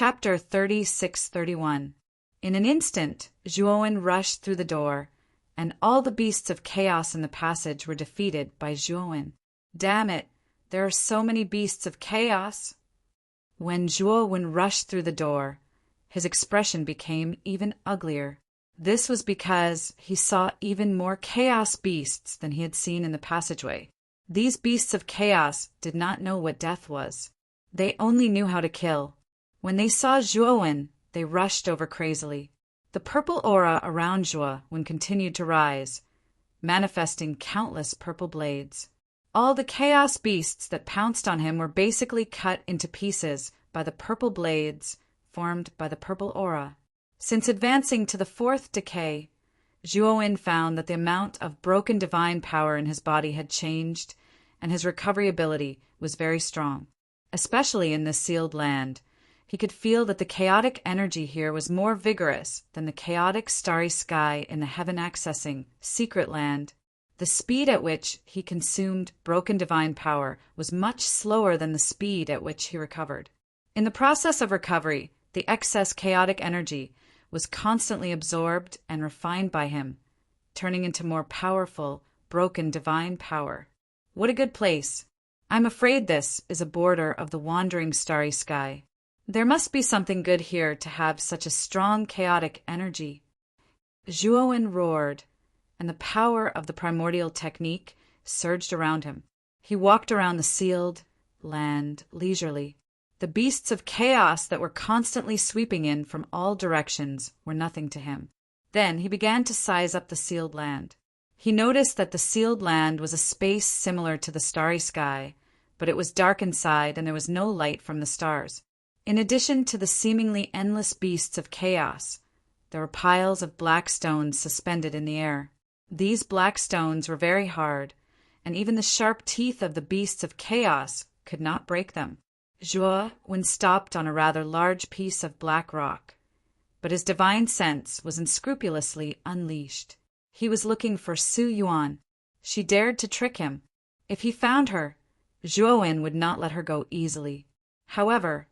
Chapter 36-31. In an instant, Zhuowen rushed through the door, and all the beasts of chaos in the passage were defeated by Zhuowen. Damn it, there are so many beasts of chaos! When Zhuowen rushed through the door, his expression became even uglier. This was because he saw even more chaos beasts than he had seen in the passageway. These beasts of chaos did not know what death was. They only knew how to kill. When they saw Zhuowen, they rushed over crazily. The purple aura around Zhuowen continued to rise, manifesting countless purple blades. All the chaos beasts that pounced on him were basically cut into pieces by the purple blades formed by the purple aura. Since advancing to the fourth decay, Zhuowen found that the amount of broken divine power in his body had changed, and his recovery ability was very strong. Especially in this sealed land, he could feel that the chaotic energy here was more vigorous than the chaotic starry sky in the heaven-accessing secret land. The speed at which he consumed broken divine power was much slower than the speed at which he recovered. In the process of recovery, the excess chaotic energy was constantly absorbed and refined by him, turning into more powerful, broken divine power. What a good place! I'm afraid this is a border of the wandering starry sky. There must be something good here to have such a strong chaotic energy. Zhuowen roared, and the power of the primordial technique surged around him. He walked around the sealed land leisurely. The beasts of chaos that were constantly sweeping in from all directions were nothing to him. Then he began to size up the sealed land. He noticed that the sealed land was a space similar to the starry sky, but it was dark inside and there was no light from the stars. In addition to the seemingly endless beasts of chaos, there were piles of black stones suspended in the air. These black stones were very hard, and even the sharp teeth of the beasts of chaos could not break them. Zhuowen stopped on a rather large piece of black rock, but his divine sense was unscrupulously unleashed. He was looking for Su Yuan. She dared to trick him. If he found her, Zhuowen would not let her go easily. However,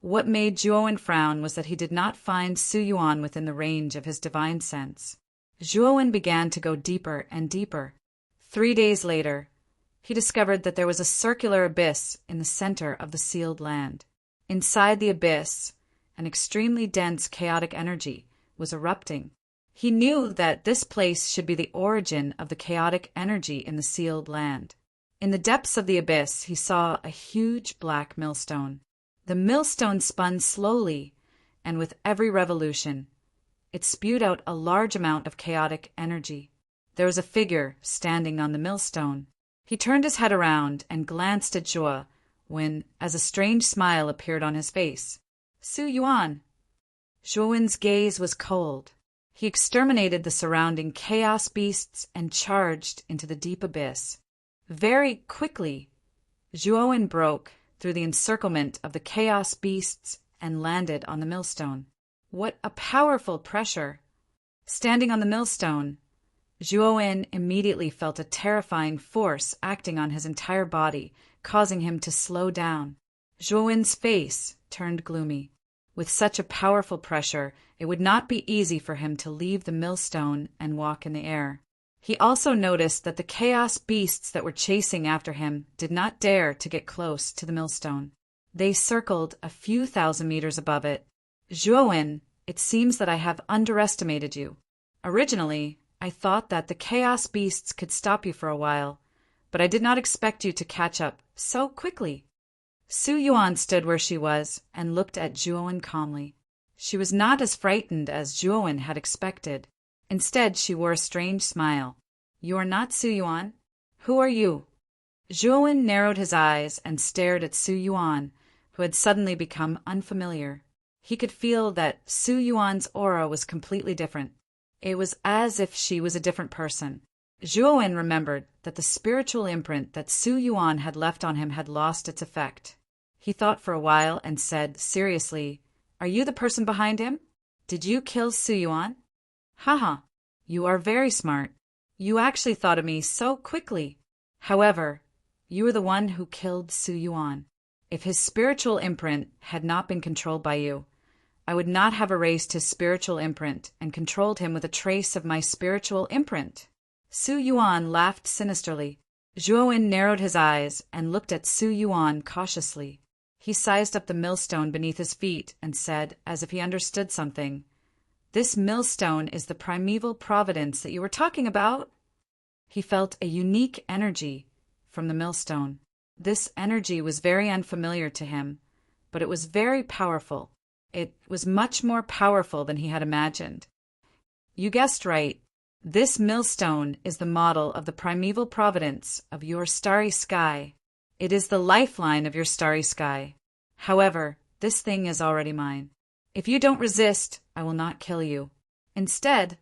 what made Zhuowen frown was that he did not find Su Yuan within the range of his divine sense. Zhuowen began to go deeper and deeper. 3 days later, he discovered that there was a circular abyss in the center of the sealed land. Inside the abyss, an extremely dense chaotic energy was erupting. He knew that this place should be the origin of the chaotic energy in the sealed land. In the depths of the abyss, he saw a huge black millstone. The millstone spun slowly, and with every revolution, it spewed out a large amount of chaotic energy. There was a figure standing on the millstone. He turned his head around and glanced at Zhuo when, as a strange smile appeared on his face. Su Yuan! Zhuowen's gaze was cold. He exterminated the surrounding chaos beasts and charged into the deep abyss. Very quickly, Zhuowen broke through the encirclement of the chaos beasts and landed on the millstone. What a powerful pressure! Standing on the millstone, Zhuowen immediately felt a terrifying force acting on his entire body, causing him to slow down. Zhuowen's face turned gloomy. With such a powerful pressure, it would not be easy for him to leave the millstone and walk in the air. He also noticed that the chaos beasts that were chasing after him did not dare to get close to the millstone. They circled a few thousand meters above it. Zhuowen, it seems that I have underestimated you. Originally, I thought that the chaos beasts could stop you for a while, but I did not expect you to catch up so quickly. Su Yuan stood where she was and looked at Zhuowen calmly. She was not as frightened as Zhuowen had expected. Instead, she wore a strange smile. You are not Su Yuan? Who are you? Zhuowen narrowed his eyes and stared at Su Yuan, who had suddenly become unfamiliar. He could feel that Su Yuan's aura was completely different. It was as if she was a different person. Zhuowen remembered that the spiritual imprint that Su Yuan had left on him had lost its effect. He thought for a while and said seriously, Are you the person behind him? Did you kill Su Yuan? Haha, you are very smart. You actually thought of me so quickly. However, you were the one who killed Su Yuan. If his spiritual imprint had not been controlled by you, I would not have erased his spiritual imprint and controlled him with a trace of my spiritual imprint. Su Yuan laughed sinisterly. Zhuowen narrowed his eyes and looked at Su Yuan cautiously. He sized up the millstone beneath his feet and said, as if he understood something, "This millstone is the primeval providence that you were talking about." He felt a unique energy from the millstone. This energy was very unfamiliar to him, but it was very powerful. It was much more powerful than he had imagined. You guessed right. This millstone is the model of the primeval providence of your starry sky. It is the lifeline of your starry sky. However, this thing is already mine. If you don't resist, I will not kill you. Instead,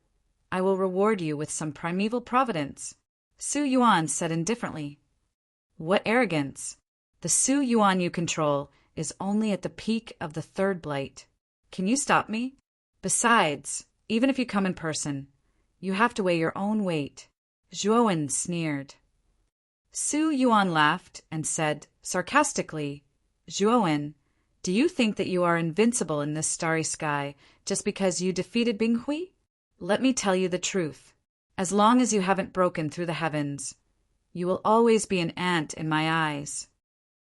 I will reward you with some primeval providence. Su Yuan said indifferently. What arrogance! The Su Yuan you control is only at the peak of the third blight. Can you stop me? Besides, even if you come in person, you have to weigh your own weight. Zhuowen sneered. Su Yuan laughed and said sarcastically, Zhuowen, do you think that you are invincible in this starry sky just because you defeated Bing Hui? Let me tell you the truth. As long as you haven't broken through the heavens, you will always be an ant in my eyes.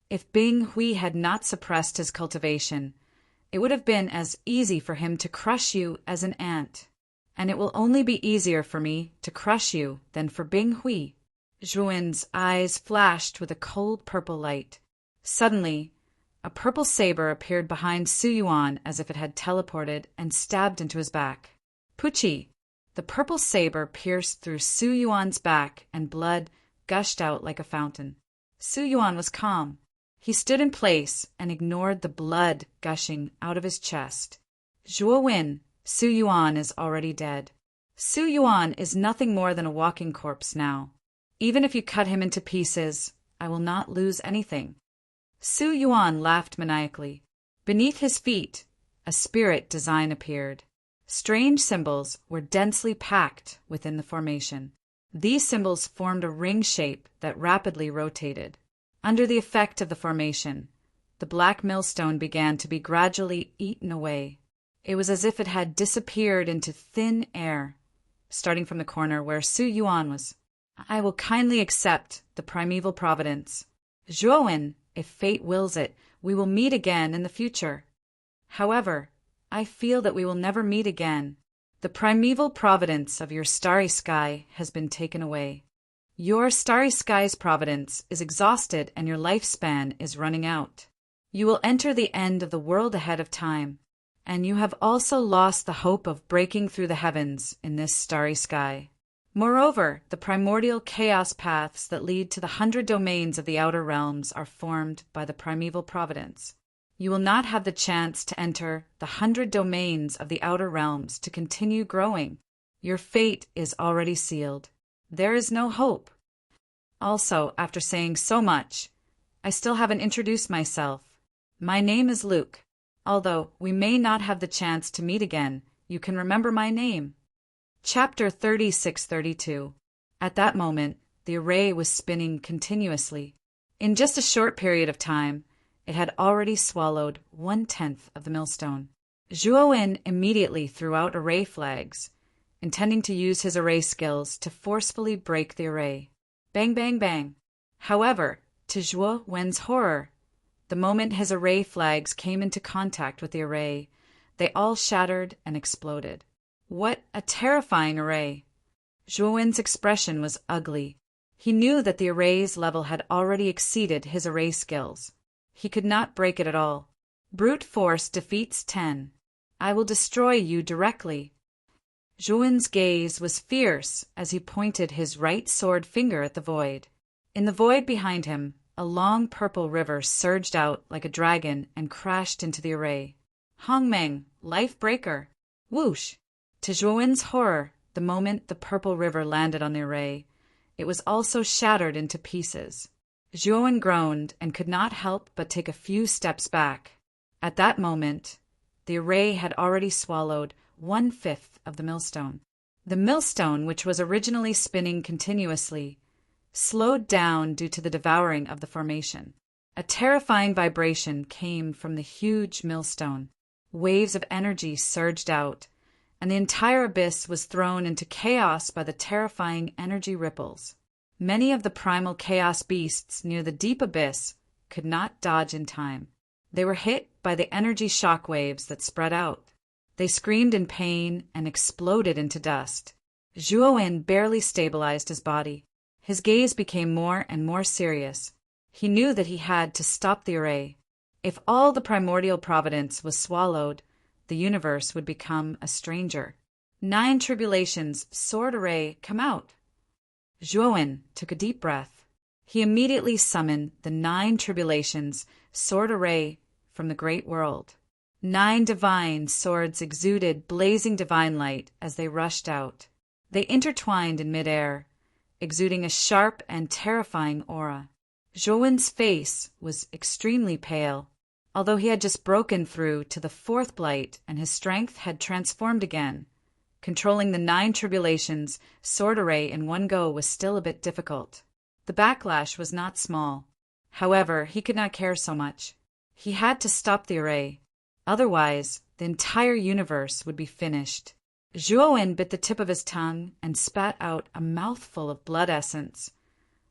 If Bing Hui had not suppressed his cultivation, it would have been as easy for him to crush you as an ant. And it will only be easier for me to crush you than for Bing Hui. Zhuowen's eyes flashed with a cold purple light. Suddenly, a purple saber appeared behind Su Yuan as if it had teleported and stabbed into his back. Puchi! The purple saber pierced through Su Yuan's back and blood gushed out like a fountain. Su Yuan was calm. He stood in place and ignored the blood gushing out of his chest. Zhuowen, Su Yuan is already dead. Su Yuan is nothing more than a walking corpse now. Even if you cut him into pieces, I will not lose anything. Su Yuan laughed maniacally. Beneath his feet, a spirit design appeared. Strange symbols were densely packed within the formation. These symbols formed a ring shape that rapidly rotated. Under the effect of the formation, the black millstone began to be gradually eaten away. It was as if it had disappeared into thin air, starting from the corner where Su Yuan was. I will kindly accept the primeval providence. Zhuowen, if fate wills it, we will meet again in the future. However, I feel that we will never meet again. The primeval providence of your starry sky has been taken away. Your starry sky's providence is exhausted and your lifespan is running out. You will enter the end of the world ahead of time, and you have also lost the hope of breaking through the heavens in this starry sky. Moreover, the primordial chaos paths that lead to the 100 domains of the outer realms are formed by the primeval providence. You will not have the chance to enter the 100 domains of the outer realms to continue growing. Your fate is already sealed. There is no hope. Also, after saying so much, I still haven't introduced myself. My name is Luke. Although we may not have the chance to meet again, you can remember my name. Chapter 3632. At that moment, the array was spinning continuously. In just a short period of time, it had already swallowed 1/10 of the millstone. Zhuowen immediately threw out array flags, intending to use his array skills to forcefully break the array. Bang, bang, bang. However, to Zhuowen's horror, the moment his array flags came into contact with the array, they all shattered and exploded. What a terrifying array! Zhuowen's expression was ugly. He knew that the array's level had already exceeded his array skills. He could not break it at all. Brute force defeats 10. I will destroy you directly. Zhuowen's gaze was fierce as he pointed his right sword finger at the void. In the void behind him, a long purple river surged out like a dragon and crashed into the array. Hongmeng, life breaker. Whoosh! To Zhuowen's horror, the moment the purple river landed on the array, it was also shattered into pieces. Zhuowen groaned and could not help but take a few steps back. At that moment, the array had already swallowed 1/5 of the millstone. The millstone, which was originally spinning continuously, slowed down due to the devouring of the formation. A terrifying vibration came from the huge millstone. Waves of energy surged out, and the entire abyss was thrown into chaos by the terrifying energy ripples. Many of the primal chaos beasts near the deep abyss could not dodge in time. They were hit by the energy shock waves that spread out. They screamed in pain and exploded into dust. Zhuowen barely stabilized his body. His gaze became more and more serious. He knew that he had to stop the array. If all the primordial providence was swallowed, the universe would become a stranger. 9 tribulations, sword array, come out. Zhuowen took a deep breath. He immediately summoned the 9 tribulations, sword array, from the great world. 9 divine swords exuded blazing divine light as they rushed out. They intertwined in midair, exuding a sharp and terrifying aura. Zhuowen's face was extremely pale, although he had just broken through to the 4th blight and his strength had transformed again. Controlling the 9 tribulations sword array in one go was still a bit difficult. The backlash was not small. However, he could not care so much. He had to stop the array. Otherwise, the entire universe would be finished. Zhuowen bit the tip of his tongue and spat out a mouthful of blood essence,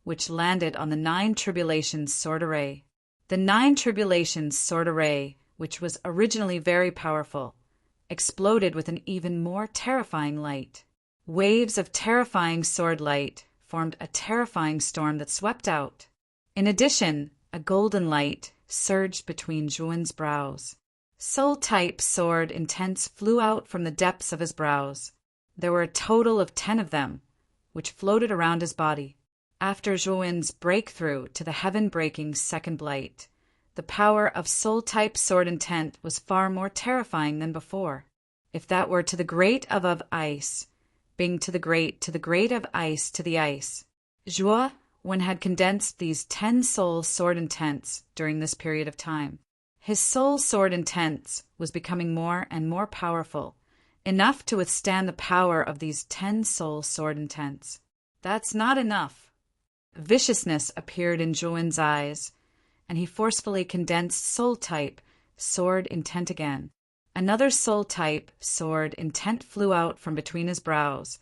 which landed on the 9 tribulations sword array. The 9 tribulations sword array, which was originally very powerful, exploded with an even more terrifying light. Waves of terrifying sword light formed a terrifying storm that swept out. In addition, a golden light surged between Zhuowen's brows. Soul-type sword intense flew out from the depths of his brows. There were a total of 10 of them, which floated around his body. After Zhuowen's breakthrough to the heaven-breaking second blight, the power of soul-type sword intent was far more terrifying than before. If that were to the great of ice, being to the great of ice to the ice. Zhuowen had condensed these 10 soul sword intents during this period of time. His soul sword intents was becoming more and more powerful, enough to withstand the power of these 10 soul sword intents. That's not enough. Viciousness appeared in Zhuowen's eyes, and he forcefully condensed soul-type sword intent again. Another soul-type sword intent flew out from between his brows,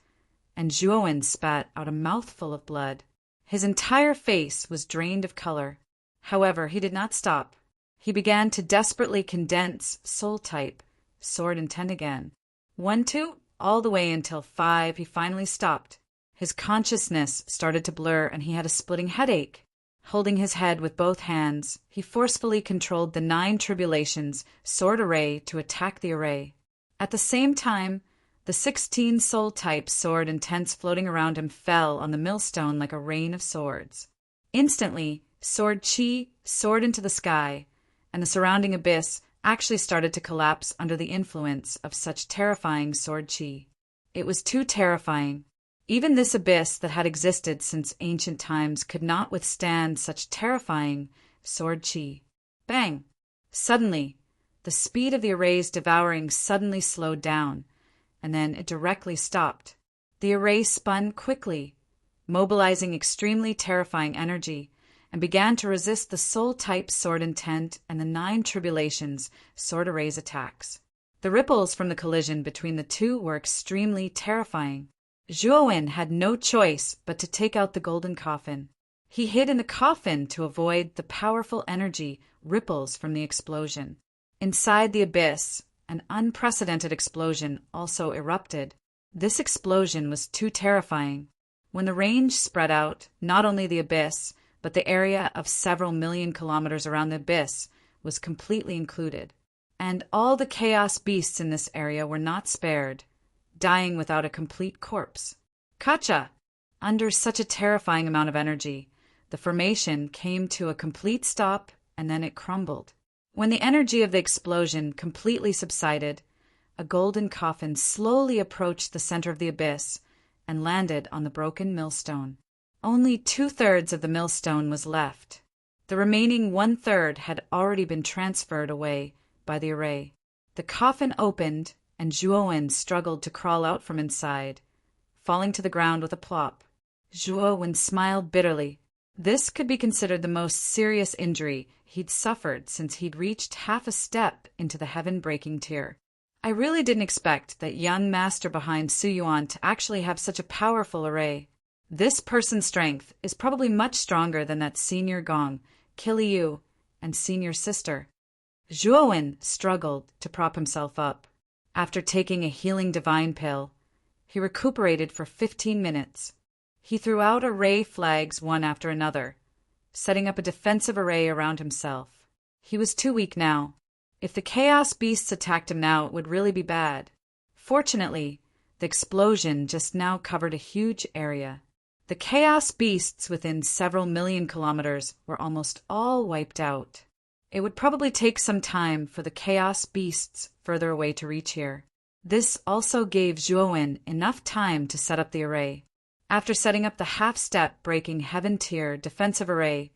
and Zhuowen spat out a mouthful of blood. His entire face was drained of color. However, he did not stop. He began to desperately condense soul-type sword intent again. 1, 2, all the way until 5, he finally stopped. His consciousness started to blur and he had a splitting headache. Holding his head with both hands, he forcefully controlled the 9 tribulations sword array to attack the array. At the same time, the 16 soul-type sword intents floating around him fell on the millstone like a rain of swords. Instantly, sword chi soared into the sky, and the surrounding abyss actually started to collapse under the influence of such terrifying sword chi. It was too terrifying. Even this abyss that had existed since ancient times could not withstand such terrifying sword chi. Bang! Suddenly, the speed of the array's devouring suddenly slowed down, and then it directly stopped. The array spun quickly, mobilizing extremely terrifying energy, and began to resist the soul-type sword intent and the 9 tribulations sword array's attacks. The ripples from the collision between the two were extremely terrifying. Zhuowen had no choice but to take out the golden coffin. He hid in the coffin to avoid the powerful energy ripples from the explosion. Inside the abyss, an unprecedented explosion also erupted. This explosion was too terrifying. When the range spread out, not only the abyss, but the area of several million kilometers around the abyss was completely included. And all the chaos beasts in this area were not spared, dying without a complete corpse. Kacha! Under such a terrifying amount of energy, the formation came to a complete stop and then it crumbled. When the energy of the explosion completely subsided, a golden coffin slowly approached the center of the abyss and landed on the broken millstone. Only 2/3 of the millstone was left. The remaining 1/3 had already been transferred away by the array. The coffin opened, and Zhuowen struggled to crawl out from inside, falling to the ground with a plop. Zhuowen smiled bitterly. This could be considered the most serious injury he'd suffered since he'd reached half a step into the heaven-breaking tier. I really didn't expect that young master behind Su Yuan to actually have such a powerful array. This person's strength is probably much stronger than that senior gong, Kiliu, and senior sister. Zhuowen struggled to prop himself up. After taking a healing divine pill, he recuperated for 15 minutes. He threw out array flags one after another, setting up a defensive array around himself. He was too weak now. If the chaos beasts attacked him now, it would really be bad. Fortunately, the explosion just now covered a huge area. The chaos beasts within several million kilometers were almost all wiped out. It would probably take some time for the chaos beasts further away to reach here. This also gave Zhuowen enough time to set up the array. After setting up the half-step breaking heaven tier defensive array,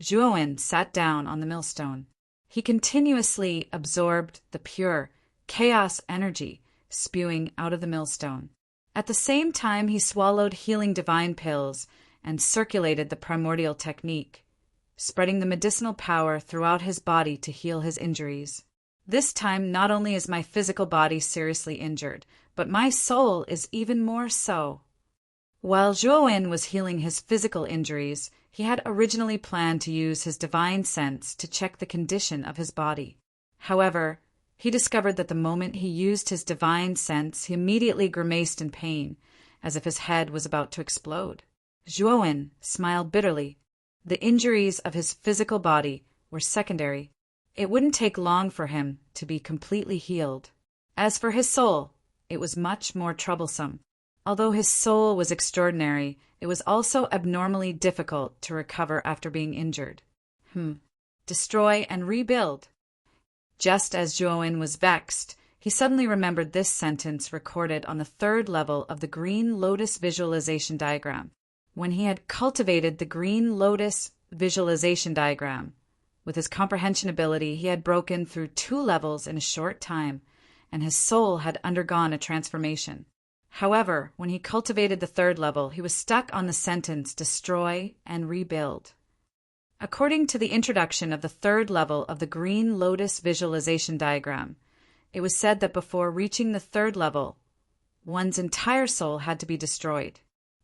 Zhuowen sat down on the millstone. He continuously absorbed the pure chaos energy spewing out of the millstone. At the same time, he swallowed healing divine pills and circulated the primordial technique, spreading the medicinal power throughout his body to heal his injuries. This time, not only is my physical body seriously injured, but my soul is even more so. While Zhuowen was healing his physical injuries, he had originally planned to use his divine sense to check the condition of his body. However, he discovered that the moment he used his divine sense, he immediately grimaced in pain, as if his head was about to explode. Zhuowen smiled bitterly. The injuries of his physical body were secondary. It wouldn't take long for him to be completely healed. As for his soul, it was much more troublesome. Although his soul was extraordinary, it was also abnormally difficult to recover after being injured. Destroy and rebuild. Just as Zhuowen was vexed, he suddenly remembered this sentence recorded on the 3rd level of the Green Lotus visualization diagram. When he had cultivated the Green Lotus visualization diagram, with his comprehension ability, he had broken through 2 levels in a short time, and his soul had undergone a transformation. However, when he cultivated the 3rd level, he was stuck on the sentence, destroy and rebuild. According to the introduction of the 3rd level of the Green Lotus visualization diagram, it was said that before reaching the 3rd level, one's entire soul had to be destroyed.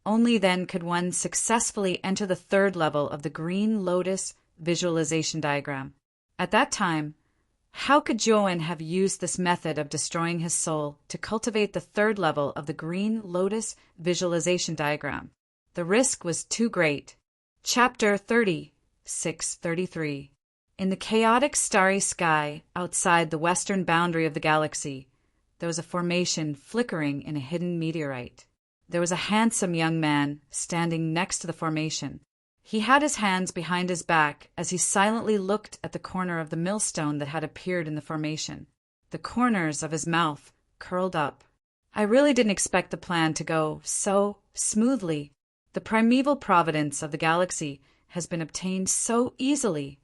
Only then could one successfully enter the 3rd level of the Green Lotus visualization diagram. At that time, how could Zhuowen have used this method of destroying his soul to cultivate the 3rd level of the Green Lotus visualization diagram? The risk was too great. Chapter 30, 633. In the chaotic starry sky outside the western boundary of the galaxy, there was a formation flickering in a hidden meteorite. There was a handsome young man standing next to the formation. He had his hands behind his back as he silently looked at the corner of the millstone that had appeared in the formation. The corners of his mouth curled up. I really didn't expect the plan to go so smoothly. The primeval providence of the galaxy has been obtained so easily.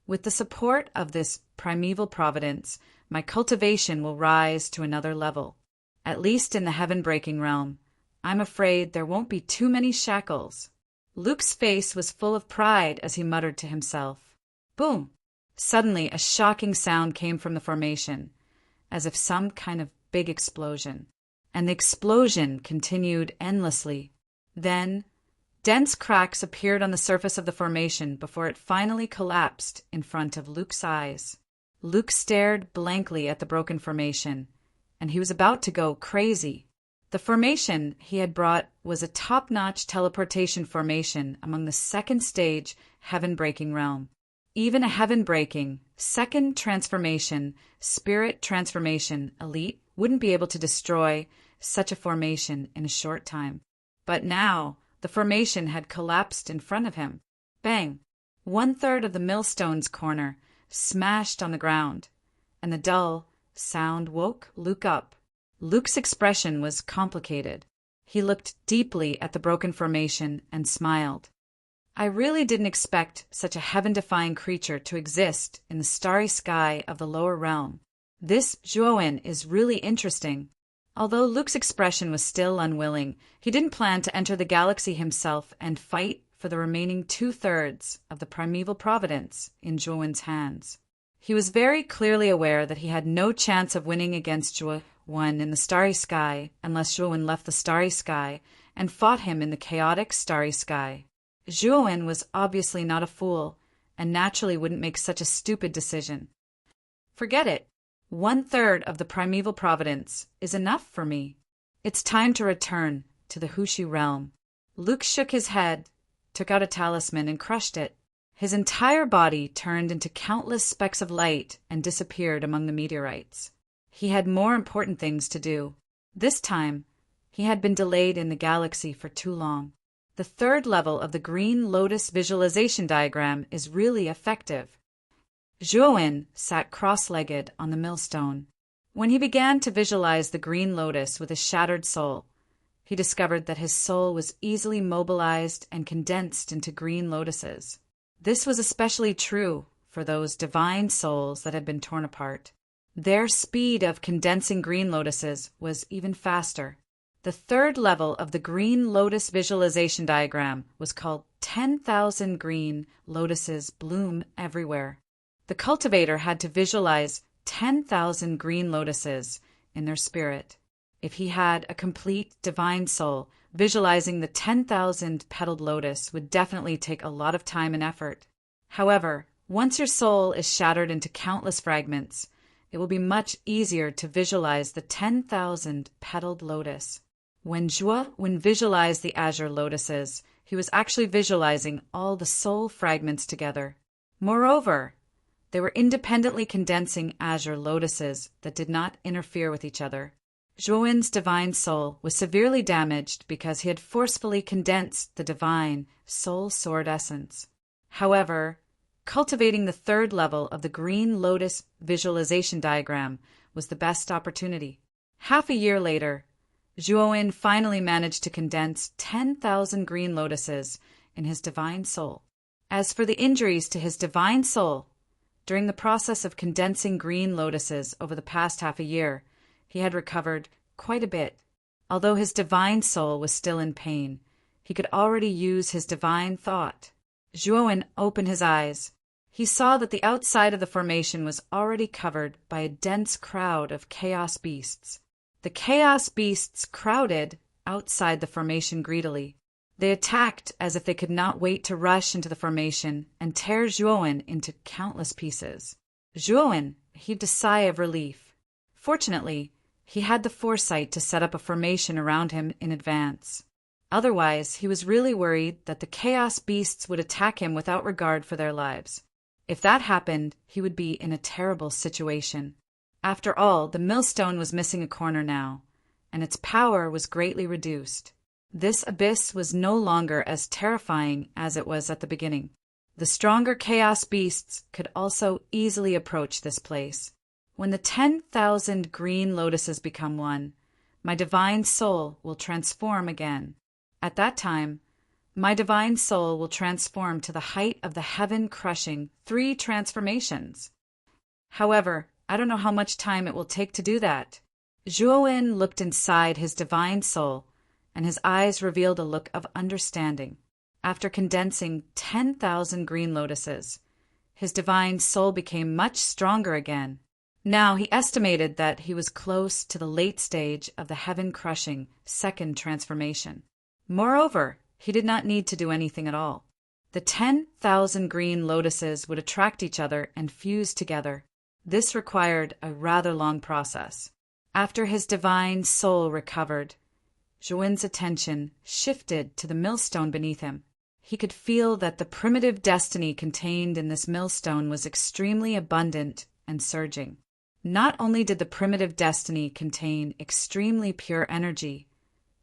With the support of this primeval providence, my cultivation will rise to another level. At least in the heaven-breaking realm, I'm afraid there won't be too many shackles. Luke's face was full of pride as he muttered to himself. Boom! Suddenly, a shocking sound came from the formation, as if some kind of big explosion. And the explosion continued endlessly. Then, dense cracks appeared on the surface of the formation before it finally collapsed in front of Luke's eyes. Luke stared blankly at the broken formation, and he was about to go crazy. The formation he had brought was a top-notch teleportation formation among the 2nd stage heaven-breaking realm. Even a heaven-breaking, 2nd transformation, spirit transformation elite wouldn't be able to destroy such a formation in a short time. But now, the formation had collapsed in front of him. Bang! 1/3 of the millstone's corner smashed on the ground, and the dull sound woke Luke up. Luke's expression was complicated. He looked deeply at the broken formation and smiled. I really didn't expect such a heaven-defying creature to exist in the starry sky of the lower realm. This Zhuowen is really interesting. Although Luke's expression was still unwilling, he didn't plan to enter the galaxy himself and fight for the remaining 2/3 of the primeval providence in Zhuowen's hands. He was very clearly aware that he had no chance of winning against Zhuowen in the starry sky unless Zhuowen left the starry sky and fought him in the chaotic starry sky. Zhuowen was obviously not a fool and naturally wouldn't make such a stupid decision. Forget it. 1/3 of the primeval providence is enough for me. It's time to return to the Hushi realm. Luke shook his head, took out a talisman, and crushed it. His entire body turned into countless specks of light and disappeared among the meteorites. He had more important things to do. This time, he had been delayed in the galaxy for too long. The 3rd level of the Green Lotus visualization diagram is really effective. Zhuowen sat cross-legged on the millstone. When he began to visualize the Green Lotus with his shattered soul, he discovered that his soul was easily mobilized and condensed into green lotuses. This was especially true for those divine souls that had been torn apart. Their speed of condensing green lotuses was even faster. The 3rd level of the Green Lotus visualization diagram was called 10,000 green lotuses bloom everywhere. The cultivator had to visualize 10,000 green lotuses in their spirit. If he had a complete divine soul, visualizing the 10,000 petaled lotus would definitely take a lot of time and effort. However, once your soul is shattered into countless fragments, it will be much easier to visualize the 10,000 petaled lotus. When Zhuowen visualized the azure lotuses, he was actually visualizing all the soul fragments together. Moreover, they were independently condensing azure lotuses that did not interfere with each other. Zhuowen's divine soul was severely damaged because he had forcefully condensed the divine soul sword essence. However, cultivating the 3rd level of the Green Lotus visualization diagram was the best opportunity. Half a year later, Zhuowen finally managed to condense 10,000 green lotuses in his divine soul. As for the injuries to his divine soul, during the process of condensing green lotuses over the past half a year, he had recovered quite a bit. Although his divine soul was still in pain, he could already use his divine thought. Zhuowen opened his eyes. He saw that the outside of the formation was already covered by a dense crowd of chaos beasts. The chaos beasts crowded outside the formation greedily. They attacked as if they could not wait to rush into the formation and tear Zhuowen into countless pieces. Zhuowen heaved a sigh of relief. Fortunately, he had the foresight to set up a formation around him in advance. Otherwise, he was really worried that the chaos beasts would attack him without regard for their lives. If that happened, he would be in a terrible situation. After all, the millstone was missing a corner now, and its power was greatly reduced. This abyss was no longer as terrifying as it was at the beginning. The stronger chaos beasts could also easily approach this place. When the 10,000 green lotuses become one, my divine soul will transform again. At that time, my divine soul will transform to the height of the heaven-crushing 3 transformations. However, I don't know how much time it will take to do that. Zhuowen looked inside his divine soul, and his eyes revealed a look of understanding. After condensing 10,000 green lotuses, his divine soul became much stronger again. Now he estimated that he was close to the late stage of the heaven-crushing 2nd transformation. Moreover, he did not need to do anything at all. The 10,000 green lotuses would attract each other and fuse together. This required a rather long process. After his divine soul recovered, Zhuowen's attention shifted to the millstone beneath him. He could feel that the primitive destiny contained in this millstone was extremely abundant and surging. Not only did the primitive destiny contain extremely pure energy,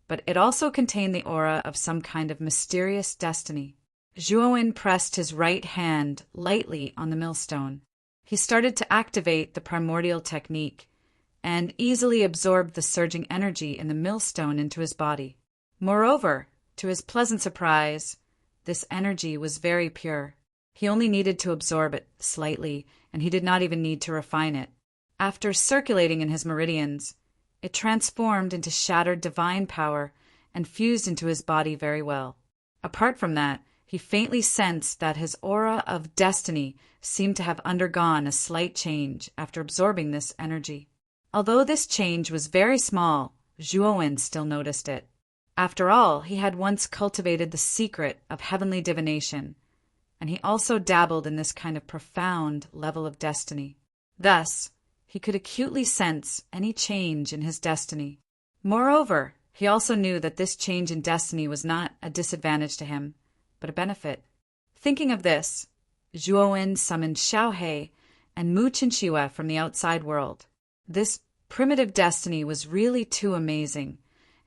but it also contained the aura of some kind of mysterious destiny. Zhuowen pressed his right hand lightly on the millstone. He started to activate the primordial technique and easily absorbed the surging energy in the millstone into his body. Moreover, to his pleasant surprise, this energy was very pure. He only needed to absorb it slightly, and he did not even need to refine it. After circulating in his meridians, it transformed into shattered divine power and fused into his body very well. Apart from that, he faintly sensed that his aura of destiny seemed to have undergone a slight change after absorbing this energy. Although this change was very small, Zhuowen still noticed it. After all, he had once cultivated the secret of heavenly divination, and he also dabbled in this kind of profound level of destiny. Thus, he could acutely sense any change in his destiny. Moreover, he also knew that this change in destiny was not a disadvantage to him, but a benefit. Thinking of this, Zhuowen summoned Xiaohei and Mu Qinxue from the outside world. This primitive destiny was really too amazing,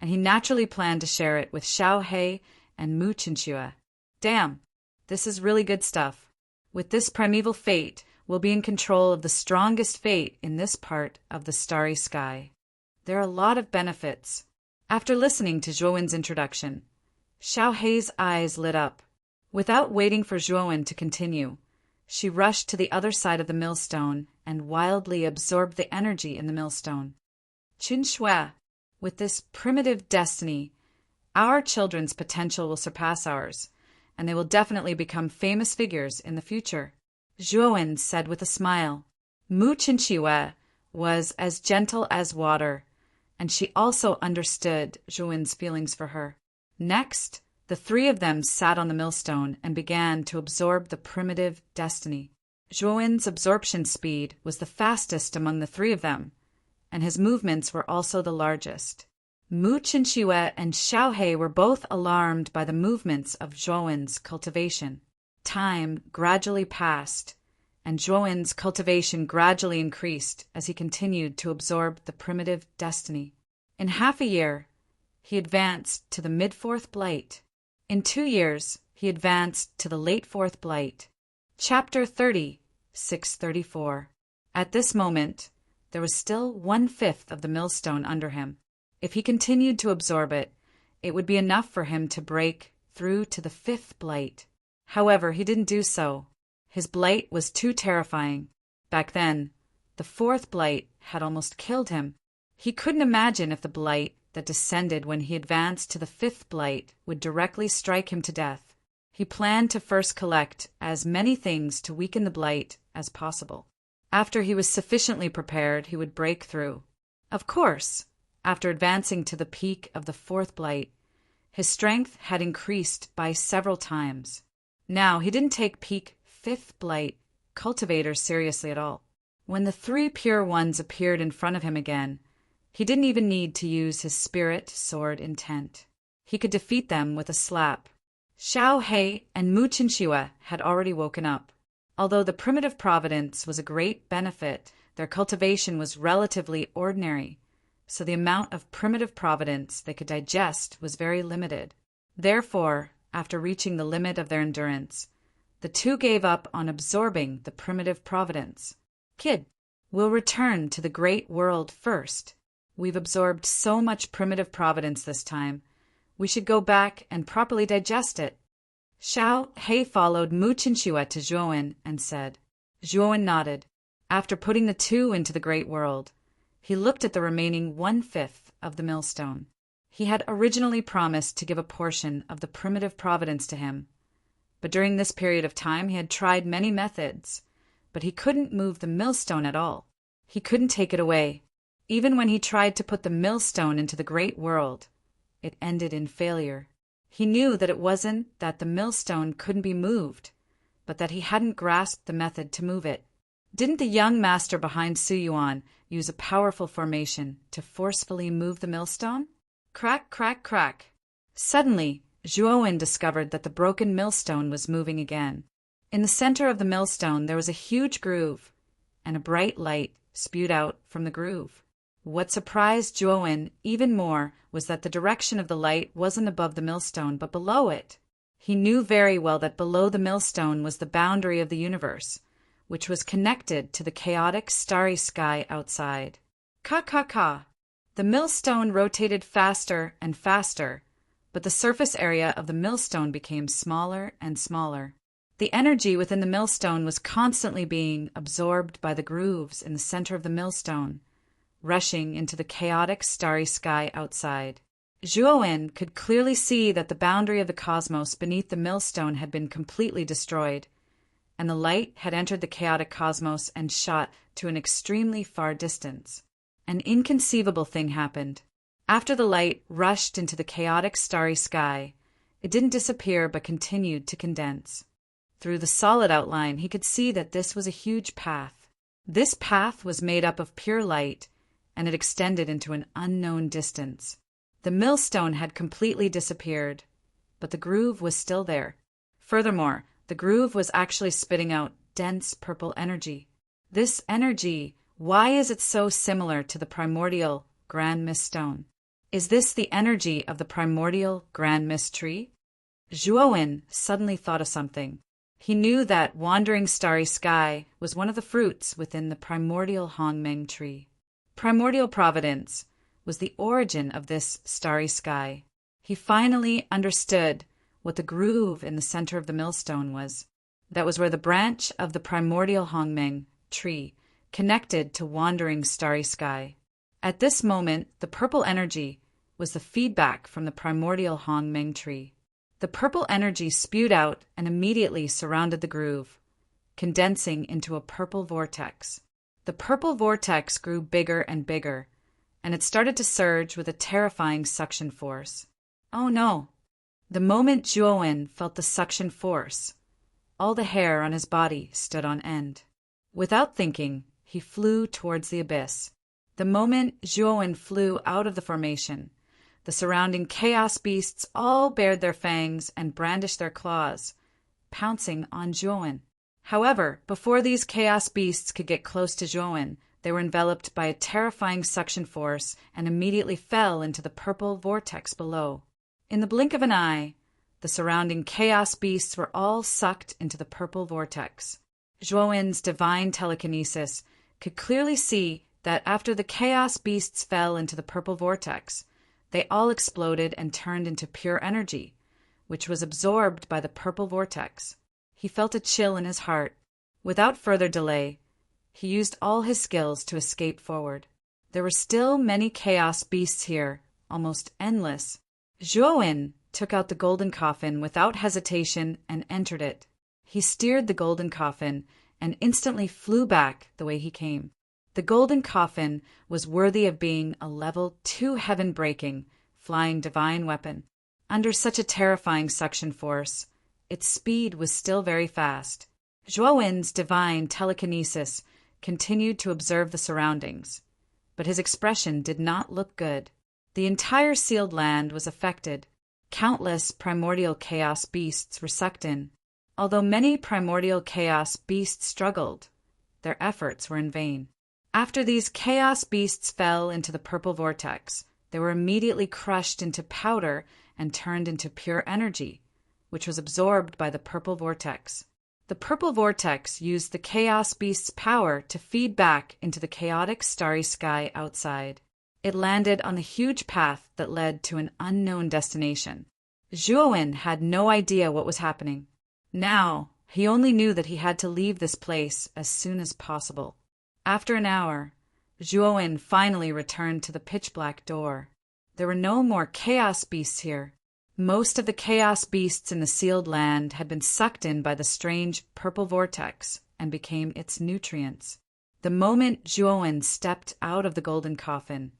and he naturally planned to share it with Xiaohei and Mu Qinxue. Damn, this is really good stuff. With this primeval fate, we'll be in control of the strongest fate in this part of the starry sky. There are a lot of benefits. After listening to Zhuowen's introduction, Xiaohei's eyes lit up. Without waiting for Zhuowen to continue, she rushed to the other side of the millstone and wildly absorbed the energy in the millstone. Qinxue, with this primitive destiny, our children's potential will surpass ours, and they will definitely become famous figures in the future, Zhuowen said with a smile. Mu Qinxue was as gentle as water, and she also understood Zhuowen's feelings for her. Next, the three of them sat on the millstone and began to absorb the primitive destiny. Zhuowen's absorption speed was the fastest among the three of them, and his movements were also the largest. Mu Qinxue and Xiaohei were both alarmed by the movements of Zhuowen's cultivation. Time gradually passed, and Zhuowen's cultivation gradually increased as he continued to absorb the primitive destiny. In half a year, he advanced to the mid-fourth blight. In 2 years, he advanced to the late fourth blight. Chapter 30, 634. At this moment, there was still 1/5 of the millstone under him. If he continued to absorb it, it would be enough for him to break through to the 5th blight. However, he didn't do so. His blight was too terrifying. Back then, the 4th blight had almost killed him. He couldn't imagine if the blight that descended when he advanced to the 5th blight would directly strike him to death. He planned to first collect as many things to weaken the blight as possible. After he was sufficiently prepared, he would break through. Of course, after advancing to the peak of the 4th blight, his strength had increased by several times. Now, he didn't take peak 5th blight cultivators seriously at all. When the 3 pure ones appeared in front of him again, he didn't even need to use his spirit sword intent. He could defeat them with a slap. Xiaohei and Mu Qinxue had already woken up. Although the primitive providence was a great benefit, their cultivation was relatively ordinary, so the amount of primitive providence they could digest was very limited. Therefore, after reaching the limit of their endurance, the two gave up on absorbing the primitive providence. Kid, we'll return to the great world first. We've absorbed so much primitive providence this time. We should go back and properly digest it. Xiaohei followed Mu Qinxue to Zhuowen and said. Zhuowen nodded. After putting the two into the great world, he looked at the remaining 1/5 of the millstone. He had originally promised to give a portion of the primitive providence to him, but during this period of time he had tried many methods, but he couldn't move the millstone at all. He couldn't take it away. Even when he tried to put the millstone into the great world, it ended in failure. He knew that it wasn't that the millstone couldn't be moved, but that he hadn't grasped the method to move it. Didn't the young master behind Suyuan use a powerful formation to forcefully move the millstone? Crack, crack, crack. Suddenly, Zhuowen discovered that the broken millstone was moving again. In the center of the millstone there was a huge groove, and a bright light spewed out from the groove. What surprised Zhuowen even more was that the direction of the light wasn't above the millstone, but below it. He knew very well that below the millstone was the boundary of the universe, which was connected to the chaotic starry sky outside. Ka. The millstone rotated faster and faster, but the surface area of the millstone became smaller and smaller. The energy within the millstone was constantly being absorbed by the grooves in the center of the millstone, rushing into the chaotic starry sky outside. Zhuowen could clearly see that the boundary of the cosmos beneath the millstone had been completely destroyed, and the light had entered the chaotic cosmos and shot to an extremely far distance. An inconceivable thing happened. After the light rushed into the chaotic starry sky, it didn't disappear but continued to condense. Through the solid outline, he could see that this was a huge path. This path was made up of pure light, and it extended into an unknown distance. The millstone had completely disappeared, but the groove was still there. Furthermore, the groove was actually spitting out dense purple energy. This energy, why is it so similar to the primordial Grand Mist stone? Is this the energy of the primordial Grand Mist tree? Zhuowen suddenly thought of something. He knew that wandering starry sky was one of the fruits within the primordial Hongmeng tree. Primordial providence was the origin of this starry sky. He finally understood what the groove in the center of the millstone was. That was where the branch of the primordial Hongmeng tree connected to wandering starry sky. At this moment, the purple energy was the feedback from the primordial Hongmeng tree. The purple energy spewed out and immediately surrounded the groove, condensing into a purple vortex. The purple vortex grew bigger and bigger, and it started to surge with a terrifying suction force. Oh no! The moment Zhuowen felt the suction force, all the hair on his body stood on end. Without thinking, he flew towards the abyss. The moment Zhuowen flew out of the formation, the surrounding chaos beasts all bared their fangs and brandished their claws, pouncing on Zhuowen. However, before these chaos beasts could get close to Zhuowen, they were enveloped by a terrifying suction force and immediately fell into the purple vortex below. In the blink of an eye, the surrounding chaos beasts were all sucked into the purple vortex. Zhuowen's divine telekinesis could clearly see that after the chaos beasts fell into the purple vortex, they all exploded and turned into pure energy, which was absorbed by the purple vortex. He felt a chill in his heart. Without further delay, he used all his skills to escape forward. There were still many chaos beasts here, almost endless. Zhuowen took out the golden coffin without hesitation and entered it. He steered the golden coffin and instantly flew back the way he came. The golden coffin was worthy of being a level 2 heaven-breaking, flying divine weapon. Under such a terrifying suction force, its speed was still very fast. Zhuowen's divine telekinesis continued to observe the surroundings, but his expression did not look good. The entire sealed land was affected. Countless primordial chaos beasts were sucked in. Although many primordial chaos beasts struggled, their efforts were in vain. After these chaos beasts fell into the purple vortex, they were immediately crushed into powder and turned into pure energy, which was absorbed by the purple vortex. The purple vortex used the chaos beast's power to feed back into the chaotic starry sky outside. It landed on the huge path that led to an unknown destination. Zhuowen had no idea what was happening. Now, he only knew that he had to leave this place as soon as possible. After an hour, Zhuowen finally returned to the pitch-black door. There were no more chaos beasts here. Most of the chaos beasts in the sealed land had been sucked in by the strange purple vortex and became its nutrients. The moment Zhuowen stepped out of the golden coffin,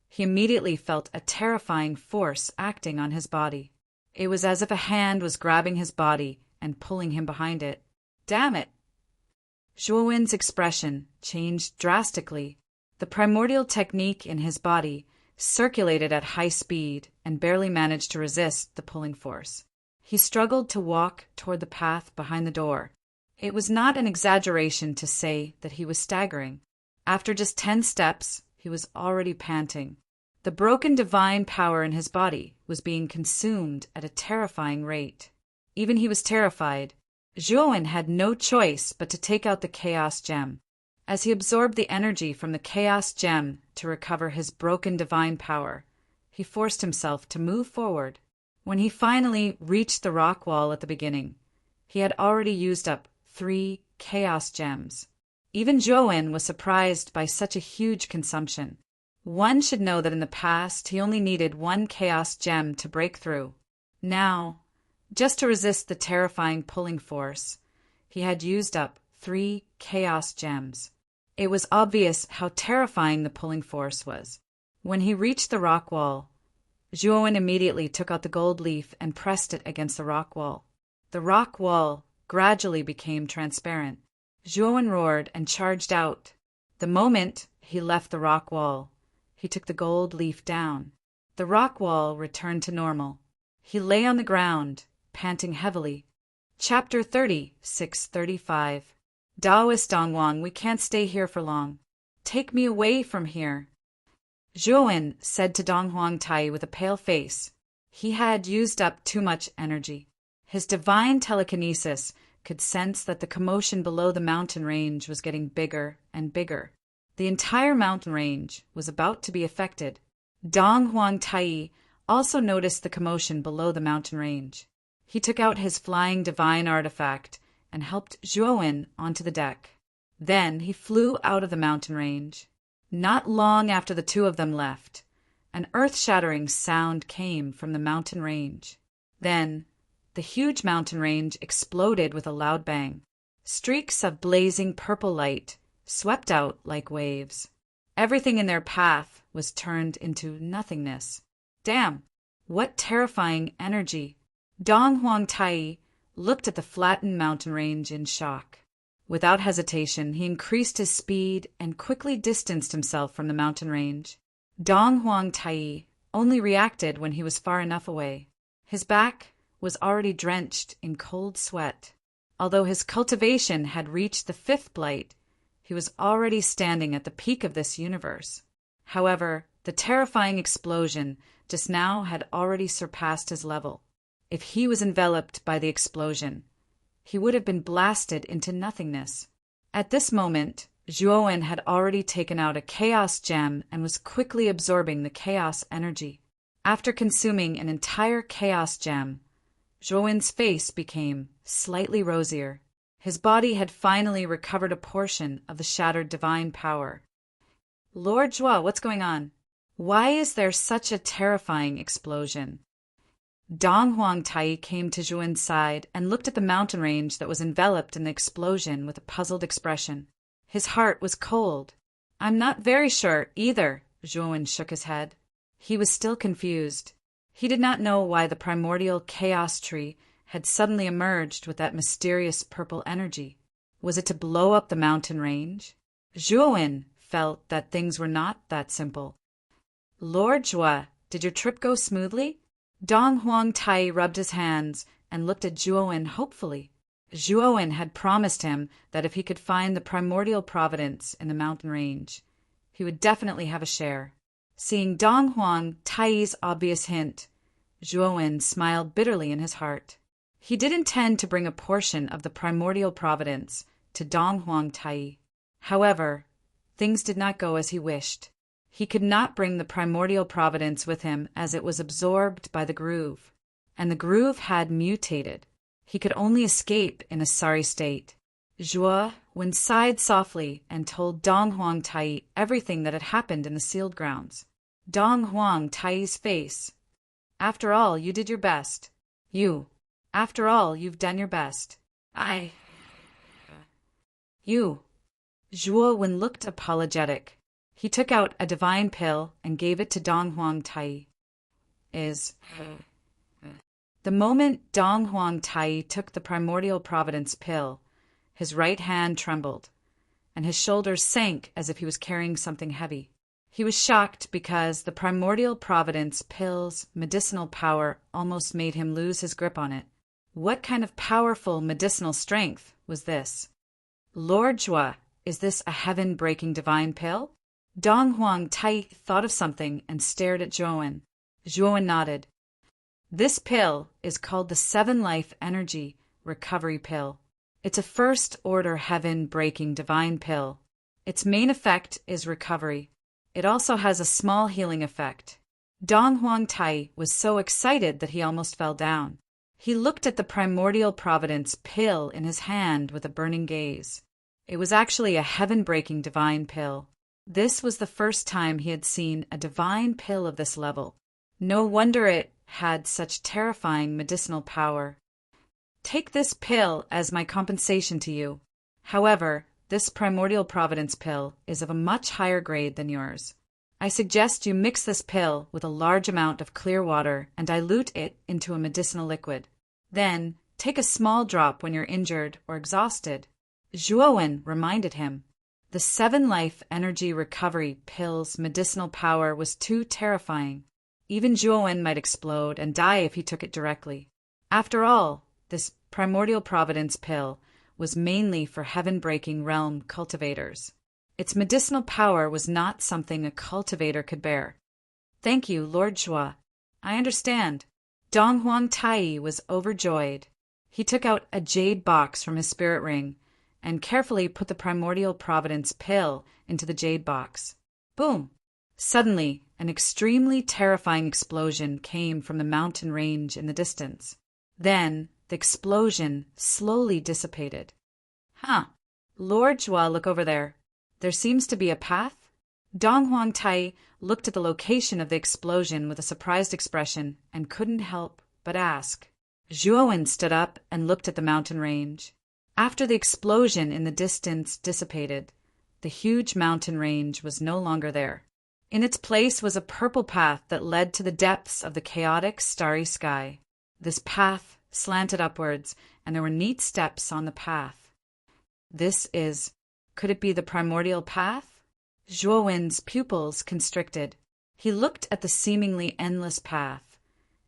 he immediately felt a terrifying force acting on his body. It was as if a hand was grabbing his body and pulling him behind it. Damn it! Zhuowen's expression changed drastically. The primordial technique in his body circulated at high speed and barely managed to resist the pulling force. He struggled to walk toward the path behind the door. It was not an exaggeration to say that he was staggering. After just 10 steps, he was already panting. The broken divine power in his body was being consumed at a terrifying rate. Even he was terrified. Zhuowen had no choice but to take out the Chaos Gem. As he absorbed the energy from the Chaos Gem to recover his broken divine power, he forced himself to move forward. When he finally reached the rock wall at the beginning, he had already used up 3 Chaos Gems. Even Zhuowen was surprised by such a huge consumption. One should know that in the past he only needed one chaos gem to break through. Now, just to resist the terrifying pulling force, he had used up 3 chaos gems. It was obvious how terrifying the pulling force was. When he reached the rock wall, Zhuowen immediately took out the gold leaf and pressed it against the rock wall. The rock wall gradually became transparent. Zhuowen roared and charged out. The moment he left the rock wall, he took the gold leaf down. The rock wall returned to normal. He lay on the ground, panting heavily. Chapter 30, 635. Taoist Dongwang, we can't stay here for long. Take me away from here. Zhuowen said to Dong Huang Tai with a pale face. He had used up too much energy. His divine telekinesis could sense that the commotion below the mountain range was getting bigger and bigger. The entire mountain range was about to be affected. Dong Huang Tai also noticed the commotion below the mountain range. He took out his flying divine artifact and helped Zhuowen onto the deck. Then he flew out of the mountain range. Not long after the two of them left, an earth-shattering sound came from the mountain range. Then, the huge mountain range exploded with a loud bang. Streaks of blazing purple light swept out like waves. Everything in their path was turned into nothingness. Damn! What terrifying energy! Dong Huang Tai looked at the flattened mountain range in shock. Without hesitation, he increased his speed and quickly distanced himself from the mountain range. Dong Huang Tai only reacted when he was far enough away. His back was already drenched in cold sweat. Although his cultivation had reached the 5th blight, he was already standing at the peak of this universe. However, the terrifying explosion just now had already surpassed his level. If he was enveloped by the explosion, he would have been blasted into nothingness. At this moment, Zhuowen had already taken out a chaos gem and was quickly absorbing the chaos energy. After consuming an entire chaos gem, Zhuowen's face became slightly rosier. His body had finally recovered a portion of the shattered divine power. Lord Zhuo, what's going on? Why is there such a terrifying explosion? Dong Huang Tai came to Zhuowen's side and looked at the mountain range that was enveloped in the explosion with a puzzled expression. His heart was cold. I'm not very sure either, Zhuowen shook his head. He was still confused. He did not know why the primordial chaos tree had suddenly emerged with that mysterious purple energy. Was it to blow up the mountain range? Zhuowen felt that things were not that simple. Lord Zhuo, did your trip go smoothly? Dong Huang Tai rubbed his hands and looked at Zhuowen hopefully. Zhuowen had promised him that if he could find the primordial providence in the mountain range, he would definitely have a share. Seeing Dong Huang Tai's obvious hint, Zhuowen smiled bitterly in his heart. He did intend to bring a portion of the primordial providence to Dong Huang Tai. However, things did not go as he wished. He could not bring the primordial providence with him as it was absorbed by the groove, and the groove had mutated. He could only escape in a sorry state. Zhuo sighed softly and told Dong Huang Tai everything that had happened in the sealed grounds. Dong Huang Tai's face. After all, you did your best. After all, you've done your best. Zhuo looked apologetic. He took out a divine pill and gave it to Dong Huang Tai. The moment Dong Huang Tai took the primordial providence pill, his right hand trembled, and his shoulders sank as if he was carrying something heavy. He was shocked because the primordial providence pill's medicinal power almost made him lose his grip on it. What kind of powerful medicinal strength was this? Lord Zhuo, is this a heaven-breaking divine pill? Dong Huang Tai thought of something and stared at Zhuowen. Zhuowen nodded. This pill is called the 7-Life Energy Recovery Pill. It's a first-order heaven-breaking divine pill. Its main effect is recovery. It also has a small healing effect. Dong Huang Tai was so excited that he almost fell down. He looked at the primordial providence pill in his hand with a burning gaze. It was actually a heaven-breaking divine pill. This was the first time he had seen a divine pill of this level. No wonder it had such terrifying medicinal power. Take this pill as my compensation to you. However, this primordial providence pill is of a much higher grade than yours. I suggest you mix this pill with a large amount of clear water and dilute it into a medicinal liquid. Then, take a small drop when you're injured or exhausted. Zhuowen reminded him. The 7-life energy recovery pill's medicinal power was too terrifying. Even Zhuowen might explode and die if he took it directly. After all, this primordial providence pill was mainly for heaven-breaking realm cultivators. Its medicinal power was not something a cultivator could bear. Thank you, Lord Zhua. I understand. Dong Huangtai was overjoyed. He took out a jade box from his spirit ring and carefully put the primordial providence pill into the jade box. Boom! Suddenly, an extremely terrifying explosion came from the mountain range in the distance. Then, the explosion slowly dissipated. Huh. Lord Zhua, look over there. There seems to be a path? Dong Huangtai looked at the location of the explosion with a surprised expression and couldn't help but ask. Zhuowen stood up and looked at the mountain range. After the explosion in the distance dissipated, the huge mountain range was no longer there. In its place was a purple path that led to the depths of the chaotic, starry sky. This path slanted upwards, and there were neat steps on the path. Could it be the primordial path? Zhuowen's pupils constricted. He looked at the seemingly endless path,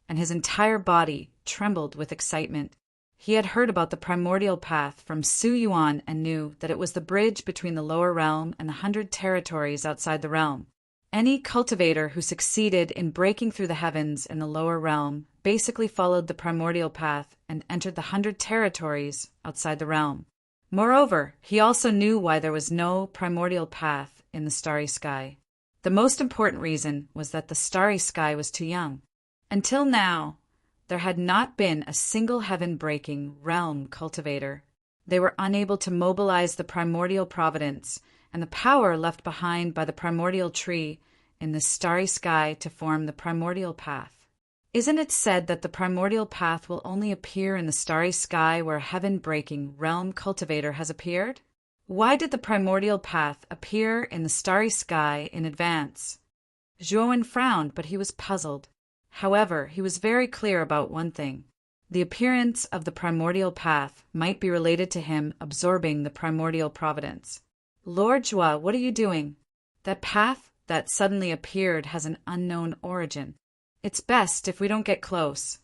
and his entire body trembled with excitement. He had heard about the primordial path from Su Yuan and knew that it was the bridge between the lower realm and the 100 territories outside the realm. Any cultivator who succeeded in breaking through the heavens in the lower realm basically followed the primordial path and entered the 100 territories outside the realm. Moreover, he also knew why there was no primordial path in the starry sky. The most important reason was that the starry sky was too young. Until now, there had not been a single heaven-breaking realm cultivator. They were unable to mobilize the primordial providence and the power left behind by the primordial tree in the starry sky to form the primordial path. Isn't it said that the primordial path will only appear in the starry sky where a heaven-breaking realm cultivator has appeared? Why did the primordial path appear in the starry sky in advance? Zhuowen frowned, but he was puzzled. However, he was very clear about one thing. The appearance of the primordial path might be related to him absorbing the primordial providence. Lord Zhua, what are you doing? That path that suddenly appeared has an unknown origin. It's best if we don't get close.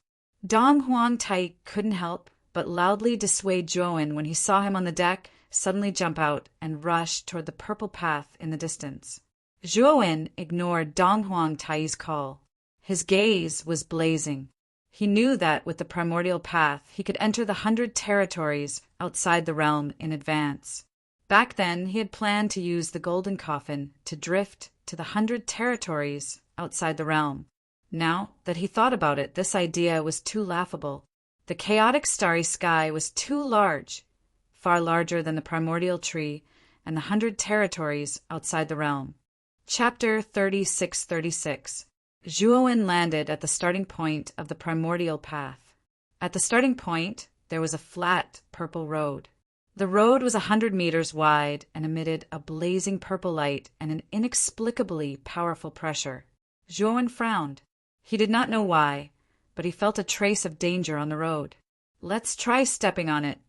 Dong Huangtai couldn't help but loudly dissuade Zhuowen when he saw him on the deck suddenly jump out and rush toward the purple path in the distance. Zhuowen ignored Dong Huangtai's call. His gaze was blazing. He knew that with the primordial path he could enter the 100 territories outside the realm in advance. Back then he had planned to use the golden coffin to drift to the 100 territories outside the realm. Now that he thought about it, this idea was too laughable. The chaotic starry sky was too large, far larger than the primordial tree and the 100 territories outside the realm. Chapter 3636. Zhuowen landed at the starting point of the primordial path. At the starting point, there was a flat purple road. The road was 100 meters wide and emitted a blazing purple light and an inexplicably powerful pressure. Zhuowen frowned. He did not know why, but he felt a trace of danger on the road. Let's try stepping on it.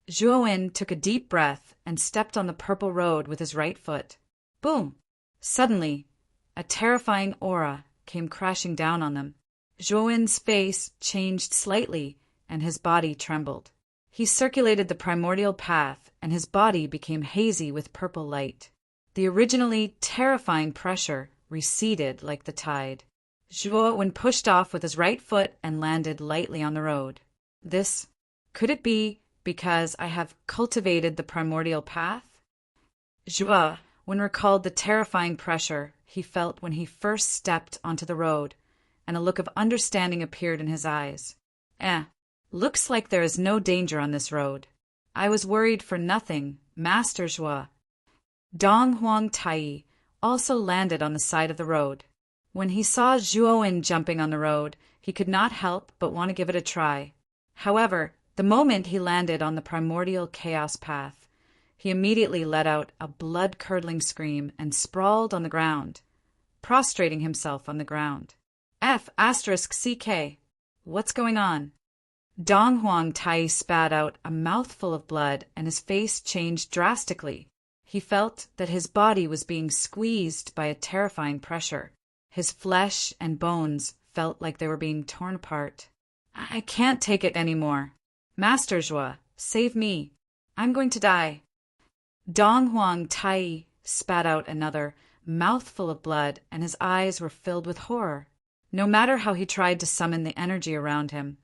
Zhuowen took a deep breath and stepped on the purple road with his right foot. Boom! Suddenly, a terrifying aura came crashing down on them. Zhuowen's face changed slightly and his body trembled. He circulated the primordial path and his body became hazy with purple light. The originally terrifying pressure receded like the tide. Zhuowen pushed off with his right foot and landed lightly on the road. Could it be because I have cultivated the primordial path? Zhuowen recalled the terrifying pressure he felt when he first stepped onto the road, and a look of understanding appeared in his eyes. Looks like there is no danger on this road. I was worried for nothing, Master Zhua. Dong Huang Tai also landed on the side of the road. When he saw Zhuowen jumping on the road, he could not help but want to give it a try. However, the moment he landed on the primordial chaos path, he immediately let out a blood-curdling scream and sprawled on the ground, prostrating himself on the ground. F***CK. What's going on? Dong Huang Tai spat out a mouthful of blood and his face changed drastically. He felt that his body was being squeezed by a terrifying pressure. His flesh and bones felt like they were being torn apart. I can't take it anymore. Master Zhua, save me. I'm going to die. Dong Huang Tai spat out another mouthful of blood and his eyes were filled with horror. No matter how he tried to summon the energy around him,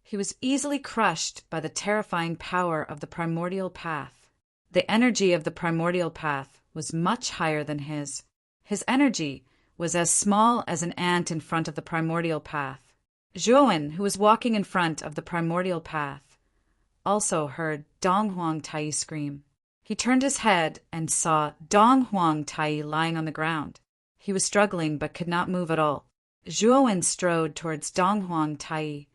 he was easily crushed by the terrifying power of the primordial path. The energy of the primordial path was much higher than his. His energy was as small as an ant in front of the primordial path. Zhuowen, who was walking in front of the primordial path, also heard Dong Huang Tai scream. He turned his head and saw Dong Huang Tai lying on the ground. He was struggling but could not move at all. Zhuowen strode towards Dong Huang Tai,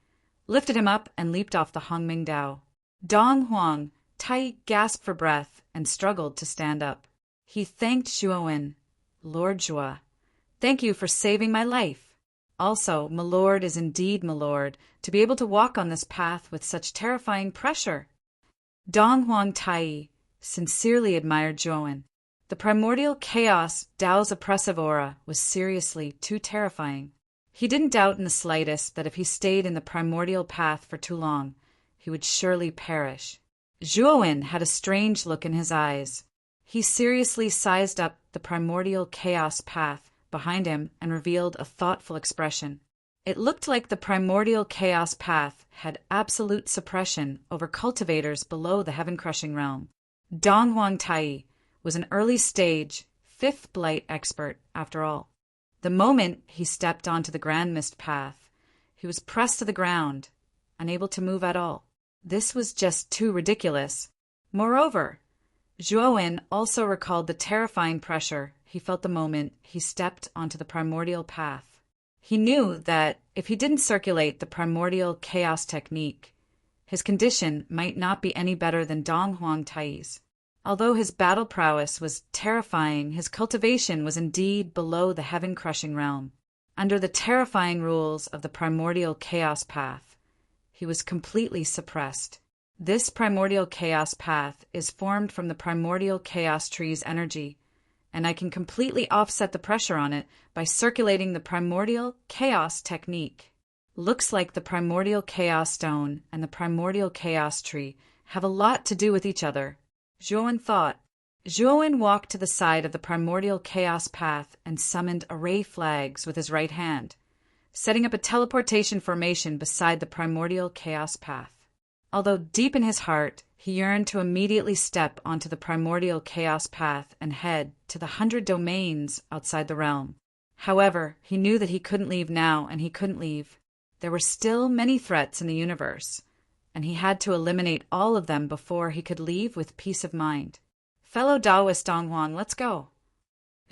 lifted him up and leaped off the Hongming Dao. Dong Huang Tai gasped for breath and struggled to stand up. He thanked Zhuowen. Lord Zhua, thank you for saving my life. Also, my lord is indeed my lord, to be able to walk on this path with such terrifying pressure. Dong Huang Tai sincerely admired Zhuowen. The primordial chaos Dao's oppressive aura was seriously too terrifying. He didn't doubt in the slightest that if he stayed in the primordial path for too long, he would surely perish. Zhuowen had a strange look in his eyes. He seriously sized up the primordial chaos path behind him and revealed a thoughtful expression. It looked like the primordial chaos path had absolute suppression over cultivators below the heaven-crushing realm. Dong Huang Tai was an early-stage, fifth blight expert, after all. The moment he stepped onto the Grand Mist path, he was pressed to the ground, unable to move at all. This was just too ridiculous. Moreover, Zhuowen also recalled the terrifying pressure he felt the moment he stepped onto the primordial path. He knew that if he didn't circulate the primordial chaos technique, his condition might not be any better than Dong Huang Tai's. Although his battle prowess was terrifying, his cultivation was indeed below the heaven-crushing realm. Under the terrifying rules of the primordial chaos path, he was completely suppressed. This primordial chaos path is formed from the primordial chaos tree's energy, and I can completely offset the pressure on it by circulating the primordial chaos technique. Looks like the primordial chaos stone and the primordial chaos tree have a lot to do with each other, Zhuowen thought. Zhuowen walked to the side of the primordial chaos path and summoned array flags with his right hand, setting up a teleportation formation beside the primordial chaos path. Although deep in his heart, he yearned to immediately step onto the primordial chaos path and head to the 100 domains outside the realm. However, he knew that he couldn't leave now, and he couldn't leave. There were still many threats in the universe, and he had to eliminate all of them before he could leave with peace of mind. Fellow Taoist Dong Huang, let's go.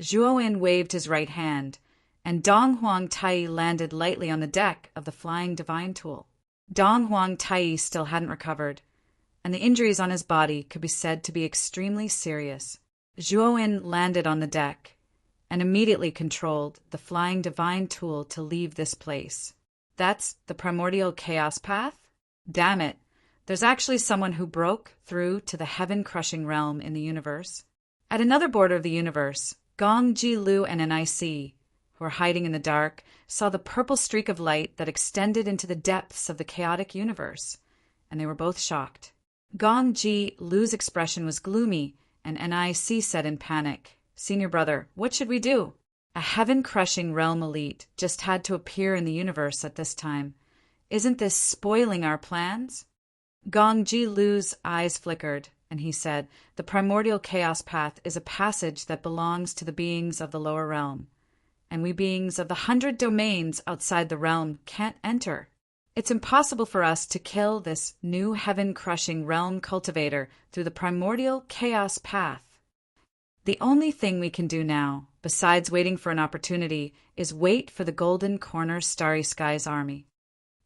Zhuowen waved his right hand, and Dong Huang Tai landed lightly on the deck of the flying divine tool. Dong Huang Tai still hadn't recovered, and the injuries on his body could be said to be extremely serious. Zhuowen landed on the deck and immediately controlled the flying divine tool to leave this place. That's the primordial chaos path? Damn it, there's actually someone who broke through to the heaven-crushing realm in the universe. At another border of the universe, Gong Ji Lu and NIC, who were hiding in the dark, saw the purple streak of light that extended into the depths of the chaotic universe, and they were both shocked. Gong Ji Lu's expression was gloomy, and NIC said in panic, "Senior brother, what should we do?" A heaven-crushing realm elite just had to appear in the universe at this time. Isn't this spoiling our plans? Gong Ji Lu's eyes flickered, and he said, "The primordial chaos path is a passage that belongs to the beings of the lower realm, and we beings of the 100 domains outside the realm can't enter. It's impossible for us to kill this new heaven-crushing realm cultivator through the primordial chaos path." The only thing we can do now, besides waiting for an opportunity, is wait for the Golden Corner Starry Skies army.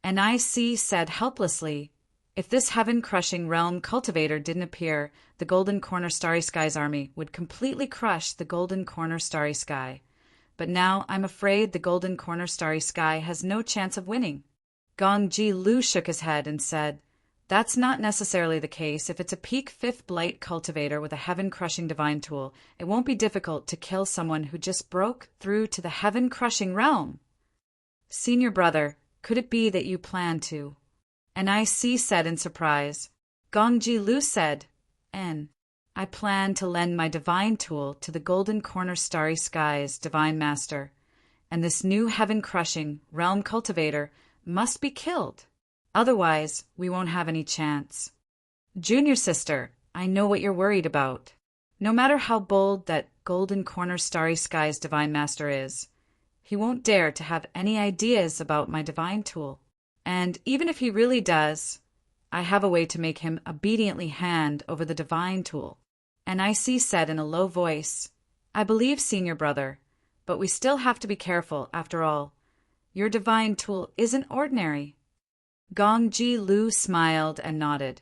NIC said helplessly, if this heaven-crushing realm cultivator didn't appear, the Golden Corner Starry Skies army would completely crush the Golden Corner Starry Sky. But now I'm afraid the Golden Corner Starry Sky has no chance of winning. Gong Ji Lu shook his head and said, that's not necessarily the case. If it's a peak fifth blight cultivator with a heaven-crushing divine tool, it won't be difficult to kill someone who just broke through to the heaven-crushing realm. Senior brother, could it be that you plan to? NIC said in surprise. Gong Ji Lu said, I plan to lend my divine tool to the Golden Corner Starry Skies divine master, and this new heaven-crushing realm cultivator must be killed. Otherwise, we won't have any chance. Junior sister, I know what you're worried about. No matter how bold that Golden Corner Starry Skies divine master is, he won't dare to have any ideas about my divine tool. And even if he really does, I have a way to make him obediently hand over the divine tool. NIC said in a low voice, I believe, senior brother, but we still have to be careful, after all. Your divine tool isn't ordinary. Gong Ji Lu smiled and nodded,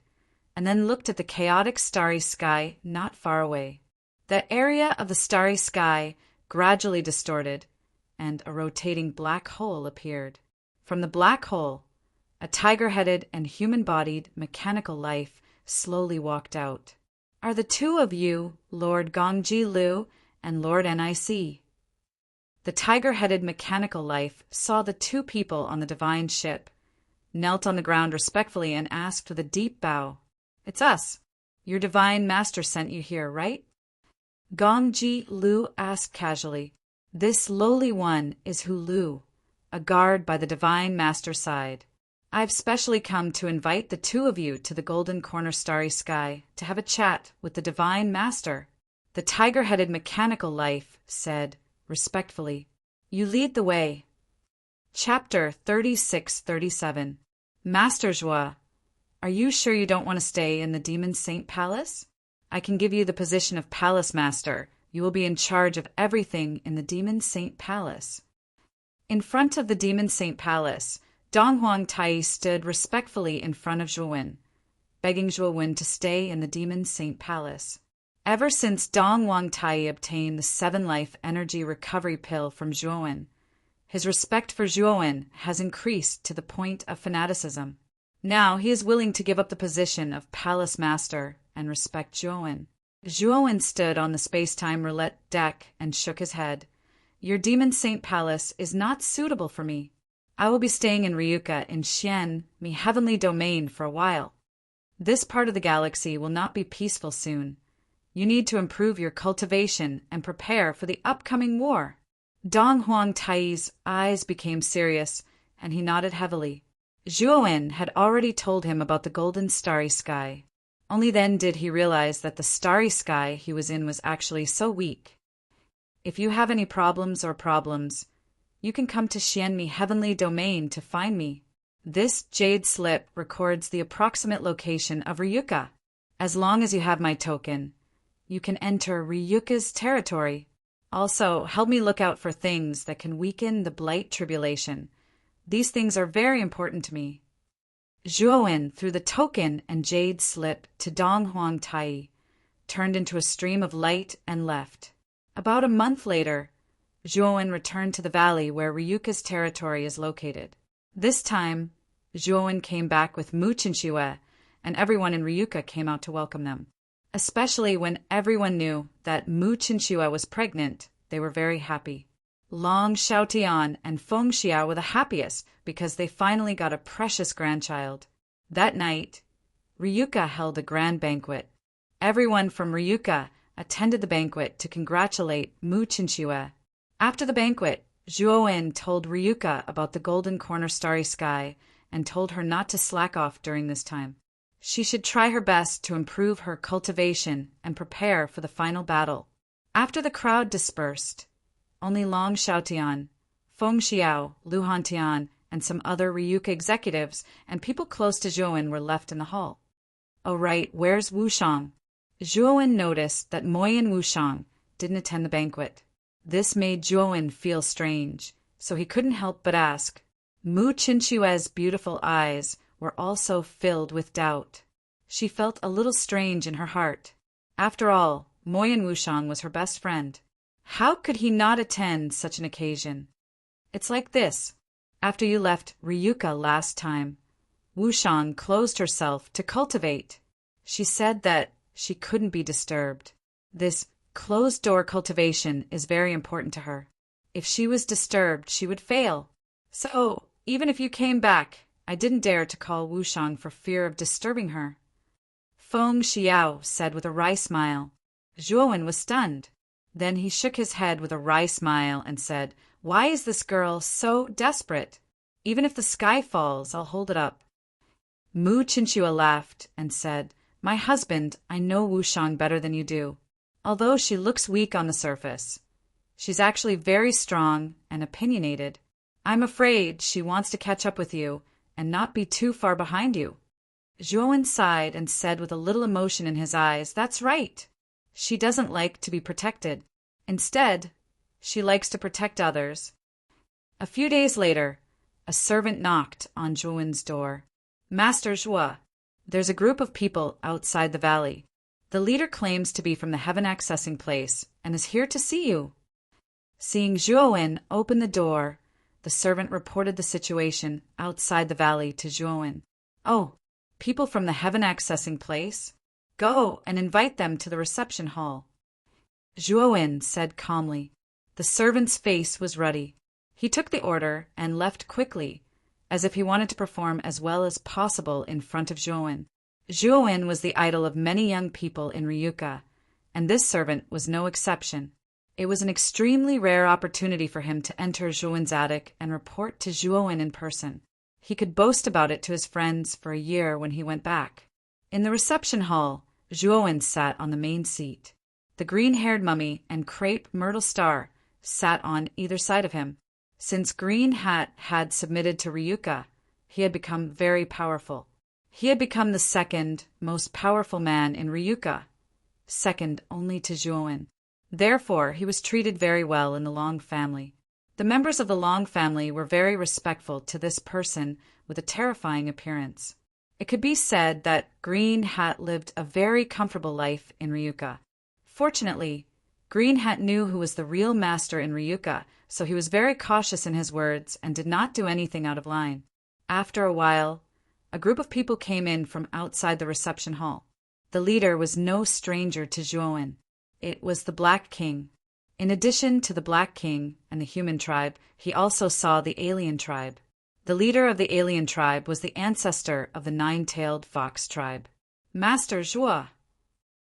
and then looked at the chaotic starry sky not far away. The area of the starry sky gradually distorted, and a rotating black hole appeared. From the black hole, a tiger-headed and human-bodied mechanical life slowly walked out. Are the two of you Lord Gong Ji Lu and Lord NIC? The tiger-headed mechanical life saw the two people on the divine ship, knelt on the ground respectfully, and asked with a deep bow, It's us. Your divine master sent you here, right? Gong Ji Lu asked casually. This lowly one is Hu Lu, a guard by the divine master's side. I've specially come to invite the two of you to the Golden Corner Starry Sky to have a chat with the divine master. The tiger-headed mechanical life said, respectfully, You lead the way. Chapter 36-37. Master Joie, are you sure you don't want to stay in the Demon Saint Palace? I can give you the position of Palace Master. You will be in charge of everything in the Demon Saint Palace. In front of the Demon Saint Palace, Dong Huang Tai stood respectfully in front of Zhuowen, begging Zhuowen to stay in the Demon Saint Palace. Ever since Dong Huang Tai obtained the 7-life energy recovery pill from Zhuowen, his respect for Zhuowen has increased to the point of fanaticism. Now he is willing to give up the position of Palace Master and respect Zhuowen. Zhuowen stood on the space-time roulette deck and shook his head. Your Demon Saint Palace is not suitable for me. I will be staying in Ryuka in Xian, my heavenly domain, for a while. This part of the galaxy will not be peaceful soon. You need to improve your cultivation and prepare for the upcoming war. Dong Huang Tai's eyes became serious, and he nodded heavily. Zhuowen had already told him about the golden starry sky. Only then did he realize that the starry sky he was in was actually so weak. If you have any problems, you can come to Xianmi Heavenly Domain to find me. This jade slip records the approximate location of Ryuka. As long as you have my token, you can enter Ryuka's territory. Also, help me look out for things that can weaken the Blight Tribulation. These things are very important to me. Zhuowen threw the token and jade slip to Dong Huang Tai, turned into a stream of light, and left. About a month later, Zhuowen returned to the valley where Ryuka's territory is located. This time, Zhuowen came back with Mu Chinchue, and everyone in Ryuka came out to welcome them. Especially when everyone knew that Mu Chinchue was pregnant, they were very happy. Long Xiaotian and Feng Xiao were the happiest because they finally got a precious grandchild. That night, Ryuka held a grand banquet. Everyone from Ryuka attended the banquet to congratulate Mu Chinchue. After the banquet, Zhuowen told Ryuka about the Golden Corner Starry Sky and told her not to slack off during this time. She should try her best to improve her cultivation and prepare for the final battle. After the crowd dispersed, only Long Xiaotian, Feng Xiao, Lu Hantian, and some other Ryuka executives and people close to Zhuowen were left in the hall. Oh right, where's Wushang? Zhuowen noticed that Moyan Wushang, didn't attend the banquet. This made Zhuowen feel strange, so he couldn't help but ask. Mu Qinshue's beautiful eyes were also filled with doubt. She felt a little strange in her heart. After all, Moyen Wushang was her best friend. How could he not attend such an occasion? It's like this. After you left Ryuka last time, Wushang closed herself to cultivate. She said that she couldn't be disturbed. This closed-door cultivation is very important to her. If she was disturbed, she would fail. So, even if you came back, I didn't dare to call Wushang for fear of disturbing her. Feng Xiao said with a wry smile. Zhuowen was stunned. Then he shook his head with a wry smile and said, "Why is this girl so desperate? Even if the sky falls, I'll hold it up." Mu Qinshuo laughed and said, "My husband, I know Wushang better than you do. Although she looks weak on the surface, she's actually very strong and opinionated. I'm afraid she wants to catch up with you and not be too far behind you." Zhuowen sighed and said with a little emotion in his eyes, "That's right. She doesn't like to be protected. Instead, she likes to protect others." A few days later, a servant knocked on Zhuowen's door. "Master Zhuo, there's a group of people outside the valley. The leader claims to be from the heaven accessing place and is here to see you." Seeing Zhuowen open the door, the servant reported the situation outside the valley to Zhuowen. "Oh, people from the heaven accessing place? Go and invite them to the reception hall." Zhuowen said calmly. The servant's face was ruddy. He took the order and left quickly, as if he wanted to perform as well as possible in front of Zhuowen. Zhuowen was the idol of many young people in Ryuka, and this servant was no exception. It was an extremely rare opportunity for him to enter Zhuowen's attic and report to Zhuowen in person. He could boast about it to his friends for a year when he went back. In the reception hall, Zhuowen sat on the main seat. The green-haired mummy and crepe Myrtle Star sat on either side of him. Since Green Hat had submitted to Ryuka, he had become very powerful. He had become the second most powerful man in Ryuka, second only to Zhuowen. Therefore, he was treated very well in the Long family. The members of the Long family were very respectful to this person with a terrifying appearance. It could be said that Green Hat lived a very comfortable life in Ryuka. Fortunately, Green Hat knew who was the real master in Ryuka, so he was very cautious in his words and did not do anything out of line. After a while, a group of people came in from outside the reception hall. The leader was no stranger to Zhuowen. It was the Black King. In addition to the Black King and the human tribe, he also saw the alien tribe. The leader of the alien tribe was the ancestor of the nine-tailed fox tribe. "Master Zhuo."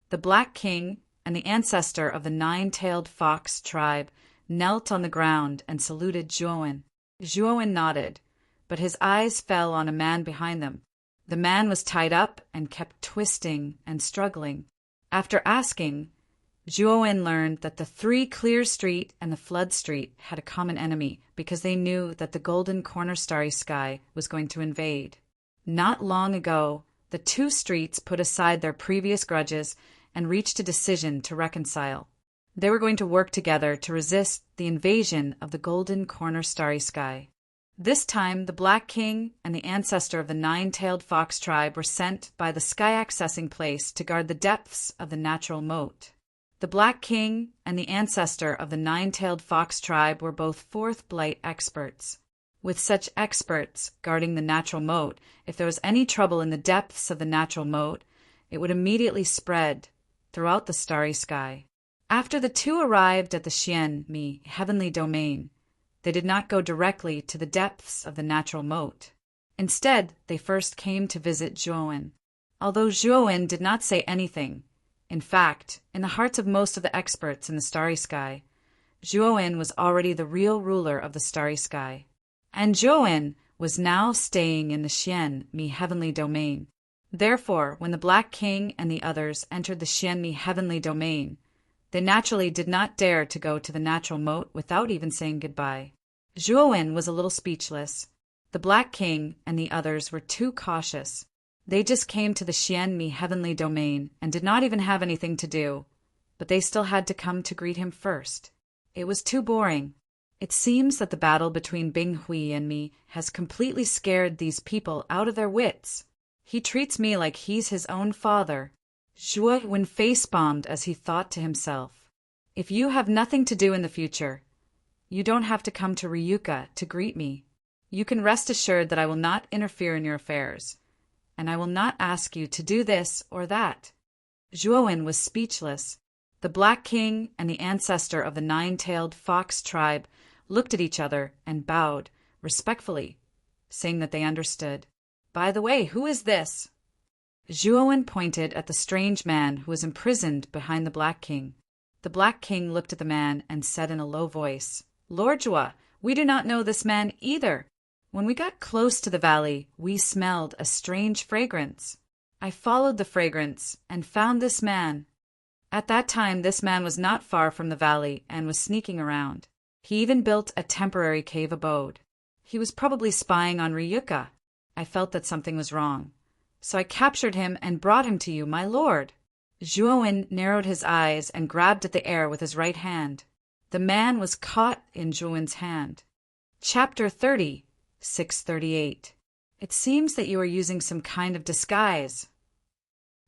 The Black King and the ancestor of the nine-tailed fox tribe knelt on the ground and saluted Zhuowen. Zhuowen nodded, but his eyes fell on a man behind them. The man was tied up and kept twisting and struggling. After asking, Zhuowen learned that the Three Clear Street and the Flood Street had a common enemy because they knew that the Golden Corner Starry Sky was going to invade. Not long ago, the two streets put aside their previous grudges and reached a decision to reconcile. They were going to work together to resist the invasion of the Golden Corner Starry Sky. This time, the Black King and the ancestor of the nine-tailed fox tribe were sent by the sky-accessing place to guard the depths of the natural moat. The Black King and the ancestor of the nine-tailed fox tribe were both fourth blight experts. With such experts guarding the natural moat, if there was any trouble in the depths of the natural moat, it would immediately spread throughout the starry sky. After the two arrived at the Xianmi heavenly domain, they did not go directly to the depths of the natural moat. Instead, they first came to visit Zhuowen. Although Zhuowen did not say anything, in fact, in the hearts of most of the experts in the starry sky, Zhuowen was already the real ruler of the starry sky. And Zhuowen was now staying in the Xianmi heavenly domain. Therefore, when the Black King and the others entered the Xianmi heavenly domain, they naturally did not dare to go to the natural moat without even saying goodbye. Zhuowen was a little speechless. The Black King and the others were too cautious. They just came to the Xianmi heavenly domain and did not even have anything to do. but they still had to come to greet him first. It was too boring. It seems that the battle between Bing Hui and me has completely scared these people out of their wits. He treats me like he's his own father. Zhuo Wen face-bombed as he thought to himself, if you have nothing to do in the future, you don't have to come to Ryuka to greet me. You can rest assured that I will not interfere in your affairs, and I will not ask you to do this or that. Zhuo Wen was speechless. The Black King and the ancestor of the nine-tailed fox tribe looked at each other and bowed respectfully, saying that they understood. By the way, who is this? Zhuo Wen pointed at the strange man who was imprisoned behind the Black King. The Black King looked at the man and said in a low voice, Lord Zhuo, we do not know this man either. When we got close to the valley, we smelled a strange fragrance. I followed the fragrance and found this man. At that time, this man was not far from the valley and was sneaking around. He even built a temporary cave abode. He was probably spying on Ryuka. I felt that something was wrong. So I captured him and brought him to you, my lord. Zhuo Wen narrowed his eyes and grabbed at the air with his right hand. The man was caught in Zhuo Wen's hand. Chapter 30, 638. It seems that you are using some kind of disguise.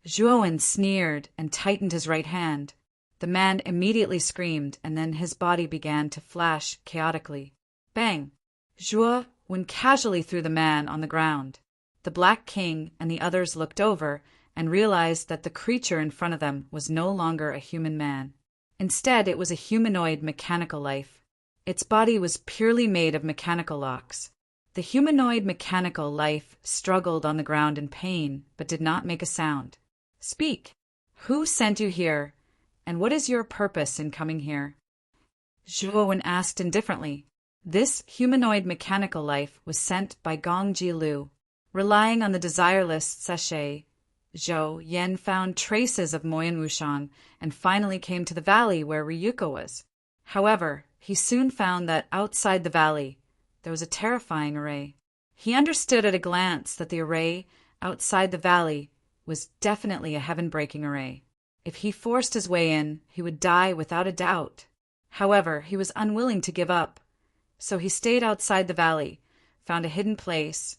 Zhuo Wen sneered and tightened his right hand. The man immediately screamed, and then his body began to flash chaotically. Bang! Zhuo Wen casually threw the man on the ground. The Black King and the others looked over and realized that the creature in front of them was no longer a human man. Instead, it was a humanoid mechanical life. Its body was purely made of mechanical locks. The humanoid mechanical life struggled on the ground in pain, but did not make a sound. Speak! Who sent you here, and what is your purpose in coming here? Zhuo Wen asked indifferently. This humanoid mechanical life was sent by Gongji Lu. Relying on the desireless sachet, Zhou Yan found traces of Moyan Wushang and finally came to the valley where Ryuka was. However, he soon found that outside the valley, there was a terrifying array. He understood at a glance that the array outside the valley was definitely a heaven-breaking array. If he forced his way in, he would die without a doubt. However, he was unwilling to give up, so he stayed outside the valley, found a hidden place,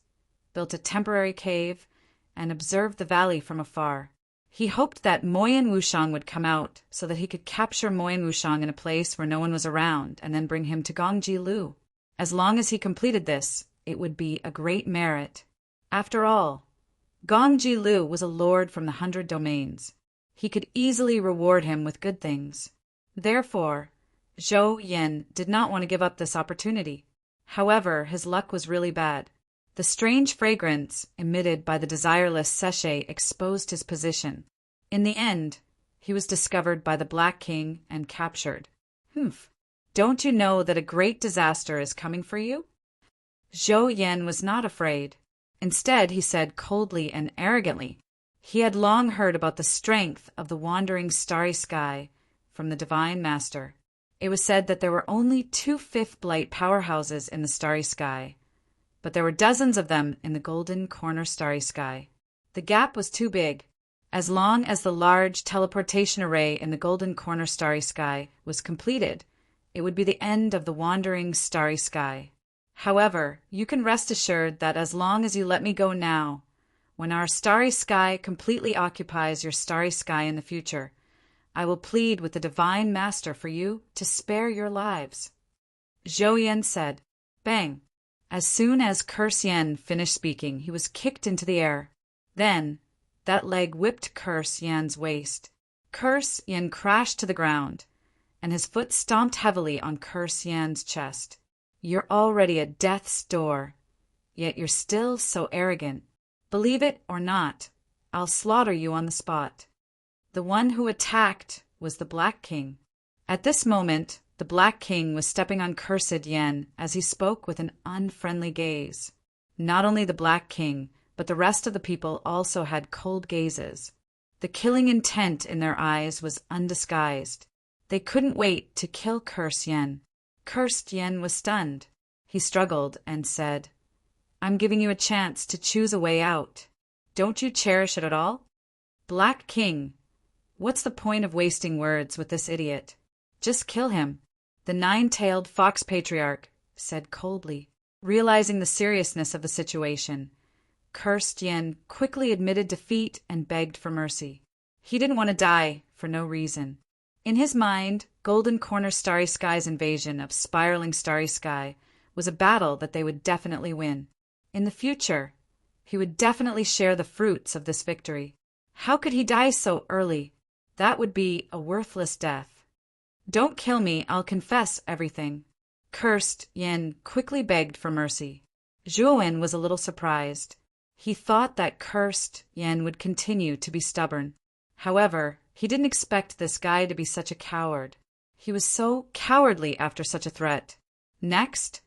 built a temporary cave, and observed the valley from afar. He hoped that Moyan Wushang would come out so that he could capture Moyan Wushang in a place where no one was around and then bring him to Gongji Lu. As long as he completed this, it would be a great merit. After all, Gongji Lu was a lord from the 100 domains. He could easily reward him with good things. Therefore, Zhou Yan did not want to give up this opportunity. However, his luck was really bad. The strange fragrance emitted by the desireless sachet exposed his position. In the end, he was discovered by the Black King and captured. Humph! Don't you know that a great disaster is coming for you? Zhou Yan was not afraid. Instead, he said coldly and arrogantly, he had long heard about the strength of the wandering starry sky from the Divine Master. It was said that there were only 2 fifth blight powerhouses in the starry sky, but there were dozens of them in the golden corner starry sky. The gap was too big. As long as the large teleportation array in the golden corner starry sky was completed, it would be the end of the wandering starry sky. However, you can rest assured that as long as you let me go now, when our starry sky completely occupies your starry sky in the future, I will plead with the Divine Master for you to spare your lives. Zhou Yan said, Bang! As soon as Curse Yan finished speaking, he was kicked into the air. Then, that leg whipped Curse Yan's waist. Curse Yan crashed to the ground, and his foot stomped heavily on Curse Yan's chest. You're already at death's door, yet you're still so arrogant. Believe it or not, I'll slaughter you on the spot. The one who attacked was the Black King. At this moment, the Black King was stepping on Cursed Yan as he spoke with an unfriendly gaze. Not only the Black King, but the rest of the people also had cold gazes. The killing intent in their eyes was undisguised. They couldn't wait to kill Curse Yan. Cursed Yan was stunned. He struggled and said, I'm giving you a chance to choose a way out. Don't you cherish it at all? Black King, What's the point of wasting words with this idiot? Just kill him. The nine-tailed fox patriarch said coldly, realizing the seriousness of the situation. Cursed Yen quickly admitted defeat and begged for mercy. He didn't want to die for no reason. In his mind, Golden Corner Starry Sky's invasion of Spiraling Starry Sky was a battle that they would definitely win. In the future, he would definitely share the fruits of this victory. How could he die so early? That would be a worthless death. Don't kill me, I'll confess everything. Cursed Yen quickly begged for mercy. Zhuowen was a little surprised. He thought that Cursed Yen would continue to be stubborn. However, he didn't expect this guy to be such a coward. He was so cowardly after such a threat. Next,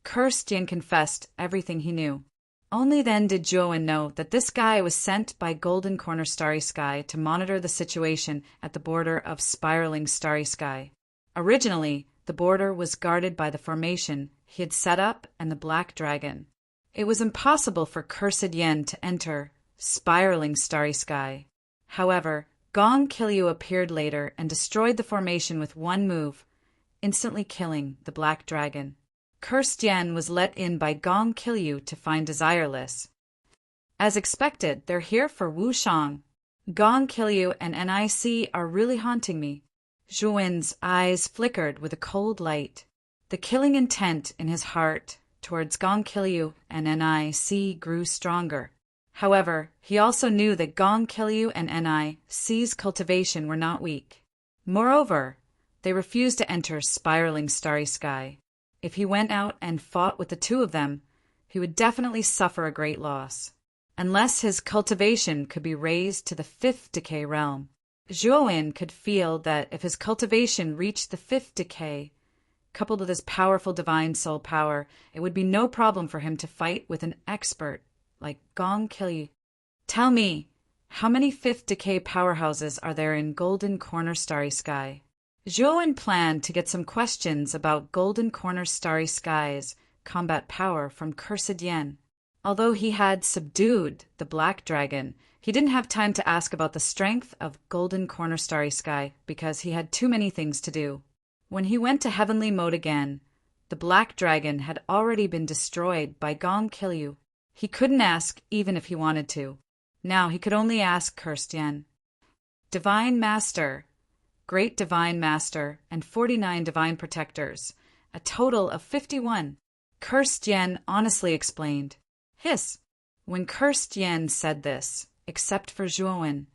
Cursed Yen confessed everything he knew. Only then did Zhuowen know that this guy was sent by Golden Corner Starry Sky to monitor the situation at the border of Spiraling Starry Sky. Originally, the border was guarded by the formation he had set up and the Black Dragon. It was impossible for Cursed Yen to enter Spiraling Starry Sky. However, Gong Kilyu appeared later and destroyed the formation with one move, instantly killing the Black Dragon. Cursed Yen was let in by Gong Kilyu to find Desireless. As expected, they're here for Wu Shang. Gong Kilyu and NIC are really haunting me. Zhuowen's eyes flickered with a cold light. The killing intent in his heart towards Gong Kilyu and NIC grew stronger. However, he also knew that Gong Kilyu and NIC's cultivation were not weak. Moreover, they refused to enter Spiraling Starry Sky. If he went out and fought with the two of them, he would definitely suffer a great loss, unless his cultivation could be raised to the 5th decay realm. Zhuowen could feel that if his cultivation reached the 5th decay, coupled with his powerful divine soul power, it would be no problem for him to fight with an expert like Gong Kilyu. Tell me, how many 5th decay powerhouses are there in Golden Corner Starry Sky? Zhuowen planned to get some questions about Golden Corner Starry Sky's combat power from Cursed Yen. Although he had subdued the Black Dragon, he didn't have time to ask about the strength of Golden Corner Starry Sky because he had too many things to do. When he went to Heavenly Mode again, the Black Dragon had already been destroyed by Gong Kilyu. He couldn't ask even if he wanted to. Now he could only ask Cursed Yen. Divine Master, Great Divine Master, and 49 Divine Protectors, a total of 51. Cursed Yen honestly explained. Hiss. When Cursed Yen said this, except for Zhuowen,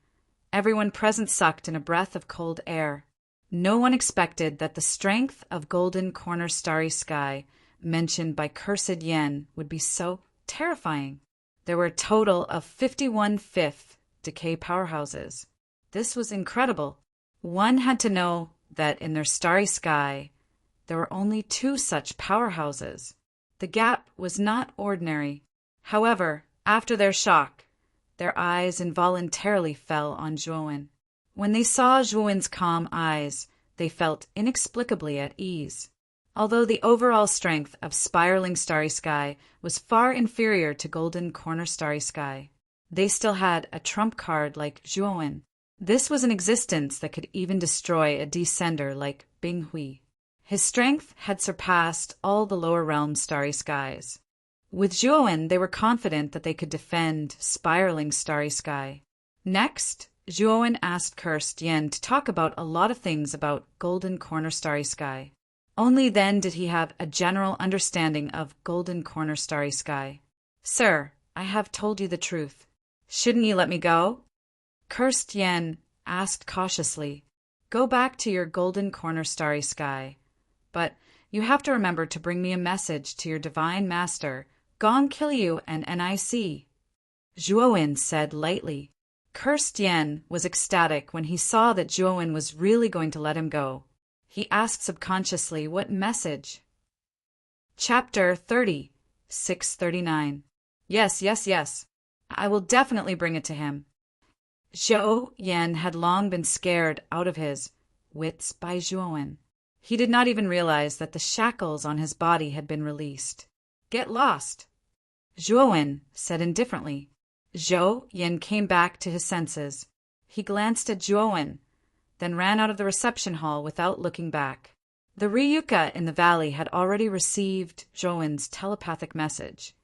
everyone present sucked in a breath of cold air. No one expected that the strength of Golden Corner Starry Sky, mentioned by Cursed Yen, would be so terrifying. There were a total of 51 5th decay powerhouses. This was incredible. One had to know that in their starry sky, there were only 2 such powerhouses. The gap was not ordinary. However, after their shock, their eyes involuntarily fell on Zhuowen. When they saw Zhuowen's calm eyes, they felt inexplicably at ease. Although the overall strength of Spiraling Starry Sky was far inferior to Golden Corner Starry Sky, they still had a trump card like Zhuowen. This was an existence that could even destroy a descender like Bing Hui. His strength had surpassed all the lower realm starry skies. With Zhuowen, they were confident that they could defend Spiraling Starry Sky. Next, Zhuowen asked Cursed Yen to talk about a lot of things about Golden Corner Starry Sky. Only then did he have a general understanding of Golden Corner Starry Sky. Sir, I have told you the truth. Shouldn't you let me go? Cursed Yen asked cautiously, Go back to your Golden Corner Starry Sky. But you have to remember to bring me a message to your Divine Master, Gong Kilyu and NIC. Zhuowen said lightly. Cursed Yen was ecstatic when he saw that Zhuowen was really going to let him go. He asked subconsciously what message. Chapter 30, 639. Yes. I will definitely bring it to him. Zhou Yen had long been scared out of his wits by Zhuowen. He did not even realize that the shackles on his body had been released. Get lost, Zhuowen said indifferently. Zhou Yen came back to his senses. He glanced at Zhuowen, then ran out of the reception hall without looking back. The Ryuka in the valley had already received Zhouwen's telepathic message,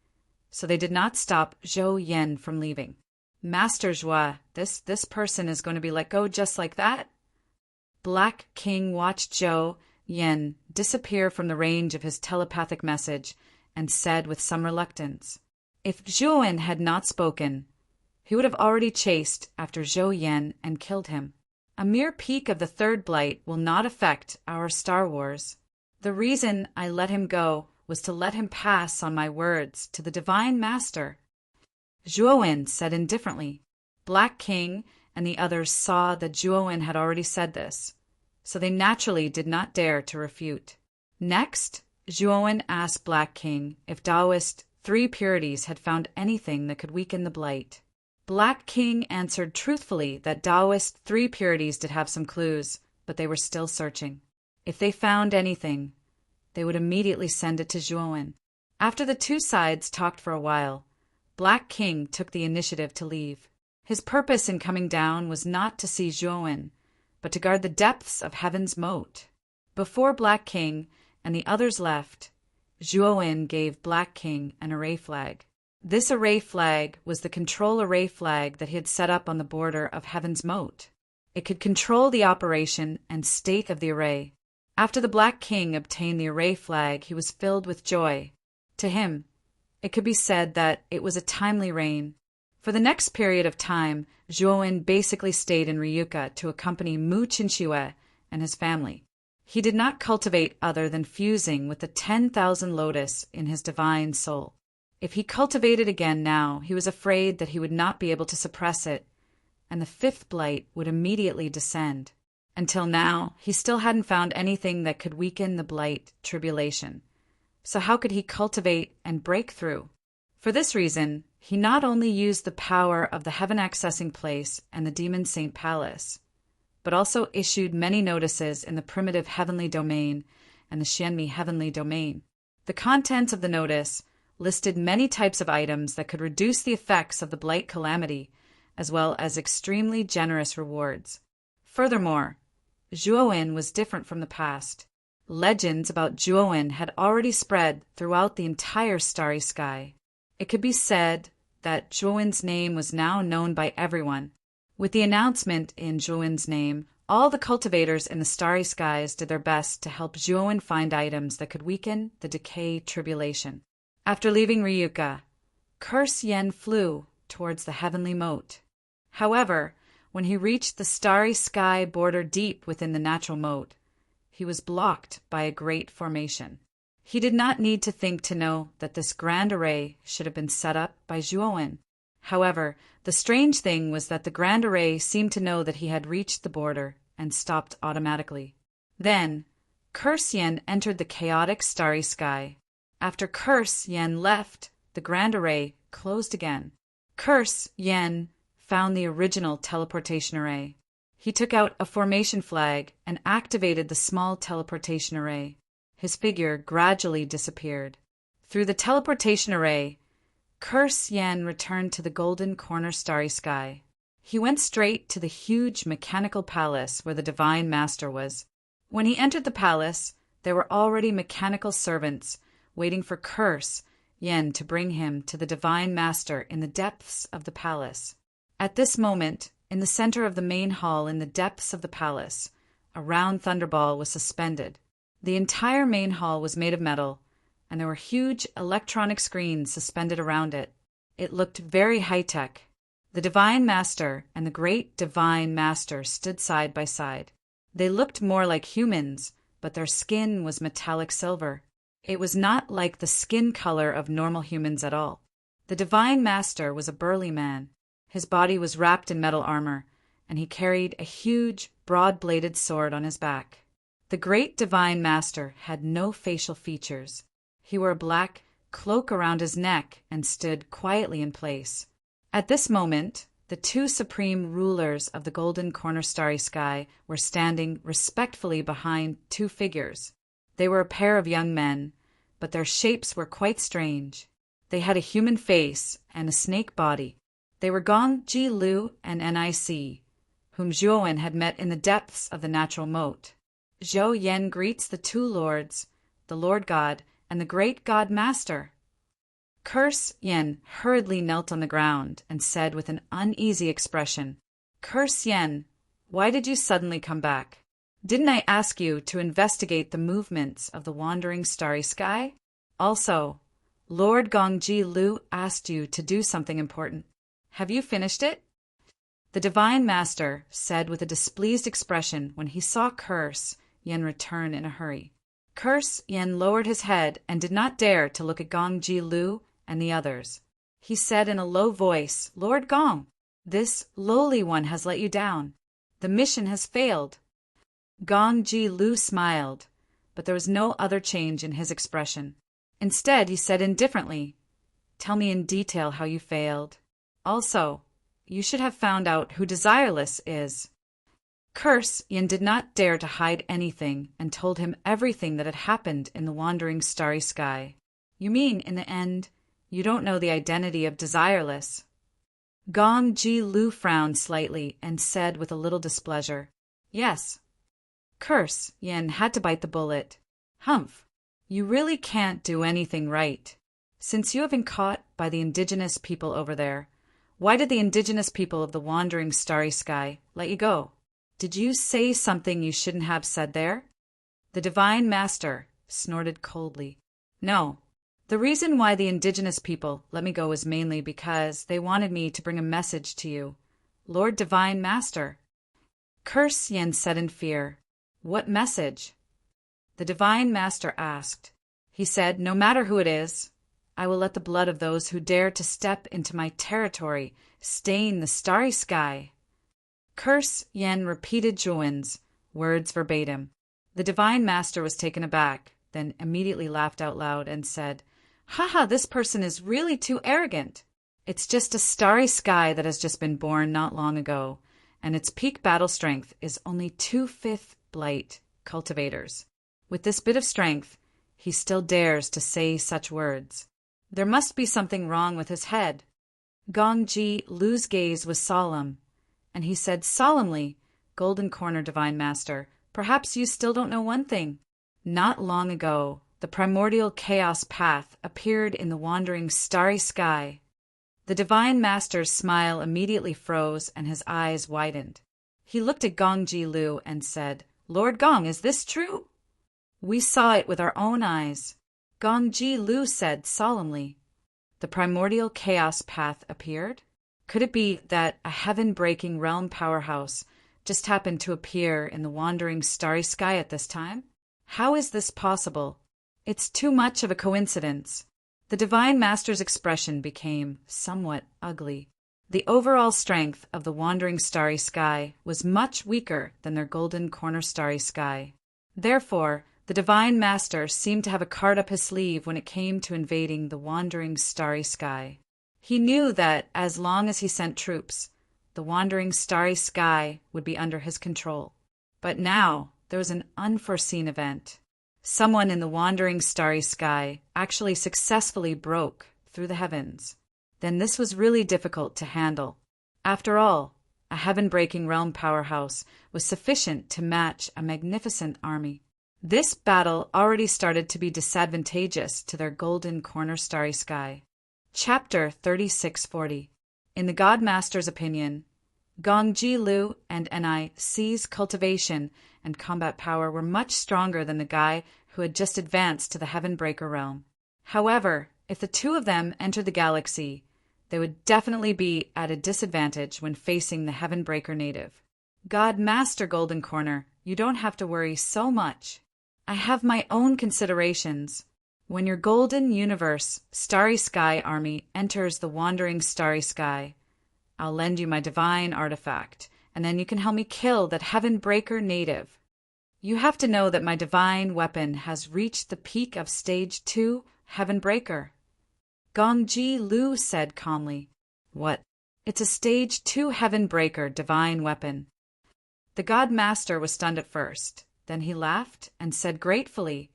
so they did not stop Zhou Yen from leaving. Master Zhua, this person is going to be let go just like that? Black King watched Zhou Yen disappear from the range of his telepathic message and said with some reluctance, if Zhou had not spoken, he would have already chased after Zhou Yen and killed him. A mere peek of the third blight will not affect our Star Wars. The reason I let him go was to let him pass on my words to the Divine Master. Zhou said indifferently. Black King and the others saw that Zhou had already said this, so they naturally did not dare to refute. Next, Zhou asked Black King if Taoist 3 Purities had found anything that could weaken the blight. Black King answered truthfully that Taoist 3 Purities did have some clues, but they were still searching. If they found anything, they would immediately send it to Zhou. After the two sides talked for a while, Black King took the initiative to leave. His purpose in coming down was not to see Zhou, but to guard the depths of Heaven's moat. Before Black King and the others left, Zhou gave Black King an array flag. This array flag was the control array flag that he had set up on the border of Heaven's moat. It could control the operation and state of the array. After the Black King obtained the array flag, he was filled with joy. To him, it could be said that it was a timely reign. For the next period of time, Zhou basically stayed in Ryuka to accompany Mu Qinxue and his family. He did not cultivate other than fusing with the 10,000 lotus in his divine soul. If he cultivated again now, he was afraid that he would not be able to suppress it, and the 5th blight would immediately descend. Until now, he still hadn't found anything that could weaken the blight tribulation. So how could he cultivate and break through? For this reason, he not only used the power of the Heaven Accessing Place and the Demon Saint Palace, but also issued many notices in the primitive heavenly domain and the Xianmi heavenly domain. The contents of the notice listed many types of items that could reduce the effects of the blight calamity, as well as extremely generous rewards. Furthermore, Zhou was different from the past. Legends about Zhou had already spread throughout the entire starry sky. It could be said that Zhou's name was now known by everyone. With the announcement in Zhou's name, all the cultivators in the starry skies did their best to help Zhou find items that could weaken the decay tribulation. After leaving Ryuka, Curse Yen flew towards the heavenly moat. However, when he reached the starry sky border deep within the natural moat, he was blocked by a great formation. He did not need to think to know that this grand array should have been set up by Zhou. However, the strange thing was that the grand array seemed to know that he had reached the border and stopped automatically. Then, Curse Yen entered the chaotic starry sky. After Curse Yen left, the grand array closed again. Curse Yen found the original teleportation array. He took out a formation flag and activated the small teleportation array. His figure gradually disappeared. Through the teleportation array, Curse Yen returned to the golden corner starry sky. He went straight to the huge mechanical palace where the Divine Master was. When he entered the palace, there were already mechanical servants waiting for Curse Yen to bring him to the Divine Master in the depths of the palace. At this moment, in the center of the main hall in the depths of the palace, a round thunderball was suspended. The entire main hall was made of metal, and there were huge electronic screens suspended around it. It looked very high-tech. The Divine Master and the Great Divine Master stood side by side. They looked more like humans, but their skin was metallic silver. It was not like the skin color of normal humans at all. The Divine Master was a burly man. His body was wrapped in metal armor, and he carried a huge, broad-bladed sword on his back. The Great Divine Master had no facial features. He wore a black cloak around his neck and stood quietly in place. At this moment, the two supreme rulers of the golden corner starry sky were standing respectfully behind two figures. They were a pair of young men, but their shapes were quite strange. They had a human face and a snake body. They were Gong Ji Lu and Nic, whom Zhuowen had met in the depths of the natural moat. Zhou Yen greets the two lords, the Lord God and the great God Master. Curse Yen hurriedly knelt on the ground and said with an uneasy expression, Curse Yen, why did you suddenly come back? Didn't I ask you to investigate the movements of the wandering starry sky? Also, Lord Gongji Lu asked you to do something important. Have you finished it? The Divine Master said with a displeased expression when he saw Curse Yen return in a hurry. Curse Yen lowered his head and did not dare to look at Gongji Lu and the others. He said in a low voice, Lord Gong, this lowly one has let you down. The mission has failed. Gongji Lu smiled, but there was no other change in his expression. Instead, he said indifferently, Tell me in detail how you failed. Also, you should have found out who Desireless is. Curse Yen did not dare to hide anything and told him everything that had happened in the wandering starry sky. You mean, in the end, you don't know the identity of Desireless? Gongji Lu frowned slightly and said with a little displeasure, Yes. Curse Yen had to bite the bullet. Humph, you really can't do anything right. Since you have been caught by the indigenous people over there, why did the indigenous people of the wandering starry sky let you go? Did you say something you shouldn't have said there? The Divine Master snorted coldly. No. The reason why the indigenous people let me go was mainly because they wanted me to bring a message to you, Lord Divine Master. Curse Yen said in fear, What message? The Divine Master asked. He said, No matter who it is, I will let the blood of those who dare to step into my territory stain the starry sky. Curse Yen repeated Zhuowen's words verbatim. The Divine Master was taken aback, then immediately laughed out loud and said, Haha, this person is really too arrogant. It's just a starry sky that has just been born not long ago, and its peak battle strength is only 2/5 blight cultivators. With this bit of strength, he still dares to say such words. There must be something wrong with his head. Gongji Lu's gaze was solemn, and he said solemnly, Golden Corner Divine Master, perhaps you still don't know one thing. Not long ago, the primordial chaos path appeared in the wandering starry sky. The Divine Master's smile immediately froze and his eyes widened. He looked at Gongji Lu and said, Lord Gong, is this true? We saw it with our own eyes. Gongji Lu said solemnly. The primordial chaos path appeared? Could it be that a heaven-breaking realm powerhouse just happened to appear in the wandering starry sky at this time? How is this possible? It's too much of a coincidence. The Divine Master's expression became somewhat ugly. The overall strength of the wandering starry sky was much weaker than their golden corner starry sky. Therefore, the Divine Master seemed to have a card up his sleeve when it came to invading the wandering starry sky. He knew that as long as he sent troops, the wandering starry sky would be under his control. But now there was an unforeseen event. Someone in the wandering starry sky actually successfully broke through the heavens. Then this was really difficult to handle. After all, a heaven-breaking realm powerhouse was sufficient to match a magnificent army. This battle already started to be disadvantageous to their golden corner starry sky. Chapter 3640. In the God Master's opinion, Gongji Lu and Ni's cultivation and combat power were much stronger than the guy who had just advanced to the Heavenbreaker realm. However, if the two of them entered the galaxy, they would definitely be at a disadvantage when facing the Heavenbreaker native. God Master Golden Corner, you don't have to worry so much. I have my own considerations. When your Golden Universe Starry Sky army enters the wandering starry sky, I'll lend you my divine artifact, and then you can help me kill that Heavenbreaker native. You have to know that my divine weapon has reached the peak of Stage 2 Heavenbreaker. Gongji Lu said calmly. What? It's a Stage 2 Heavenbreaker divine weapon. The God Master was stunned at first. Then he laughed and said gratefully,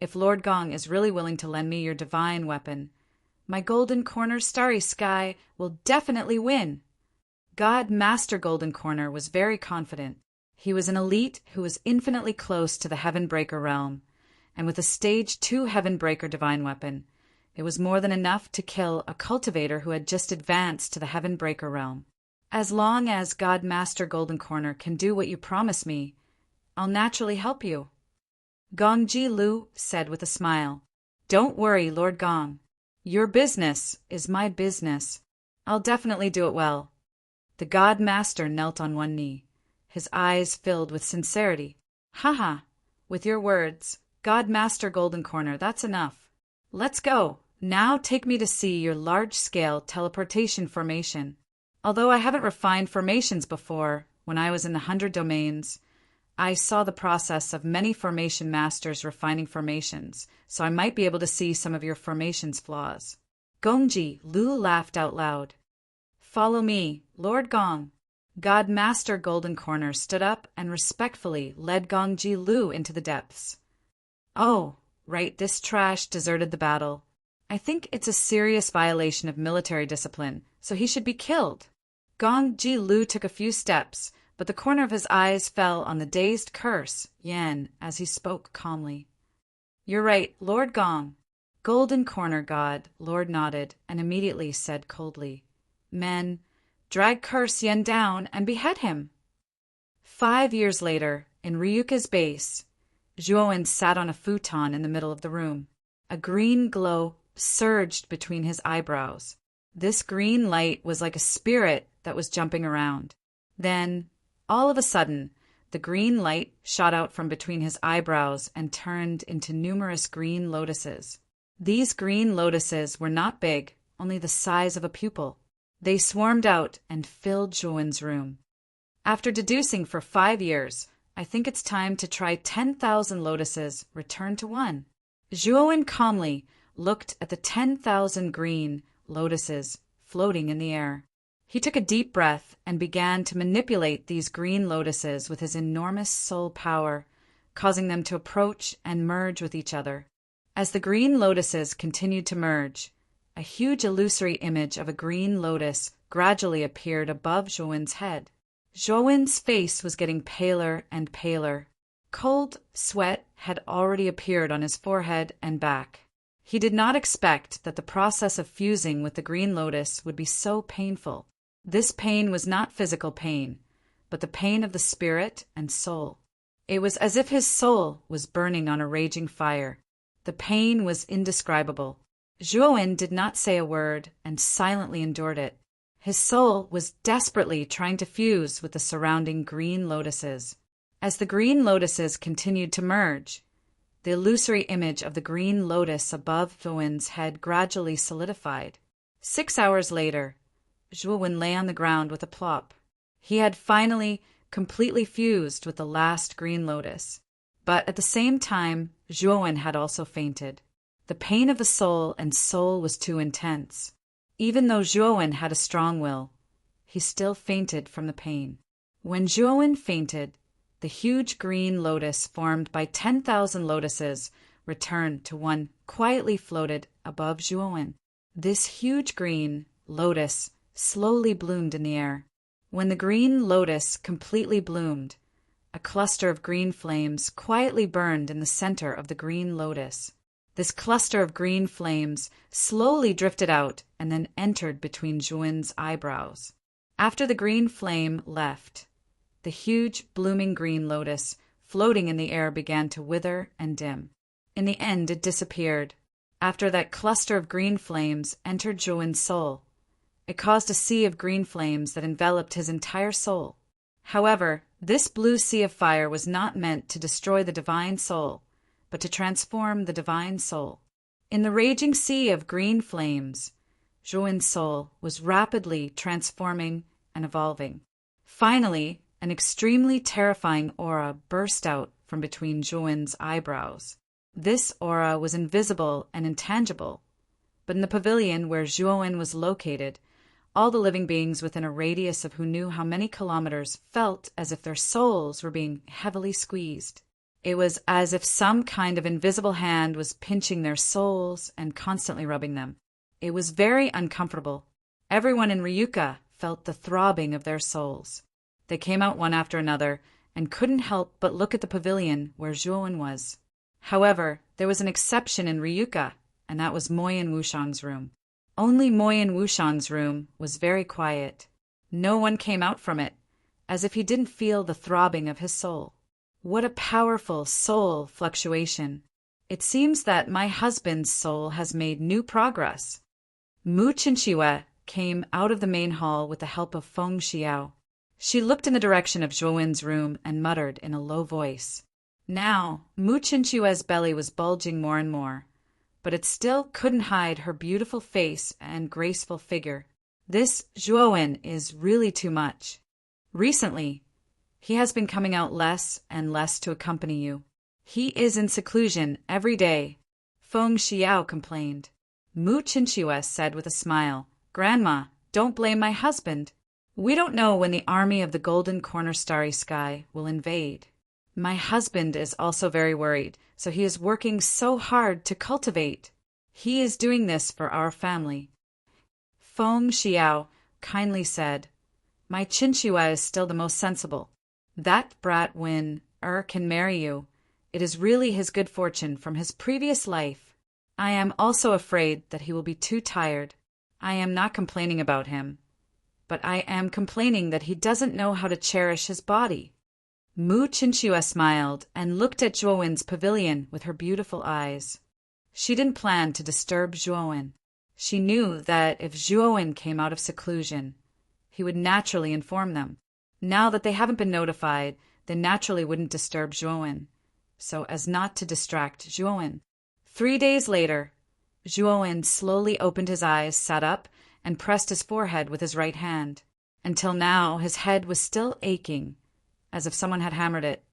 If Lord Gong is really willing to lend me your divine weapon, my Golden Corner Starry Sky will definitely win. God Master Golden Corner was very confident. He was an elite who was infinitely close to the Heaven Breaker realm, and with a Stage 2 Heaven Breaker divine weapon, it was more than enough to kill a cultivator who had just advanced to the Heaven Breaker realm. As long as God Master Golden Corner can do what you promise me, I'll naturally help you. Gongji Lu said with a smile. Don't worry, Lord Gong. Your business is my business. I'll definitely do it well. The God Master knelt on one knee, his eyes filled with sincerity. Haha, with your words, God Master Golden Corner, that's enough. Let's go. Now take me to see your large-scale teleportation formation. Although I haven't refined formations before, when I was in the 100 domains, I saw the process of many formation masters refining formations, so I might be able to see some of your formation's flaws. Gongji Lu laughed out loud. Follow me, Lord Gong. God Master Golden Corner stood up and respectfully led Gongji Lu into the depths. Oh, right, this trash deserted the battle. I think it's a serious violation of military discipline, so he should be killed. Gongji Lu took a few steps, but the corner of his eyes fell on the dazed curse, Yan, as he spoke calmly. You're right, Lord Gong. Golden Corner God, Lord nodded, and immediately said coldly, Men, drag Curse Yen down and behead him. 5 years later, in Ryuka's base, Zhuowen sat on a futon in the middle of the room. A green glow surged between his eyebrows. This green light was like a spirit that was jumping around. Then, all of a sudden, the green light shot out from between his eyebrows and turned into numerous green lotuses. These green lotuses were not big, only the size of a pupil. They swarmed out and filled Zhuowen's room. After deducing for 5 years, I think it's time to try 10,000 lotuses, return to 1. Zhuowen calmly looked at the 10,000 green lotuses floating in the air. He took a deep breath and began to manipulate these green lotuses with his enormous soul power, causing them to approach and merge with each other. As the green lotuses continued to merge, a huge illusory image of a green lotus gradually appeared above Zhuowen's head. Zhuowen's face was getting paler and paler. Cold sweat had already appeared on his forehead and back. He did not expect that the process of fusing with the green lotus would be so painful. This pain was not physical pain, but the pain of the spirit and soul. It was as if his soul was burning on a raging fire. The pain was indescribable. Zhuowen did not say a word and silently endured it. His soul was desperately trying to fuse with the surrounding green lotuses. As the green lotuses continued to merge, the illusory image of the green lotus above Zhuowen's head gradually solidified. 6 hours later, Zhuowen lay on the ground with a plop. He had finally completely fused with the last green lotus. But at the same time, Zhuowen had also fainted. The pain of the soul and soul was too intense. Even though Zhuowen had a strong will, he still fainted from the pain. When Zhuowen fainted, the huge green lotus formed by 10,000 lotuses returned to 1, quietly floated above Zhuowen. This huge green lotus slowly bloomed in the air. When the green lotus completely bloomed, a cluster of green flames quietly burned in the center of the green lotus. This cluster of green flames slowly drifted out and then entered between Zhuowen's eyebrows. After the green flame left, the huge blooming green lotus floating in the air began to wither and dim. In the end, it disappeared. After that cluster of green flames entered Zhuowen's soul, it caused a sea of green flames that enveloped his entire soul. However, this blue sea of fire was not meant to destroy the divine soul, but to transform the divine soul. In the raging sea of green flames, Zhuowen's soul was rapidly transforming and evolving. Finally, an extremely terrifying aura burst out from between Zhuowen's eyebrows. This aura was invisible and intangible, but in the pavilion where Zhuowen was located, all the living beings within a radius of who knew how many kilometers felt as if their souls were being heavily squeezed. It was as if some kind of invisible hand was pinching their souls and constantly rubbing them. It was very uncomfortable. Everyone in Ryuka felt the throbbing of their souls. They came out one after another and couldn't help but look at the pavilion where Zhuowen was. However, there was an exception in Ryuka, and that was Moyen Wushang's room. Only Moyen Wushang's room was very quiet. No one came out from it, as if he didn't feel the throbbing of his soul. What a powerful soul fluctuation! It seems that my husband's soul has made new progress. Mu Qinxiue came out of the main hall with the help of Feng Xiao. She looked in the direction of Zhuowen's room and muttered in a low voice. Now, Mu Qinxiue's belly was bulging more and more, but it still couldn't hide her beautiful face and graceful figure. This Zhuowen is really too much. Recently, he has been coming out less and less to accompany you. He is in seclusion every day, Feng Xiao complained. Mu Qinxiue said with a smile, Grandma, don't blame my husband. We don't know when the army of the golden corner starry sky will invade. My husband is also very worried, so he is working so hard to cultivate. He is doing this for our family. Feng Xiao kindly said, My Qinxiue is still the most sensible. That brat Wen can marry you. It is really his good fortune from his previous life. I am also afraid that he will be too tired. I am not complaining about him, but I am complaining that he doesn't know how to cherish his body. Mu Qinxiue smiled and looked at Zhuowen's pavilion with her beautiful eyes. She didn't plan to disturb Zhuowen. She knew that if Zhuowen came out of seclusion, he would naturally inform them. Now that they haven't been notified, they naturally wouldn't disturb Zhuowen, so as not to distract Zhuowen. 3 days later, Zhuowen slowly opened his eyes, sat up, and pressed his forehead with his right hand. Until now, his head was still aching, as if someone had hammered it.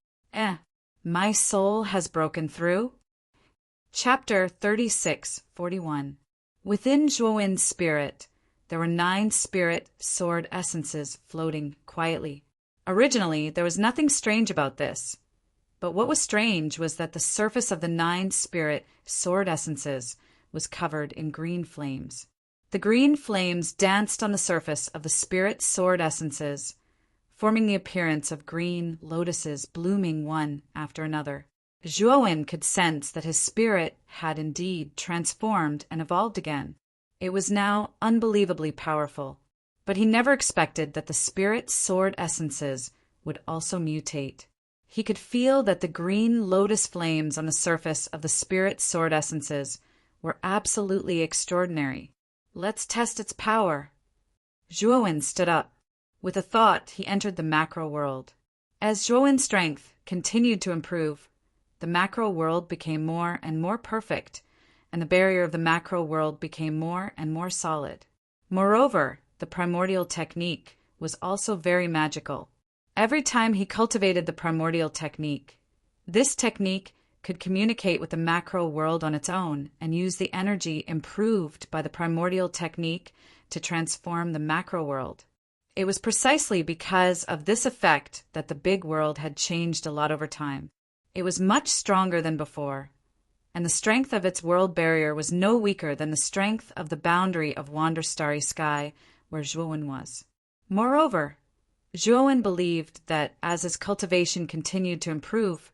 My soul has broken through. Chapter 36:41. Within Zhuowen's spirit, there were 9 spirit sword essences floating quietly. Originally, there was nothing strange about this, but what was strange was that the surface of the 9 spirit sword essences was covered in green flames. The green flames danced on the surface of the spirit sword essences, forming the appearance of green lotuses blooming one after another. Zhuowen could sense that his spirit had indeed transformed and evolved again. It was now unbelievably powerful, but he never expected that the spirit sword essences would also mutate. He could feel that the green lotus flames on the surface of the spirit sword essences were absolutely extraordinary. Let's test its power. Zhuowen stood up. With a thought, he entered the macro world. As Zhuowen's strength continued to improve, the macro world became more and more perfect, and the barrier of the macro world became more and more solid. Moreover, the primordial technique was also very magical. Every time he cultivated the primordial technique, this technique could communicate with the macro world on its own and use the energy improved by the primordial technique to transform the macro world. It was precisely because of this effect that the big world had changed a lot over time. It was much stronger than before, and the strength of its world barrier was no weaker than the strength of the boundary of Wander Starry Sky where Zhuowen was. Moreover, Zhuowen believed that as his cultivation continued to improve,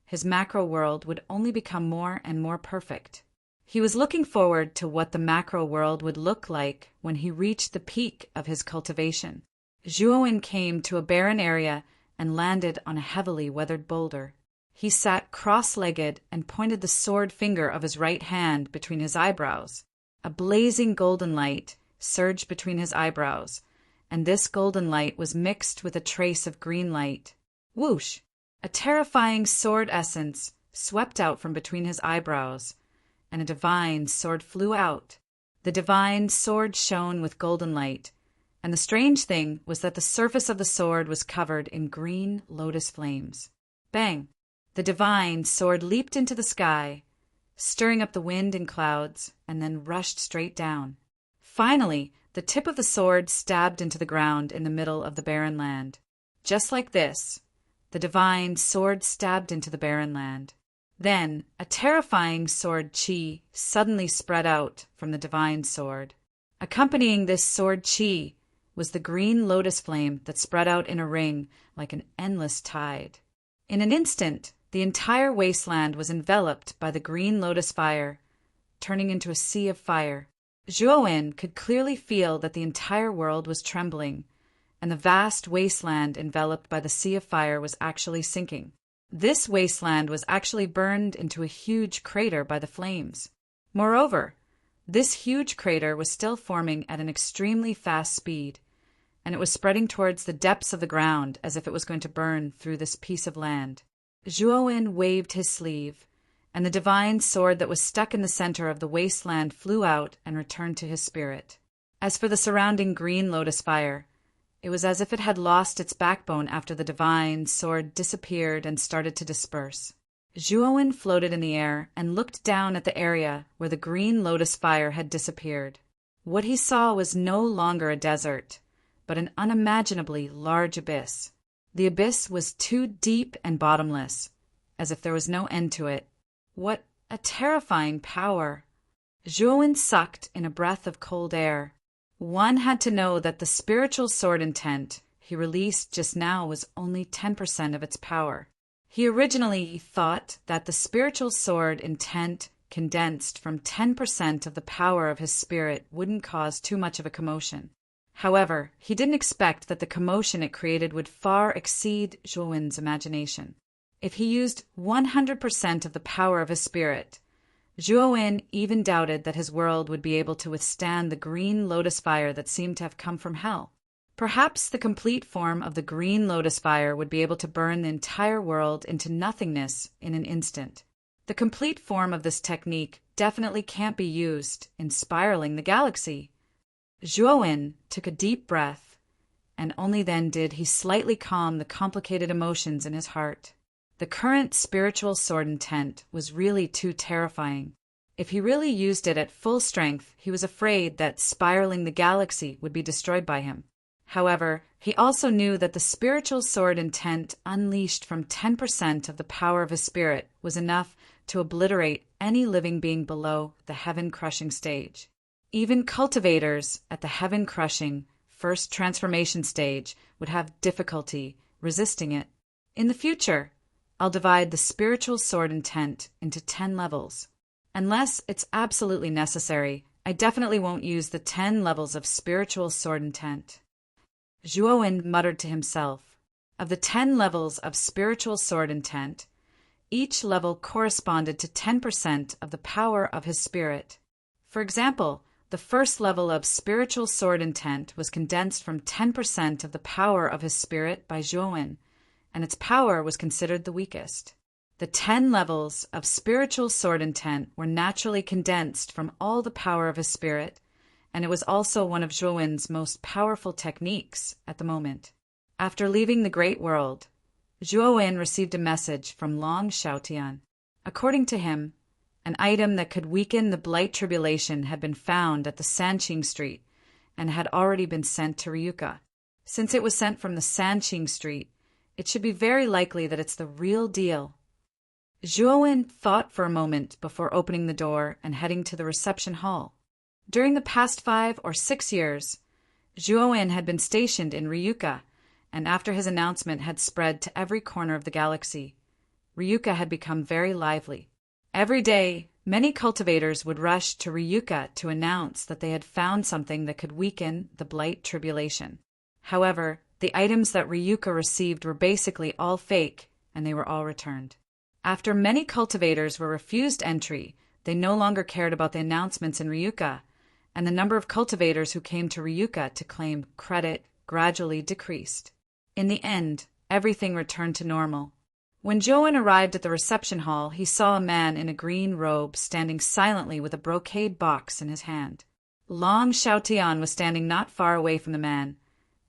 his macro world would only become more and more perfect. He was looking forward to what the macro world would look like when he reached the peak of his cultivation. Zhuowen came to a barren area and landed on a heavily weathered boulder. He sat cross-legged and pointed the sword finger of his right hand between his eyebrows. A blazing golden light surged between his eyebrows, and this golden light was mixed with a trace of green light. Whoosh! A terrifying sword essence swept out from between his eyebrows, and a divine sword flew out. The divine sword shone with golden light, and the strange thing was that the surface of the sword was covered in green lotus flames. Bang! The divine sword leaped into the sky, stirring up the wind and clouds, and then rushed straight down. Finally, the tip of the sword stabbed into the ground in the middle of the barren land. Just like this, the divine sword stabbed into the barren land. Then, a terrifying sword chi suddenly spread out from the divine sword. Accompanying this sword chi was the green lotus flame that spread out in a ring like an endless tide. In an instant, the entire wasteland was enveloped by the green lotus fire, turning into a sea of fire. Zhuo could clearly feel that the entire world was trembling, and the vast wasteland enveloped by the sea of fire was actually sinking. This wasteland was actually burned into a huge crater by the flames. Moreover, this huge crater was still forming at an extremely fast speed, and it was spreading towards the depths of the ground as if it was going to burn through this piece of land. Zhuo waved his sleeve, and the divine sword that was stuck in the center of the wasteland flew out and returned to his spirit. As for the surrounding green lotus fire, it was as if it had lost its backbone after the divine sword disappeared and started to disperse. Zhuo floated in the air and looked down at the area where the green lotus fire had disappeared. What he saw was no longer a desert, but an unimaginably large abyss. The abyss was too deep and bottomless, as if there was no end to it. What a terrifying power! Zhuo sucked in a breath of cold air. One had to know that the spiritual sword intent he released just now was only 10% of its power. He originally thought that the spiritual sword intent condensed from 10% of the power of his spirit wouldn't cause too much of a commotion. However, he didn't expect that the commotion it created would far exceed Zhuo's imagination. If he used 100% of the power of his spirit, Zhuo even doubted that his world would be able to withstand the green lotus fire that seemed to have come from hell. Perhaps the complete form of the green lotus fire would be able to burn the entire world into nothingness in an instant. The complete form of this technique definitely can't be used in spiraling the galaxy. Zhuo took a deep breath, and only then did he slightly calm the complicated emotions in his heart. The current spiritual sword intent was really too terrifying. If he really used it at full strength, he was afraid that spiraling the galaxy would be destroyed by him. However, he also knew that the spiritual sword intent unleashed from 10% of the power of his spirit was enough to obliterate any living being below the heaven-crushing stage. Even cultivators at the heaven-crushing first transformation stage would have difficulty resisting it. In the future, I'll divide the spiritual sword intent into 10 levels. Unless it's absolutely necessary, I definitely won't use the 10 levels of spiritual sword intent. Zhuo muttered to himself. Of the 10 levels of spiritual sword intent, each level corresponded to 10% of the power of his spirit. For example, the first level of spiritual sword intent was condensed from 10% of the power of his spirit by Zhuo, and its power was considered the weakest. The 10 levels of spiritual sword intent were naturally condensed from all the power of his spirit, and it was also one of Zhuo's most powerful techniques at the moment. After leaving the Great World, Zhuo received a message from Long Xiaotian. According to him, an item that could weaken the Blight Tribulation had been found at the Sanqing Street and had already been sent to Ryuka. Since it was sent from the Sanqing Street, it should be very likely that it's the real deal. Zhuo thought for a moment before opening the door and heading to the reception hall. During the past 5 or 6 years, Zhuo had been stationed in Ryuka, and after his announcement had spread to every corner of the galaxy, Ryuka had become very lively. Every day, many cultivators would rush to Ryuka to announce that they had found something that could weaken the Blight Tribulation. However, the items that Ryuka received were basically all fake, and they were all returned. After many cultivators were refused entry, they no longer cared about the announcements in Ryuka, and the number of cultivators who came to Ryuka to claim credit gradually decreased. In the end, everything returned to normal. When Zhuo arrived at the reception hall, he saw a man in a green robe standing silently with a brocade box in his hand. Long Xiaotian was standing not far away from the man,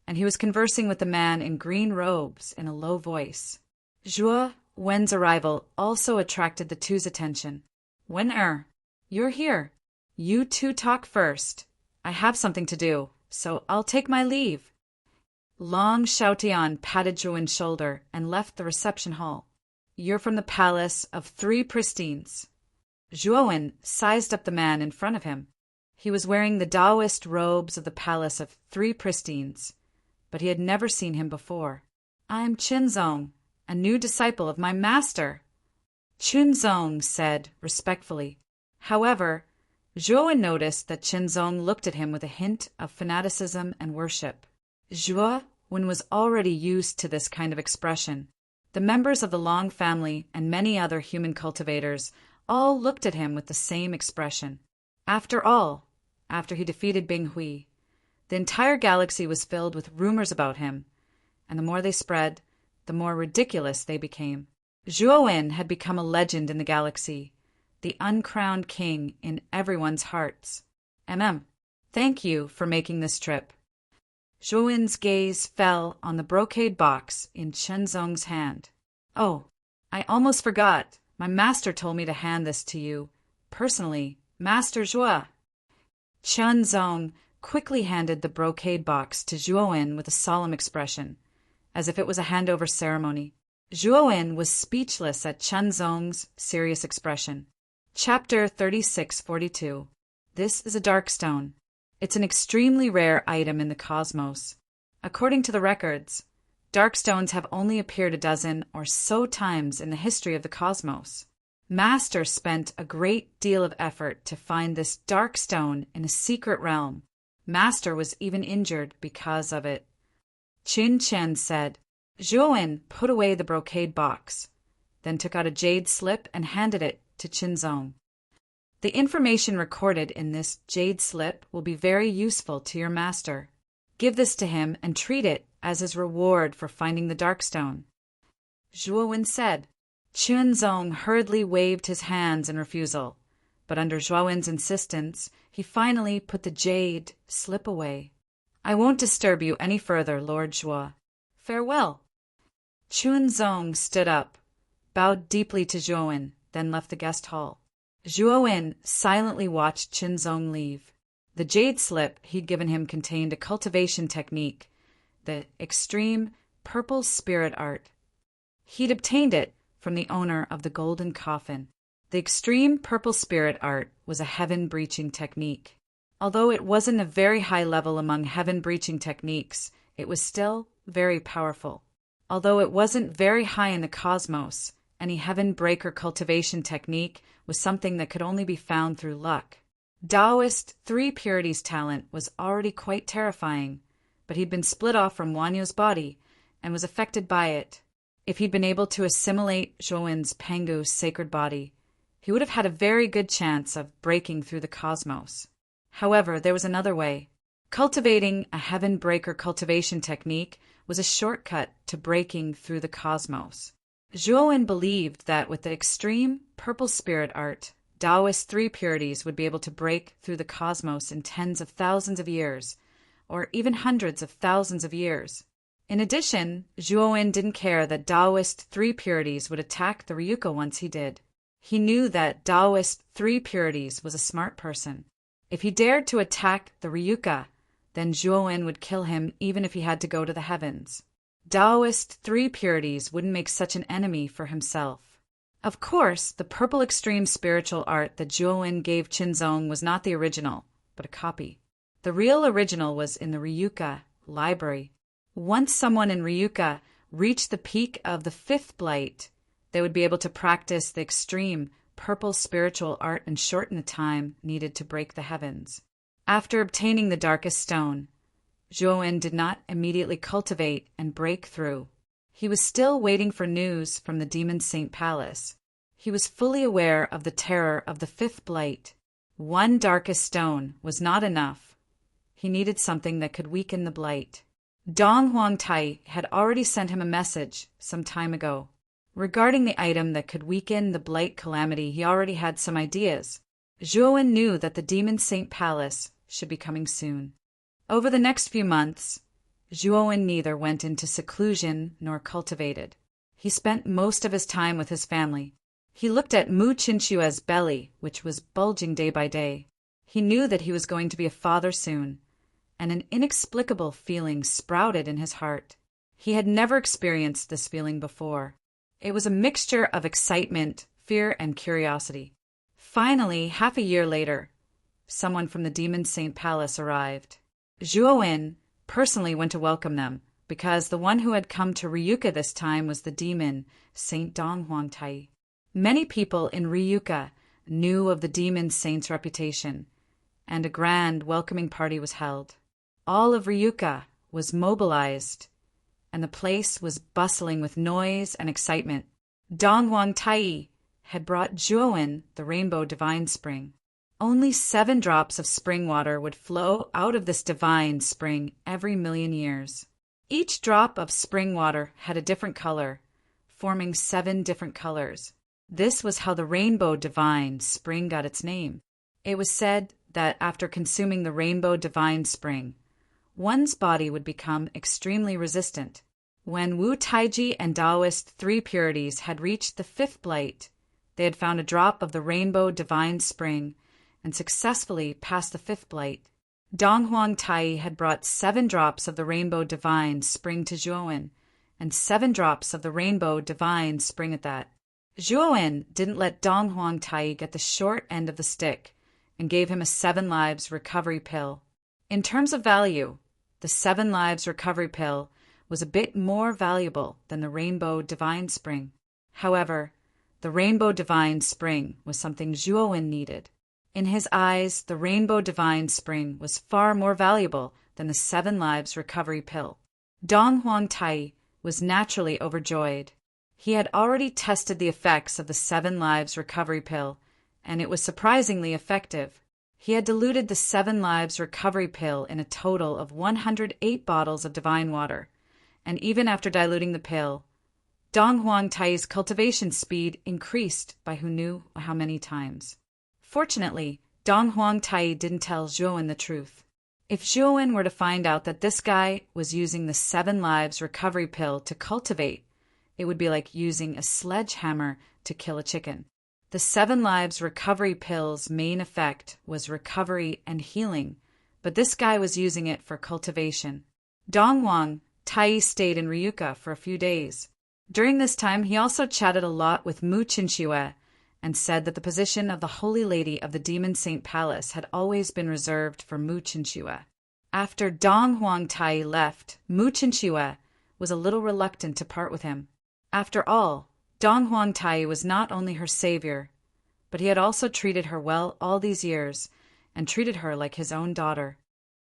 and he was conversing with the man in green robes in a low voice. Zhuo Wen's arrival also attracted the two's attention. "Wen-er, you're here. You two talk first. I have something to do, so I'll take my leave." Long Xiaotian patted Zhuo's shoulder and left the reception hall. "You're from the palace of 3 pristines." Zhuo sized up the man in front of him. He was wearing the Taoist robes of the palace of three pristines, but he had never seen him before. "I'm Qinzong, a new disciple of my master," Qinzong said respectfully. However, Zhuowen noticed that Qinzong looked at him with a hint of fanaticism and worship. Zhuowen was already used to this kind of expression. The members of the Long family and many other human cultivators all looked at him with the same expression. After all, after he defeated Bing Hui, the entire galaxy was filled with rumors about him, and the more they spread, the more ridiculous they became. Zhuowen had become a legend in the galaxy, the uncrowned king in everyone's hearts. Thank you for making this trip. Zhuowen's gaze fell on the brocade box in Qinzong's hand. "Oh, I almost forgot. My master told me to hand this to you. Personally, Master Zhuo." Qinzong quickly handed the brocade box to Zhuowen with a solemn expression, as if it was a handover ceremony. Zhuowen was speechless at Qinzong's serious expression. Chapter 3642. This is a dark stone. It's an extremely rare item in the cosmos. According to the records, dark stones have only appeared a dozen or so times in the history of the cosmos. Master spent a great deal of effort to find this dark stone in a secret realm. Master was even injured because of it. Qin Chen said. Zhuowen put away the brocade box, then took out a jade slip and handed it to Qinzong. "The information recorded in this jade slip will be very useful to your master. Give this to him and treat it as his reward for finding the dark stone," Zhuowen said. Qinzong hurriedly waved his hands in refusal, but under Zhuowen's insistence, he finally put the jade slip away. "I won't disturb you any further, Lord Zhuo. Farewell." Qinzong stood up, bowed deeply to Zhuowen, then left the guest hall. Zhuowen silently watched Qinzong leave. The jade slip he'd given him contained a cultivation technique, the extreme purple spirit art. He'd obtained it from the owner of the golden coffin. The extreme purple spirit art was a heaven-breaching technique. Although it wasn't a very high level among heaven-breaching techniques, it was still very powerful. Although it wasn't very high in the cosmos, any heaven-breaker cultivation technique was something that could only be found through luck. Taoist three purities talent was already quite terrifying, but he'd been split off from Wanyo's body and was affected by it. If he'd been able to assimilate Zhuowen's Pangu sacred body, he would have had a very good chance of breaking through the cosmos. However, there was another way. Cultivating a heaven-breaker cultivation technique was a shortcut to breaking through the cosmos. Zhuowen believed that with the extreme purple spirit art, Taoist three purities would be able to break through the cosmos in tens of thousands of years, or even hundreds of thousands of years. In addition, Zhuowen didn't care that Taoist three purities would attack the Ryuka once he did. He knew that Taoist three purities was a smart person. If he dared to attack the Ryuka, then Zhuowen would kill him even if he had to go to the heavens. Taoist three purities wouldn't make such an enemy for himself. Of course, the purple extreme spiritual art that Zhuowen gave Qinzong was not the original, but a copy. The real original was in the Ryuka library. Once someone in Ryuka reached the peak of the fifth blight, they would be able to practice the extreme purple spiritual art and shorten the time needed to break the heavens. After obtaining the darkest stone, Zhuowen did not immediately cultivate and break through. He was still waiting for news from the Demon Saint Palace. He was fully aware of the terror of the fifth blight. One darkest stone was not enough. He needed something that could weaken the blight. Dong Huangtai had already sent him a message some time ago. Regarding the item that could weaken the blight calamity, he already had some ideas. Zhuowen knew that the Demon Saint Palace should be coming soon. Over the next few months, Zhuowen neither went into seclusion nor cultivated. He spent most of his time with his family. He looked at Mu Qinshua's belly, which was bulging day by day. He knew that he was going to be a father soon, and an inexplicable feeling sprouted in his heart. He had never experienced this feeling before. It was a mixture of excitement, fear, and curiosity. Finally, half a year later, someone from the Demon Saint Palace arrived. Zhuowen personally went to welcome them, because the one who had come to Ryuka this time was the demon, Saint Dong Huangtai. Many people in Ryuka knew of the demon saint's reputation, and a grand welcoming party was held. All of Ryuka was mobilized, and the place was bustling with noise and excitement. Dong Huangtai had brought Zhuowen the rainbow divine spring. Only 7 drops of spring water would flow out of this divine spring every 1,000,000 years. Each drop of spring water had a different color, forming 7 different colors. This was how the rainbow divine spring got its name. It was said that after consuming the rainbow divine spring, one's body would become extremely resistant. When Wu Taiji and Taoist 3 purities had reached the 5th blight, they had found a drop of the rainbow divine spring and successfully passed the 5th blight. Dong Huangtai had brought 7 drops of the rainbow divine spring to Zhuowen, and 7 drops of the rainbow divine spring at that. Zhuowen didn't let Dong Huangtai get the short end of the stick and gave him a 7 lives recovery pill. In terms of value, the 7 lives recovery pill was a bit more valuable than the rainbow divine spring. However, the rainbow divine spring was something Zhuowen needed. In his eyes, the rainbow divine spring was far more valuable than the 7 lives recovery pill. Dong Huangtai was naturally overjoyed. He had already tested the effects of the 7 lives recovery pill, and it was surprisingly effective. He had diluted the 7 lives recovery pill in a total of 108 bottles of divine water, and even after diluting the pill, Dong Huangtai's cultivation speed increased by who knew how many times. Fortunately, Dong Huangtai didn't tell Zhuowen the truth. If Zhuowen were to find out that this guy was using the 7 lives recovery pill to cultivate, it would be like using a sledgehammer to kill a chicken. The 7 lives recovery pill's main effect was recovery and healing, but this guy was using it for cultivation. Dong Huangtai stayed in Ryuka for a few days. During this time, he also chatted a lot with Mu Qinxue, and said that the position of the Holy Lady of the Demon Saint Palace had always been reserved for Mu Qinxue. After Dong Huangtai left, Mu Qinxue was a little reluctant to part with him. After all, Dong Huangtai was not only her savior, but he had also treated her well all these years, and treated her like his own daughter.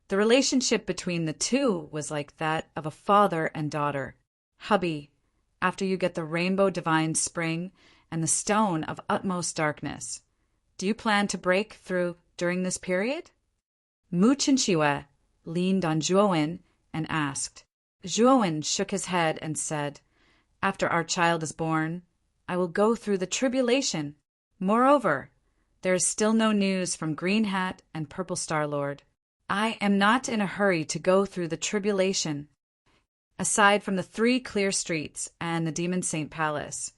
The relationship between the two was like that of a father and daughter. Hubby, after you get the rainbow divine spring and the stone of utmost darkness, do you plan to break through during this period? Mu Qinxue leaned on Zhuowen and asked. Zhuowen shook his head and said, "After our child is born, I will go through the tribulation. Moreover, there is still no news from Green Hat and Purple Star Lord. I am not in a hurry to go through the tribulation." Aside from the 3 clear streets and the Demon Saint Palace,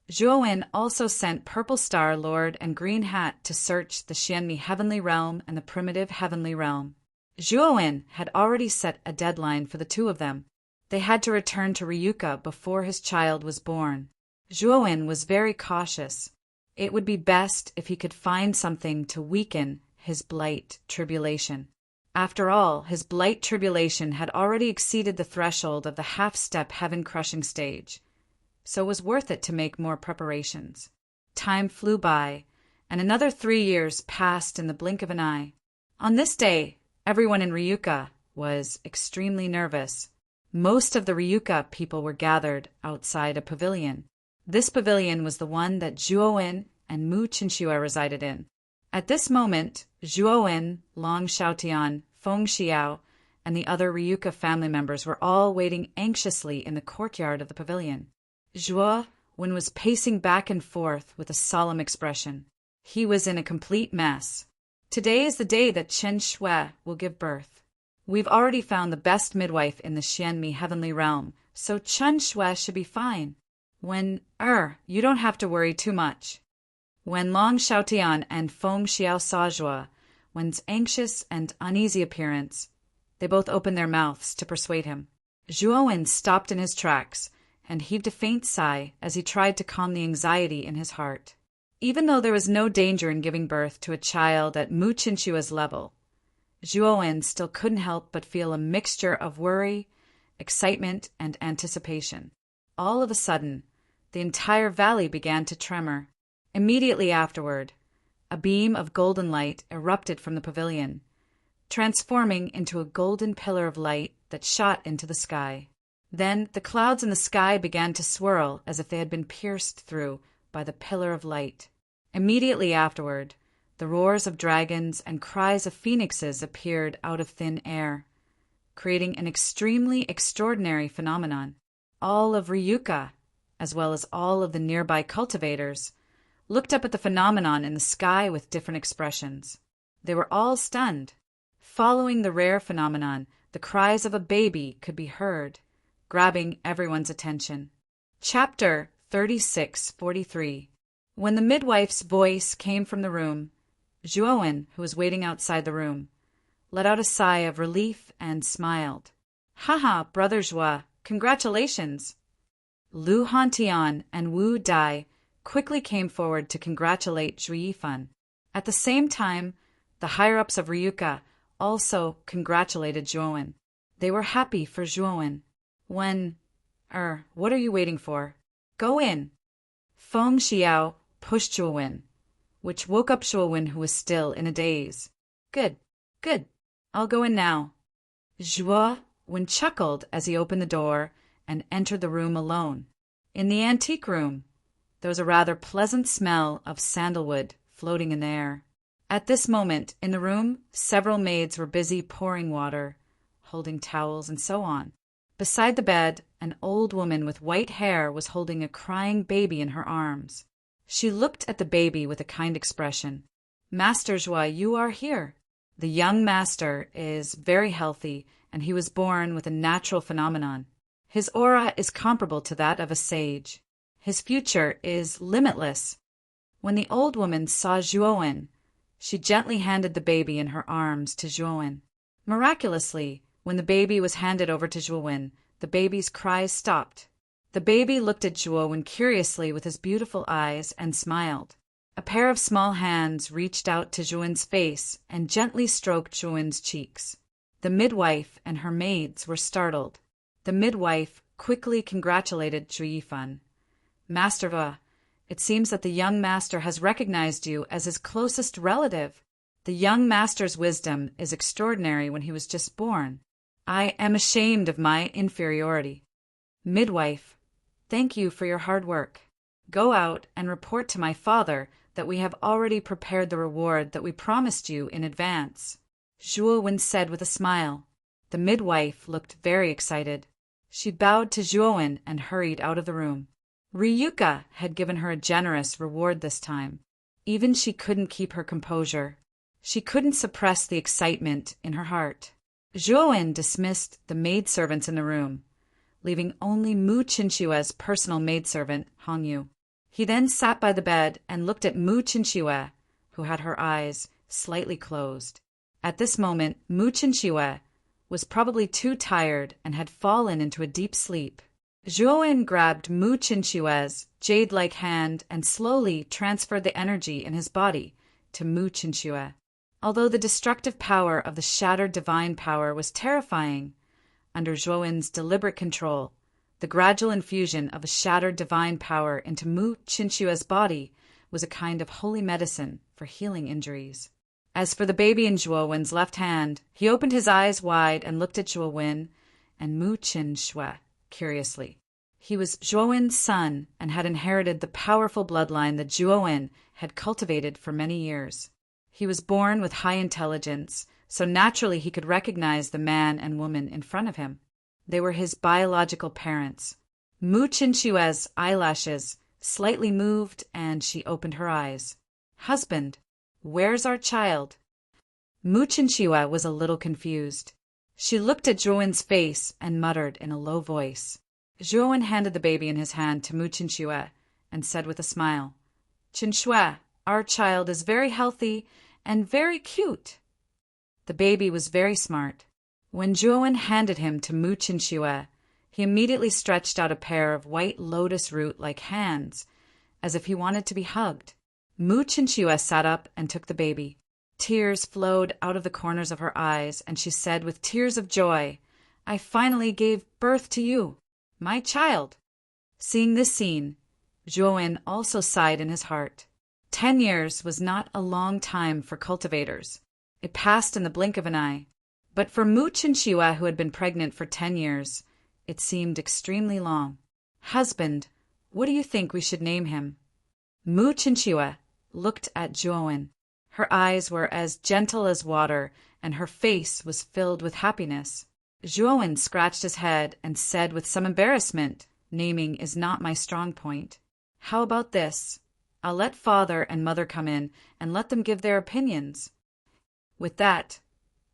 Zhuowen also sent Purple Star Lord and Green Hat to search the Xianmi Heavenly Realm and the Primitive Heavenly Realm. Zhuowen had already set a deadline for the 2 of them. They had to return to Ryuka before his child was born. Zhuowen was very cautious. It would be best if he could find something to weaken his blight tribulation. After all, his blight tribulation had already exceeded the threshold of the half-step heaven-crushing stage, so it was worth it to make more preparations. Time flew by, and another 3 years passed in the blink of an eye. On this day, everyone in Ryuka was extremely nervous. Most of the Ryuka people were gathered outside a pavilion. This pavilion was the one that Zhuowen and Mu Qinxue resided in. At this moment, Zhuowen, Long Xiaotian, Feng Xiao, and the other Ryuka family members were all waiting anxiously in the courtyard of the pavilion. Zhuowen was pacing back and forth with a solemn expression. He was in a complete mess. Today is the day that Chen Shui will give birth. We've already found the best midwife in the Xianmi Heavenly Realm, so Chen Shui should be fine. You don't have to worry too much. When Long Xiaotian and Feng Xiao saw Zhuowen's anxious and uneasy appearance, they both opened their mouths to persuade him. Zhuowen stopped in his tracks and heaved a faint sigh as he tried to calm the anxiety in his heart. Even though there was no danger in giving birth to a child at Mu Chinchua's level, Zhuowen still couldn't help but feel a mixture of worry, excitement, and anticipation. All of a sudden, the entire valley began to tremor. Immediately afterward, a beam of golden light erupted from the pavilion, transforming into a golden pillar of light that shot into the sky. Then the clouds in the sky began to swirl as if they had been pierced through by the pillar of light. Immediately afterward, the roars of dragons and cries of phoenixes appeared out of thin air, creating an extremely extraordinary phenomenon. All of Ryuka, as well as all of the nearby cultivators, looked up at the phenomenon in the sky with different expressions. They were all stunned. Following the rare phenomenon, the cries of a baby could be heard, grabbing everyone's attention. Chapter 36:43. When the midwife's voice came from the room, Zhuowen, who was waiting outside the room, let out a sigh of relief and smiled. "Haha, Brother Zhua, congratulations!" Lu Hantian and Wu Dai quickly came forward to congratulate Zhu Yifan. At the same time, the higher-ups of Ryuka also congratulated Zhuowen. They were happy for Zhuowen. What are you waiting for? Go in." Feng Xiao pushed Zhuowen, which woke up Zhuowen, who was still in a daze. Good. I'll go in now." Zhuowen chuckled as he opened the door and entered the room alone. In the antique room, there was a rather pleasant smell of sandalwood floating in the air. At this moment, in the room, several maids were busy pouring water, holding towels, and so on. Beside the bed, an old woman with white hair was holding a crying baby in her arms. She looked at the baby with a kind expression. "Master Zhua, you are here." The young master is very healthy, and he was born with a natural phenomenon. His aura is comparable to that of a sage. His future is limitless. When the old woman saw Zhuowen, she gently handed the baby in her arms to Zhuowen. Miraculously, when the baby was handed over to Zhuowen, the baby's cries stopped. The baby looked at Zhuowen curiously with his beautiful eyes and smiled. A pair of small hands reached out to Zhuowen's face and gently stroked Zhuowen's cheeks. The midwife and her maids were startled. The midwife quickly congratulated Zhu Yifan. "Master Va, it seems that the young master has recognized you as his closest relative. The young master's wisdom is extraordinary when he was just born. I am ashamed of my inferiority." "Midwife, thank you for your hard work. Go out and report to my father that we have already prepared the reward that we promised you in advance," Zhuowen said with a smile. The midwife looked very excited. She bowed to Zhuowen and hurried out of the room. Ryuka had given her a generous reward this time. Even she couldn't keep her composure. She couldn't suppress the excitement in her heart. Zhuowen dismissed the maidservants in the room, leaving only Mu Chinchua's personal maidservant, Hongyu. He then sat by the bed and looked at Mu Chinchua, who had her eyes slightly closed. At this moment, Mu Chinchua was probably too tired and had fallen into a deep sleep. Zhuowen grabbed Mu Chinchua's jade-like hand and slowly transferred the energy in his body to Mu Chinchua. Although the destructive power of the shattered divine power was terrifying, under Zhuowen's deliberate control, the gradual infusion of a shattered divine power into Mu Chinchua's body was a kind of holy medicine for healing injuries. As for the baby in Zhuowen's left hand, he opened his eyes wide and looked at Zhuowen and Mu Chinchua curiously. He was Zhuowen's son and had inherited the powerful bloodline that Zhuowen had cultivated for many years. He was born with high intelligence, so naturally he could recognize the man and woman in front of him. They were his biological parents. Mu Chinchua's eyelashes slightly moved and she opened her eyes. "Husband, where's our child?" Mu Chinchua was a little confused. She looked at Zhuowen's face and muttered in a low voice. Zhuowen handed the baby in his hand to Mu Chinchua and said with a smile, "Chinchua, our child is very healthy and very cute." The baby was very smart. When Zhuowen handed him to Mu Chinchua, he immediately stretched out a pair of white lotus root-like hands, as if he wanted to be hugged. Mu Chinchua sat up and took the baby. Tears flowed out of the corners of her eyes, and she said with tears of joy, "I finally gave birth to you, my child." Seeing this scene, Zhuowen also sighed in his heart. 10 years was not a long time for cultivators. It passed in the blink of an eye. But for Mu Chinchua, who had been pregnant for 10 years, it seemed extremely long. "Husband, what do you think we should name him?" Mu Chinchua looked at Zhuowen. Her eyes were as gentle as water, and her face was filled with happiness. Zhuowen scratched his head and said with some embarrassment, "Naming is not my strong point. How about this? I'll let father and mother come in and let them give their opinions." With that,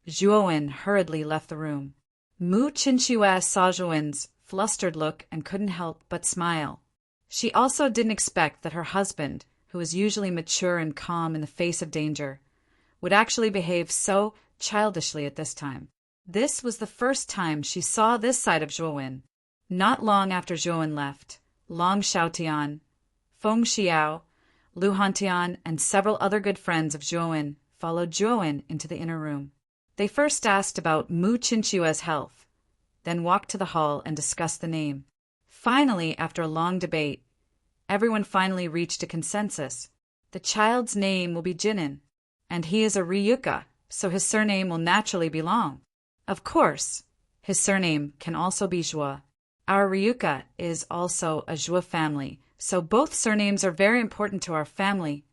Zhuowen hurriedly left the room. Mu Chinchua saw Zhuowen's flustered look and couldn't help but smile. She also didn't expect that her husband, who was usually mature and calm in the face of danger, would actually behave so childishly at this time. This was the first time she saw this side of Zhuowen. Not long after Zhuowen left, Long Xiaotian, Feng Xiao, Lu Hantian, and several other good friends of Zhuowen followed Zhuowen into the inner room. They first asked about Mu Chinchua's health, then walked to the hall and discussed the name. Finally, after a long debate, everyone finally reached a consensus. The child's name will be Jinan, and he is a Ryuka, so his surname will naturally be long. Of course, his surname can also be Zhuo. Our Ryuka is also a Zhuo family, so both surnames are very important to our family.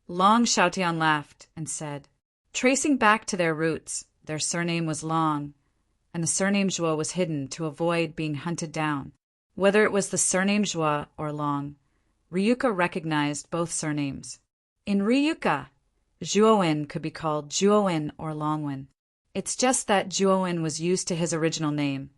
Long Xiaotian laughed and said, tracing back to their roots, their surname was Long, and the surname Zhuo was hidden to avoid being hunted down. Whether it was the surname Zhuo or Long, Ryuka recognized both surnames. In Ryuka, Zhuowen could be called Zhuowen or Longwen. It's just that Zhuowen was used to his original name,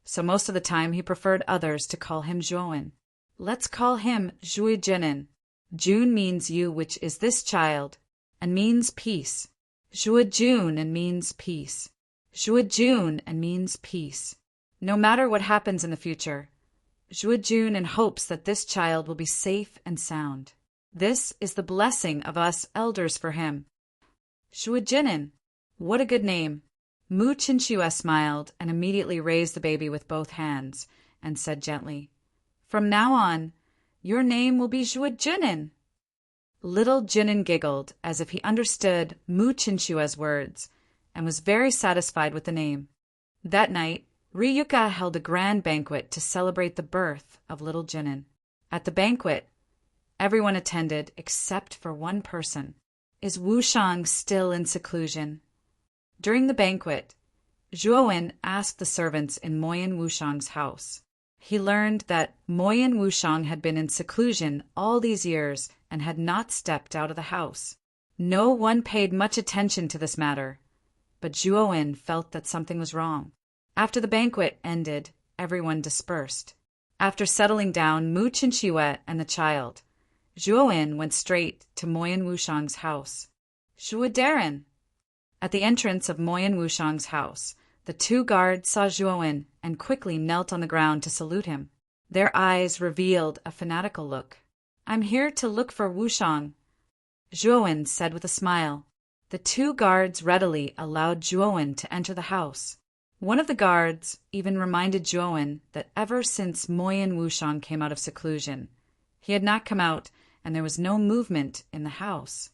so most of the time he preferred others to call him Zhuowen. Let's call him Zhui Jinan. Jun means you, which is this child, and means peace. Zhui Jun and means peace. Zhui Jun and means peace. No matter what happens in the future, Zhui Jun and hopes that this child will be safe and sound. This is the blessing of us elders for him. Zhui Jinan, what a good name. Mu Chinchua smiled and immediately raised the baby with both hands and said gently, from now on, your name will be Zhui Jinan. Little Jinan giggled as if he understood Mu Chinchua's words and was very satisfied with the name. That night, Ryuka held a grand banquet to celebrate the birth of little Jinan. At the banquet, everyone attended except for one person. Is Wushang still in seclusion? During the banquet, Zhuowen asked the servants in Moyen Wushang's house. He learned that Moyen Wushang had been in seclusion all these years and had not stepped out of the house. No one paid much attention to this matter, but Zhuowen felt that something was wrong. After the banquet ended, everyone dispersed. After settling down Mu Chinchua and the child, Zhuowen went straight to Moyen Wushang's house. Zhuodaran! At the entrance of Moyen Wushang's house, the two guards saw Zhuowen and quickly knelt on the ground to salute him. Their eyes revealed a fanatical look. I'm here to look for Wushang, Zhuowen said with a smile. The two guards readily allowed Zhuowen to enter the house. One of the guards even reminded Zhuowen that ever since Moyen Wushang came out of seclusion, he had not come out and there was no movement in the house.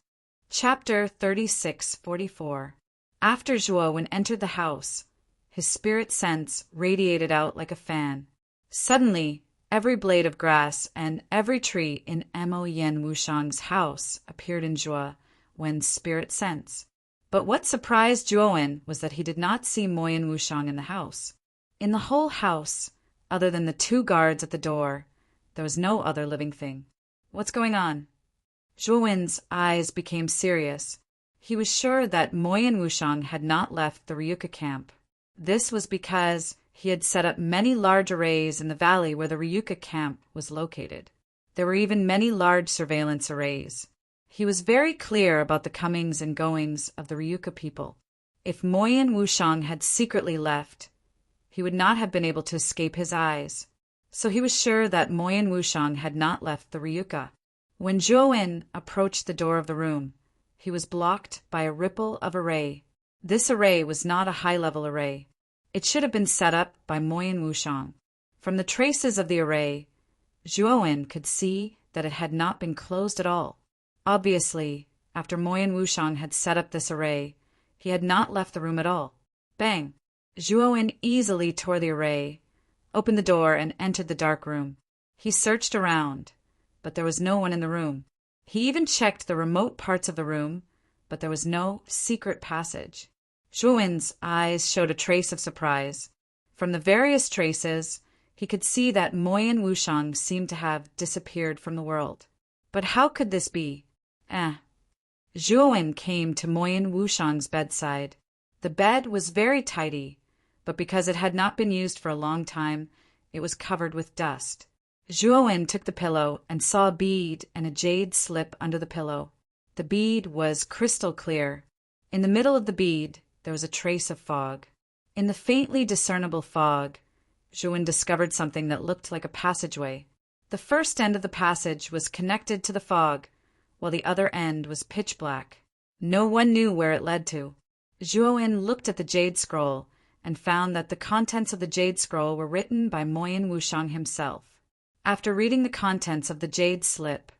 Chapter 3644. After Zhuowen entered the house, his spirit sense radiated out like a fan. Suddenly, every blade of grass and every tree in Moyen Wushang's house appeared in Zhuowen's spirit sense. But what surprised Zhuowen was that he did not see Moyen Wushang in the house. In the whole house, other than the two guards at the door, there was no other living thing. What's going on? Zhuowen's eyes became serious. He was sure that Moyen Wushang had not left the Ryuka camp. This was because he had set up many large arrays in the valley where the Ryuka camp was located. There were even many large surveillance arrays. He was very clear about the comings and goings of the Ryuka people. If Moyen Wushang had secretly left, he would not have been able to escape his eyes. So he was sure that Moyen Wushang had not left the Ryuka. When Zhuo approached the door of the room, he was blocked by a ripple of array. This array was not a high-level array. It should have been set up by Moyen Wushang. From the traces of the array, Zhuo could see that it had not been closed at all. Obviously, after Moyen Wushang had set up this array, he had not left the room at all. Bang! Zhuo easily tore the array, opened the door, and entered the dark room. He searched around, but there was no one in the room. He even checked the remote parts of the room, but there was no secret passage. Zhuo's eyes showed a trace of surprise. From the various traces, he could see that Moyen Wushang seemed to have disappeared from the world. But how could this be? Zhuo came to Moyen Wushang's bedside. The bed was very tidy, but because it had not been used for a long time, it was covered with dust. Zhuo took the pillow and saw a bead and a jade slip under the pillow. The bead was crystal clear. In the middle of the bead, there was a trace of fog. In the faintly discernible fog, Zhuo discovered something that looked like a passageway. The first end of the passage was connected to the fog, while the other end was pitch black. No one knew where it led to. Zhuo looked at the jade scroll and found that the contents of the jade scroll were written by Moyen Wushang himself. After reading the contents of the jade slip,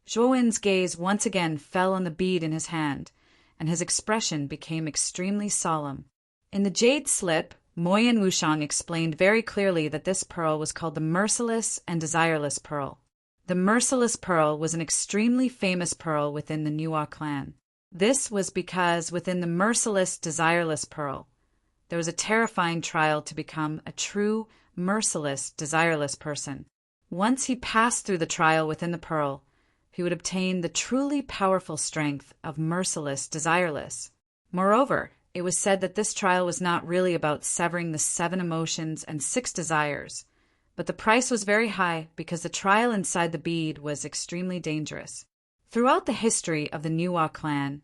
Zhuo's gaze once again fell on the bead in his hand, and his expression became extremely solemn. In the jade slip, Moyen Wushang explained very clearly that this pearl was called the Merciless and Desireless Pearl. The Merciless Pearl was an extremely famous pearl within the Nuo clan. This was because within the Merciless, Desireless Pearl, there was a terrifying trial to become a true, merciless, desireless person. Once he passed through the trial within the pearl, he would obtain the truly powerful strength of merciless, desireless. Moreover, it was said that this trial was not really about severing the 7 emotions and 6 desires, but the price was very high because the trial inside the bead was extremely dangerous. Throughout the history of the Nuo clan,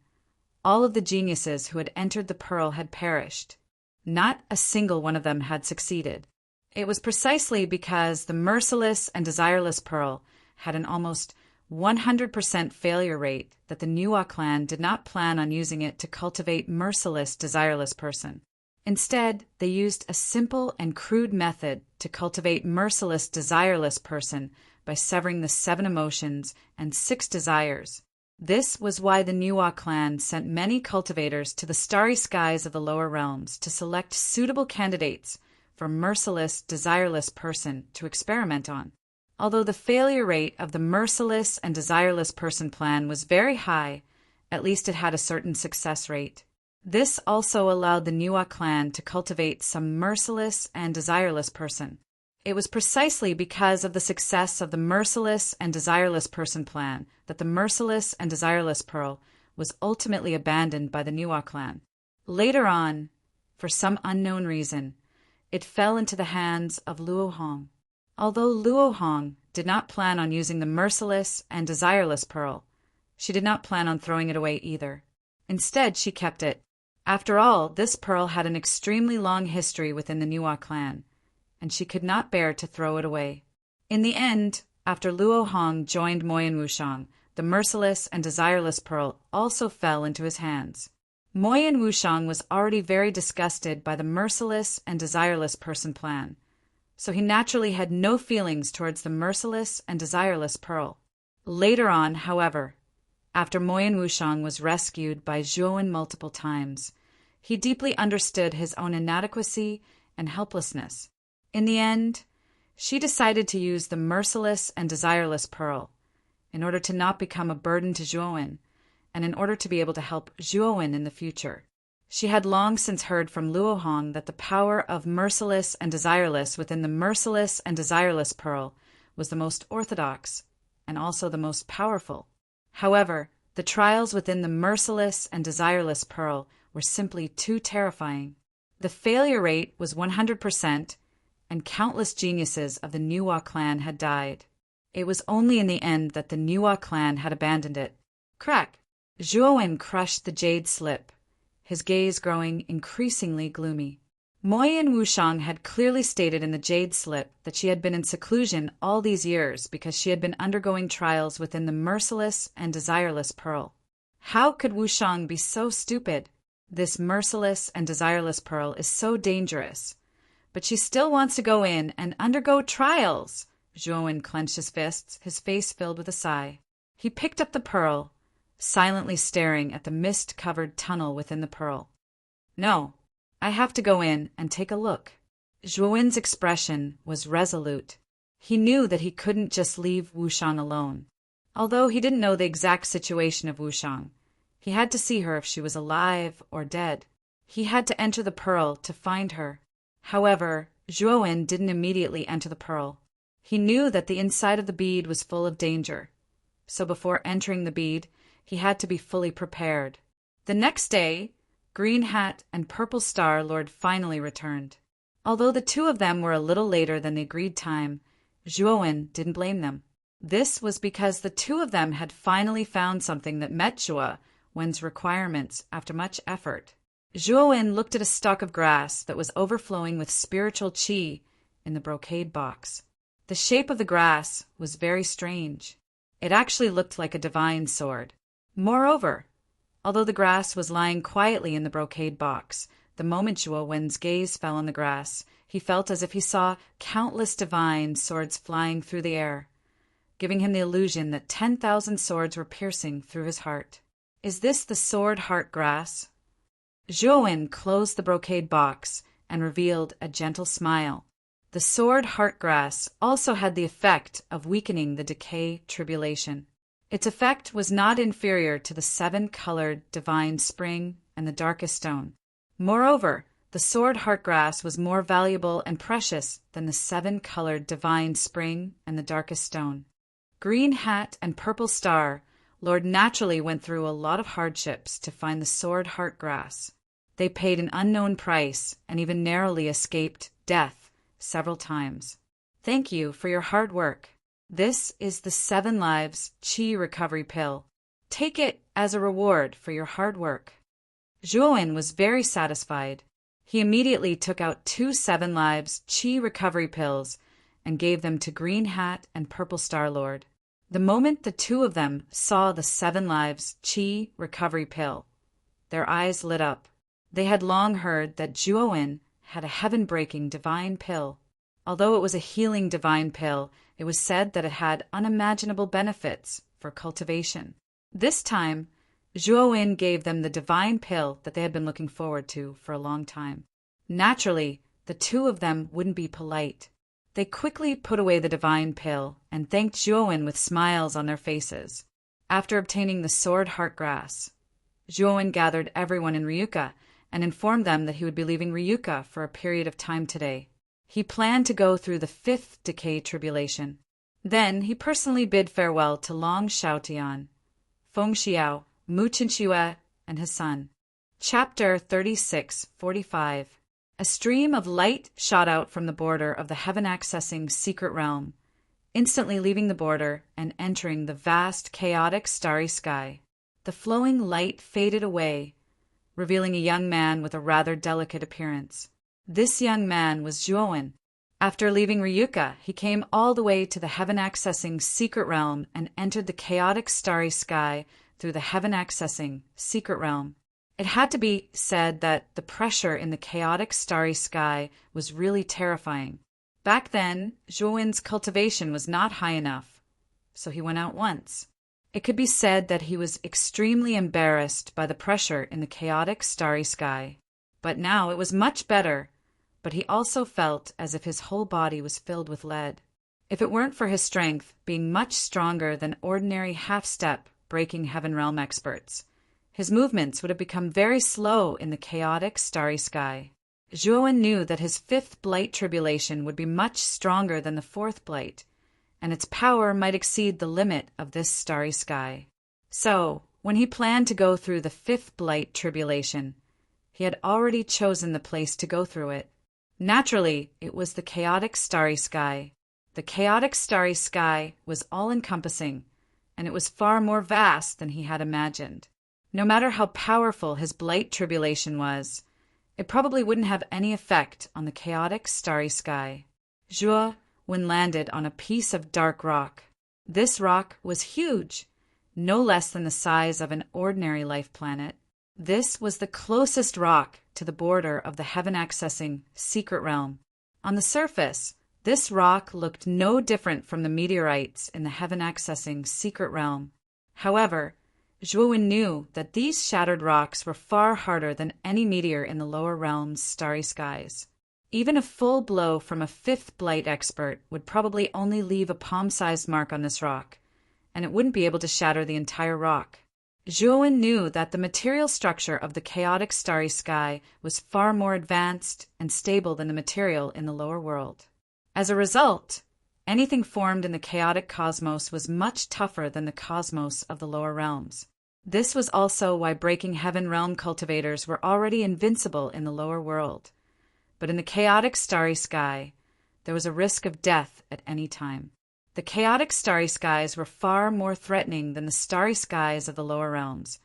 all of the geniuses who had entered the pearl had perished. Not a single one of them had succeeded. It was precisely because the Merciless and Desireless Pearl had an almost 100% failure rate that the Nuo clan did not plan on using it to cultivate Merciless, Desireless person. Instead, they used a simple and crude method to cultivate Merciless, Desireless person by severing the 7 emotions and 6 desires. This was why the Nuo clan sent many cultivators to the starry skies of the lower realms to select suitable candidates for Merciless, Desireless person to experiment on. Although the failure rate of the Merciless and Desireless person plan was very high, at least it had a certain success rate. This also allowed the Nuo clan to cultivate some Merciless and Desireless person. It was precisely because of the success of the Merciless and Desireless person plan that the Merciless and Desireless pearl was ultimately abandoned by the Nuo clan. Later on, for some unknown reason, it fell into the hands of Luo Hong. Although Luo Hong did not plan on using the Merciless and Desireless pearl, she did not plan on throwing it away either. Instead, she kept it. After all, this pearl had an extremely long history within the Nuo clan, and she could not bear to throw it away. In the end, after Luo Hong joined Moyen Wushang, the Merciless and Desireless pearl also fell into his hands. Moyen Wushang was already very disgusted by the Merciless and Desireless person plan, so he naturally had no feelings towards the Merciless and Desireless pearl. Later on, however, after Moyen Wushang was rescued by Zhuo multiple times, he deeply understood his own inadequacy and helplessness. In the end, she decided to use the Merciless and Desireless pearl in order to not become a burden to Zhuo, and in order to be able to help Zhuo in the future. She had long since heard from Luo Hong that the power of Merciless and Desireless within the Merciless and Desireless pearl was the most orthodox and also the most powerful. However, the trials within the Merciless and Desireless pearl were simply too terrifying. The failure rate was 100%, and countless geniuses of the Nuo clan had died. It was only in the end that the Nuo clan had abandoned it. Crack! Zhuo crushed the jade slip, his gaze growing increasingly gloomy. Moi and Wushang had clearly stated in the jade slip that she had been in seclusion all these years because she had been undergoing trials within the merciless and desireless pearl. How could Wushang be so stupid? This merciless and desireless pearl is so dangerous. But she still wants to go in and undergo trials. Zhuowen clenched his fists, his face filled with a sigh. He picked up the pearl, silently staring at the mist-covered tunnel within the pearl. No, I have to go in and take a look. Zhuowen's expression was resolute. He knew that he couldn't just leave Wushang alone. Although he didn't know the exact situation of Wushang, he had to see her if she was alive or dead. He had to enter the pearl to find her. However, Zhuowen didn't immediately enter the pearl. He knew that the inside of the bead was full of danger. So before entering the bead, he had to be fully prepared. The next day, Green Hat and Purple Star Lord finally returned. Although the two of them were a little later than the agreed time, Zhuowen didn't blame them. This was because the two of them had finally found something that met Zhuowen's requirements after much effort. Zhuowen looked at a stalk of grass that was overflowing with spiritual qi in the brocade box. The shape of the grass was very strange. It actually looked like a divine sword. Moreover, although the grass was lying quietly in the brocade box, the moment Zhuowen's gaze fell on the grass, he felt as if he saw countless divine swords flying through the air, giving him the illusion that 10,000 swords were piercing through his heart. Is this the sword heart grass? Zhuowen closed the brocade box and revealed a gentle smile. The sword heart grass also had the effect of weakening the decay tribulation. Its effect was not inferior to the 7-colored divine spring and the darkest stone. Moreover, the sword heart grass was more valuable and precious than the 7-colored divine spring and the darkest stone. Green Hat and Purple Star Lord naturally went through a lot of hardships to find the sword heart grass. They paid an unknown price and even narrowly escaped death several times. Thank you for your hard work. This is the 7 Lives Qi Recovery Pill. Take it as a reward for your hard work. Zhuowen was very satisfied. He immediately took out 2 7 Lives Qi Recovery Pills and gave them to Green Hat and Purple Star Lord. The moment the two of them saw the 7 Lives Qi Recovery Pill, their eyes lit up. They had long heard that Zhuowen had a heaven-breaking divine pill. Although it was a healing divine pill, it was said that it had unimaginable benefits for cultivation. This time, Zhuowen gave them the divine pill that they had been looking forward to for a long time. Naturally, the two of them wouldn't be polite. They quickly put away the divine pill and thanked Zhuowen with smiles on their faces. After obtaining the sword heart grass, Zhuowen gathered everyone in Ryuka and informed them that he would be leaving Ryuka for a period of time today. He planned to go through the 5th decay tribulation. Then he personally bid farewell to Long Xiaotian, Feng Xiao, Mu Chinxue, and his son. Chapter 36:45. A stream of light shot out from the border of the heaven-accessing secret realm, instantly leaving the border and entering the vast, chaotic, starry sky. The flowing light faded away, revealing a young man with a rather delicate appearance. This young man was Zhuowen. After leaving Ryuka, he came all the way to the heaven-accessing secret realm and entered the chaotic starry sky through the heaven-accessing secret realm. It had to be said that the pressure in the chaotic starry sky was really terrifying. Back then, Zhuowen's cultivation was not high enough, so he went out once. It could be said that he was extremely embarrassed by the pressure in the chaotic starry sky. But now it was much better, but he also felt as if his whole body was filled with lead. If it weren't for his strength being much stronger than ordinary half-step breaking heaven realm experts, his movements would have become very slow in the chaotic starry sky. Zhuowen knew that his 5th blight tribulation would be much stronger than the 4th blight, and its power might exceed the limit of this starry sky. So, when he planned to go through the 5th blight tribulation, he had already chosen the place to go through it. Naturally, it was the chaotic starry sky. The chaotic starry sky was all-encompassing, and it was far more vast than he had imagined. No matter how powerful his blight tribulation was, it probably wouldn't have any effect on the chaotic, starry sky. Zhuo Wen landed on a piece of dark rock. This rock was huge, no less than the size of an ordinary life planet. This was the closest rock to the border of the heaven-accessing secret realm. On the surface, this rock looked no different from the meteorites in the heaven-accessing secret realm. However, Zhuo Wen knew that these shattered rocks were far harder than any meteor in the lower realm's starry skies. Even a full blow from a fifth blight expert would probably only leave a palm-sized mark on this rock, and it wouldn't be able to shatter the entire rock. Zhuo Wen knew that the material structure of the chaotic starry sky was far more advanced and stable than the material in the lower world. As a result, anything formed in the chaotic cosmos was much tougher than the cosmos of the lower realms. This was also why breaking heaven realm cultivators were already invincible in the lower world. But in the chaotic starry sky, there was a risk of death at any time. The chaotic starry skies were far more threatening than the starry skies of the lower realms,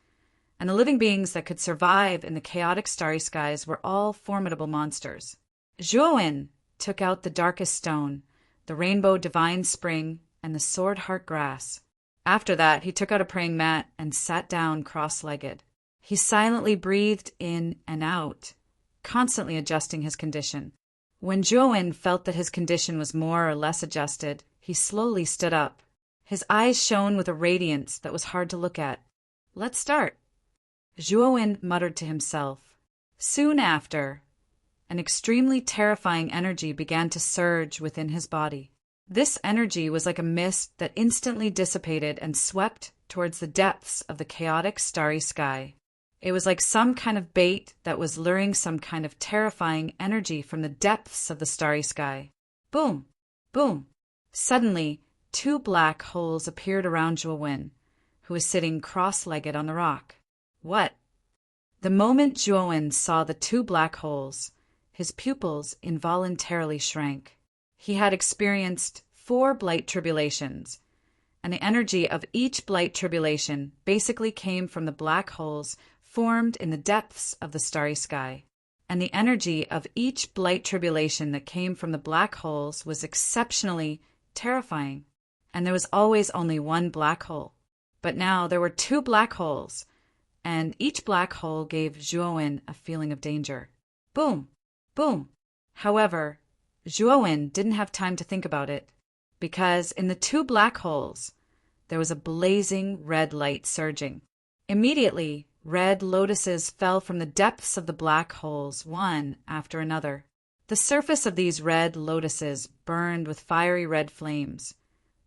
and the living beings that could survive in the chaotic starry skies were all formidable monsters. Zhuo Wen took out the darkest stone, the rainbow divine spring, and the sword heart grass. After that, he took out a praying mat and sat down cross-legged. He silently breathed in and out, constantly adjusting his condition. When Zhuo Wen felt that his condition was more or less adjusted, he slowly stood up. His eyes shone with a radiance that was hard to look at. "Let's start," Zhuo Wen muttered to himself. Soon after, an extremely terrifying energy began to surge within his body. This energy was like a mist that instantly dissipated and swept towards the depths of the chaotic starry sky. It was like some kind of bait that was luring some kind of terrifying energy from the depths of the starry sky. Boom! Boom! Suddenly, 2 black holes appeared around Zhuo Wen, who was sitting cross-legged on the rock. What? The moment Zhuo Wen saw the 2 black holes, his pupils involuntarily shrank. He had experienced 4 blight tribulations, and the energy of each blight tribulation basically came from the black holes formed in the depths of the starry sky. And the energy of each blight tribulation that came from the black holes was exceptionally terrifying. And there was always only 1 black hole. But now there were 2 black holes, and each black hole gave Zhuo Wen a feeling of danger. Boom! Boom! However, Zhuo Wen didn't have time to think about it, because in the 2 black holes, there was a blazing red light surging. Immediately, red lotuses fell from the depths of the black holes, one after another. The surface of these red lotuses burned with fiery red flames,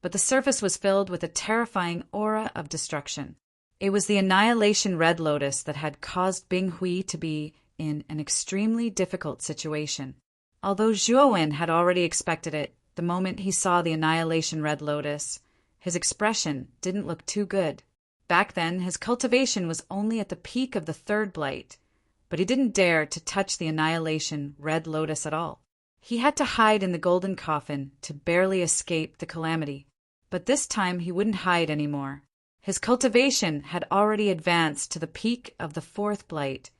but the surface was filled with a terrifying aura of destruction. It was the annihilation red lotus that had caused Bing Hui to be in an extremely difficult situation. Although Zhuo Wen had already expected it, the moment he saw the annihilation red lotus, his expression didn't look too good. Back then, his cultivation was only at the peak of the 3rd blight, but he didn't dare to touch the annihilation red lotus at all. He had to hide in the golden coffin to barely escape the calamity. But this time he wouldn't hide anymore. His cultivation had already advanced to the peak of the 4th blight,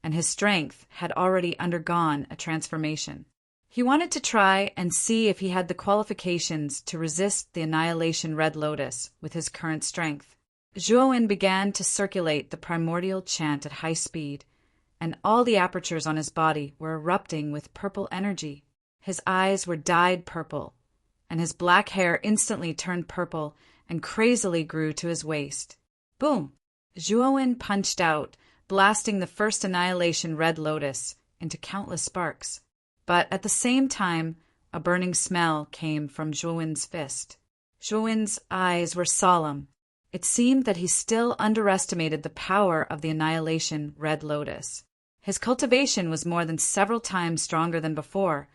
and his strength had already undergone a transformation. He wanted to try and see if he had the qualifications to resist the annihilation red lotus with his current strength. Zhuo Wen began to circulate the primordial chant at high speed, and all the apertures on his body were erupting with purple energy. His eyes were dyed purple, and his black hair instantly turned purple and crazily grew to his waist. Boom! Zhuo Wen punched out, blasting the first annihilation red lotus into countless sparks. But at the same time, a burning smell came from Zhuo Wen's fist. Zhuo Wen's eyes were solemn. It seemed that he still underestimated the power of the annihilation red lotus. His cultivation was more than several times stronger than before,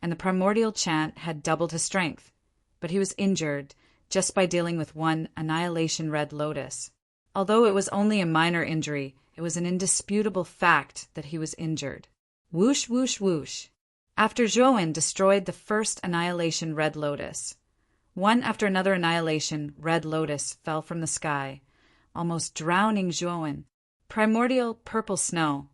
and the primordial chant had doubled his strength. But he was injured just by dealing with 1 annihilation red lotus. Although it was only a minor injury, it was an indisputable fact that he was injured. Whoosh, whoosh, whoosh. After Zhuo Wen destroyed the first annihilation red lotus, one after another annihilation red lotus fell from the sky, almost drowning Zhuo Wen. Primordial purple snow.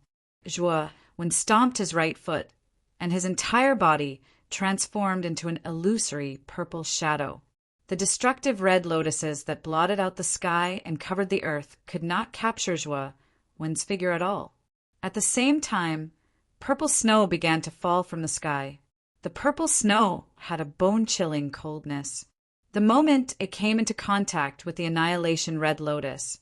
Zhuo when stomped his right foot, and his entire body transformed into an illusory purple shadow. The destructive red lotuses that blotted out the sky and covered the earth could not capture Zhuowen's figure at all. At the same time, purple snow began to fall from the sky. The purple snow had a bone-chilling coldness. The moment it came into contact with the Annihilation Red Lotus,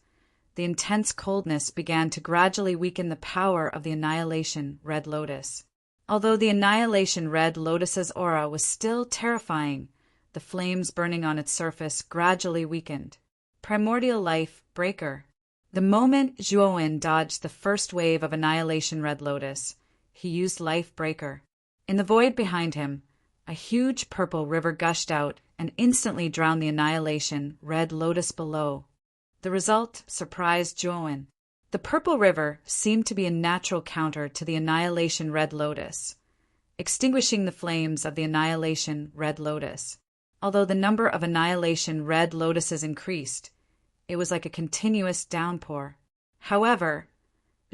the intense coldness began to gradually weaken the power of the Annihilation Red Lotus. Although the Annihilation Red Lotus's aura was still terrifying, the flames burning on its surface gradually weakened. Primordial Life Breaker. The moment Zhuowen dodged the first wave of Annihilation Red Lotus, he used Life Breaker. In the void behind him, a huge purple river gushed out and instantly drowned the Annihilation Red Lotus below. The result surprised Zhuowen. The purple river seemed to be a natural counter to the Annihilation Red Lotus, extinguishing the flames of the Annihilation Red Lotus. Although the number of Annihilation Red Lotuses increased, it was like a continuous downpour. However,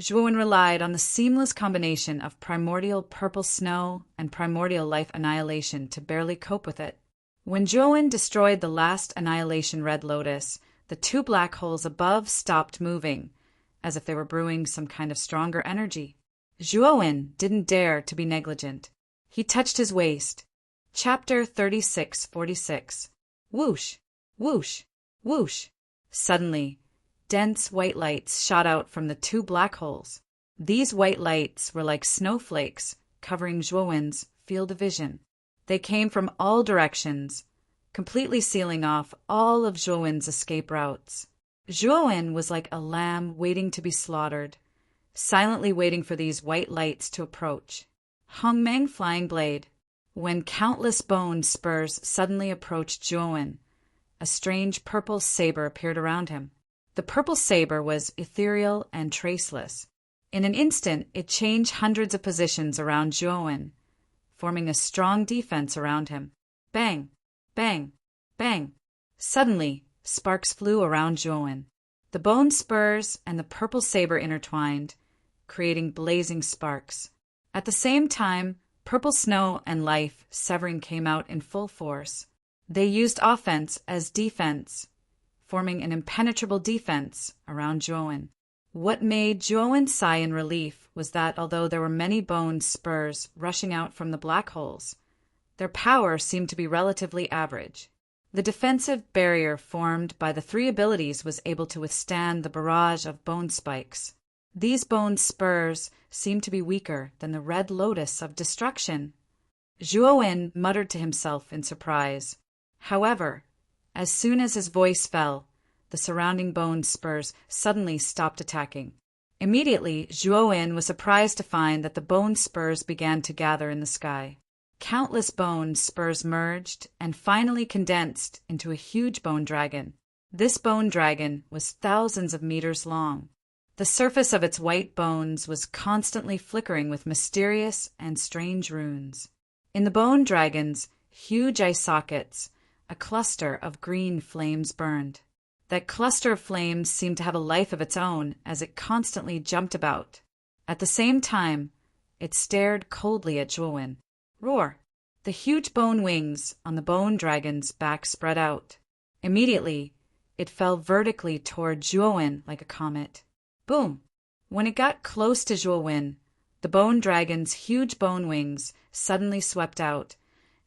Zhuowen relied on the seamless combination of primordial purple snow and primordial life annihilation to barely cope with it. When Zhuowen destroyed the last Annihilation Red Lotus, the two black holes above stopped moving, as if they were brewing some kind of stronger energy. Zhuowen didn't dare to be negligent. He touched his waist. Chapter 3646. Whoosh, whoosh, whoosh. Suddenly, dense white lights shot out from the two black holes. These white lights were like snowflakes covering Zhuowen's field of vision. They came from all directions, completely sealing off all of Zhuowen's escape routes. Zhuowen was like a lamb waiting to be slaughtered, silently waiting for these white lights to approach. Hongmeng Flying Blade. When countless bone spurs suddenly approached Zhuowen, a strange purple saber appeared around him. The purple saber was ethereal and traceless. In an instant, it changed hundreds of positions around Zhuowen, forming a strong defense around him. Bang, bang, bang. Suddenly, sparks flew around Zhuowen. The bone spurs and the purple saber intertwined, creating blazing sparks. At the same time, purple snow and life severing came out in full force. They used offense as defense, forming an impenetrable defense around Zhuowen. What made Zhuowen sigh in relief was that although there were many bone spurs rushing out from the black holes, their power seemed to be relatively average. The defensive barrier formed by the three abilities was able to withstand the barrage of bone spikes. These bone spurs seemed to be weaker than the Red Lotus of Destruction. Zhuowen muttered to himself in surprise. However, as soon as his voice fell, the surrounding bone spurs suddenly stopped attacking. Immediately, Zhuowen was surprised to find that the bone spurs began to gather in the sky. Countless bone spurs merged and finally condensed into a huge bone dragon. This bone dragon was thousands of meters long. The surface of its white bones was constantly flickering with mysterious and strange runes. In the bone dragon's huge eye sockets, a cluster of green flames burned. That cluster of flames seemed to have a life of its own as it constantly jumped about. At the same time, it stared coldly at Zhuowen. Roar! The huge bone wings on the bone dragon's back spread out. Immediately, it fell vertically toward Zhuowen like a comet. Boom! When it got close to Zhuowen, the bone dragon's huge bone wings suddenly swept out,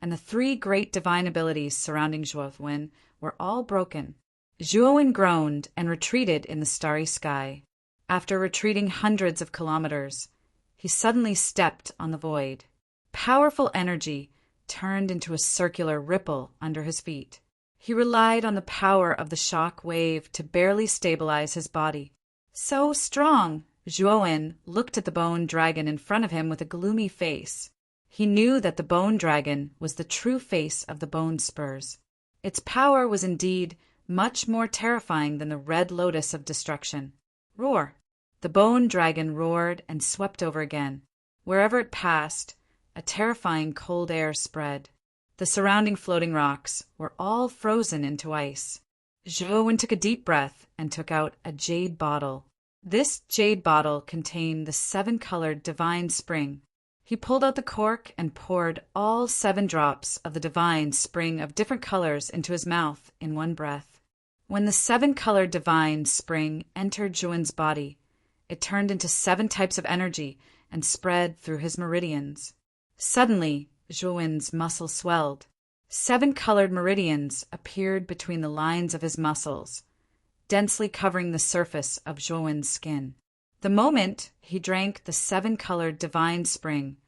and the three great divine abilities surrounding Zhuowen were all broken. Zhuowen groaned and retreated in the starry sky. After retreating hundreds of kilometers, he suddenly stepped on the void. Powerful energy turned into a circular ripple under his feet. He relied on the power of the shock wave to barely stabilize his body. So strong! Zhuowen looked at the bone dragon in front of him with a gloomy face. He knew that the bone dragon was the true face of the bone spurs. Its power was indeed much more terrifying than the Red Lotus of Destruction. Roar! The bone dragon roared and swept over again. Wherever it passed, a terrifying cold air spread. The surrounding floating rocks were all frozen into ice. Zhuowen took a deep breath and took out a jade bottle. This jade bottle contained the 7-colored divine spring. He pulled out the cork and poured all 7 drops of the divine spring of different colors into his mouth in one breath. When the 7-colored divine spring entered Zhuan's body, it turned into 7 types of energy and spread through his meridians. Suddenly, Zhuan's muscles swelled. 7-colored meridians appeared between the lines of his muscles, densely covering the surface of Zhuan's skin. The moment he drank the 7-colored divine spring,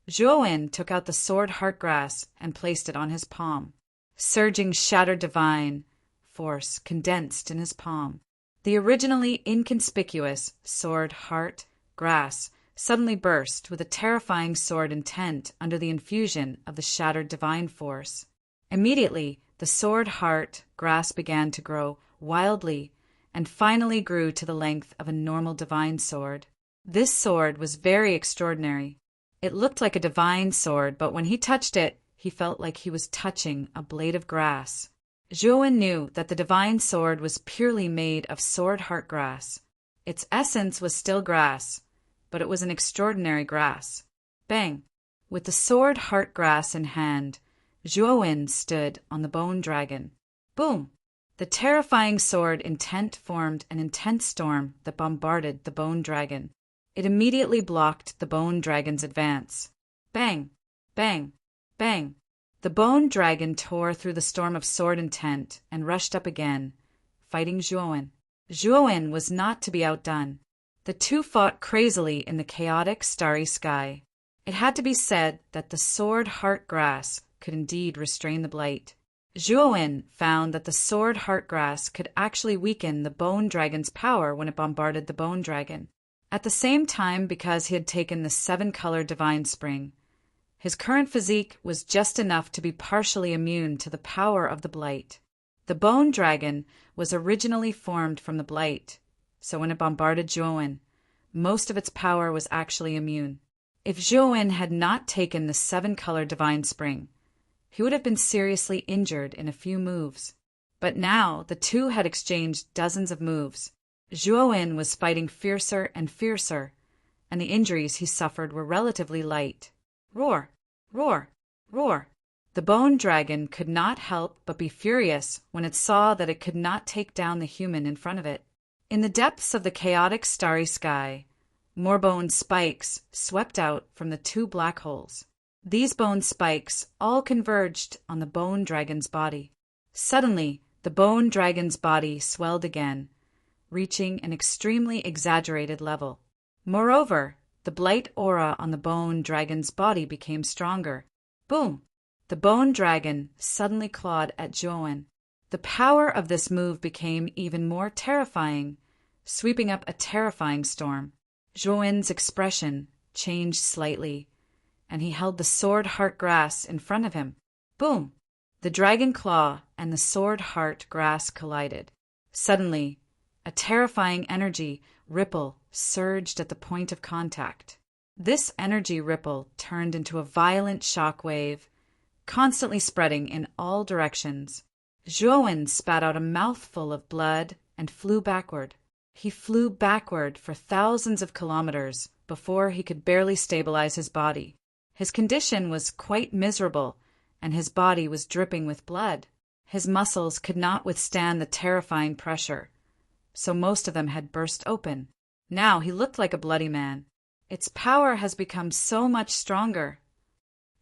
Zhuan took out the sword heartgrass and placed it on his palm. Surging shattered divine force condensed in his palm. The originally inconspicuous sword heart grass suddenly burst with a terrifying sword intent under the infusion of the shattered divine force. Immediately, the sword heart grass began to grow wildly and finally grew to the length of a normal divine sword. This sword was very extraordinary. It looked like a divine sword, but when he touched it, he felt like he was touching a blade of grass. Zhuan knew that the divine sword was purely made of sword heart grass. Its essence was still grass, but it was an extraordinary grass. Bang! With the sword heart grass in hand, Zhuan stood on the bone dragon. Boom! The terrifying sword intent formed an intense storm that bombarded the bone dragon. It immediately blocked the bone dragon's advance. Bang! Bang! Bang! The bone dragon tore through the storm of sword intent and rushed up again, fighting Zhuan. Zhuan was not to be outdone. The two fought crazily in the chaotic, starry sky. It had to be said that the sword heart grass could indeed restrain the blight. Zhuan found that the sword heart grass could actually weaken the bone dragon's power when it bombarded the bone dragon. At the same time, because he had taken the 7-colored divine spring, his current physique was just enough to be partially immune to the power of the blight. The bone dragon was originally formed from the blight, so when it bombarded Zhuan, most of its power was actually immune. If Zhuan had not taken the 7-colored divine spring, he would have been seriously injured in a few moves. But now the two had exchanged dozens of moves. Zhuan was fighting fiercer and fiercer, and the injuries he suffered were relatively light. Roar! Roar! Roar! The bone dragon could not help but be furious when it saw that it could not take down the human in front of it. In the depths of the chaotic starry sky, more bone spikes swept out from the 2 black holes. These bone spikes all converged on the bone dragon's body. Suddenly, the bone dragon's body swelled again, reaching an extremely exaggerated level. Moreover, the blight aura on the bone dragon's body became stronger. Boom! The bone dragon suddenly clawed at Zhuan. The power of this move became even more terrifying, sweeping up a terrifying storm. Zhuan's expression changed slightly, and he held the sword heart grass in front of him. Boom! The dragon claw and the sword heart grass collided. Suddenly, a terrifying energy ripple surged at the point of contact. This energy ripple turned into a violent shock wave, constantly spreading in all directions. Zhuan spat out a mouthful of blood and flew backward. He flew backward for thousands of kilometers before he could barely stabilize his body. His condition was quite miserable, and his body was dripping with blood. His muscles could not withstand the terrifying pressure, so most of them had burst open. Now he looked like a bloody man. Its power has become so much stronger.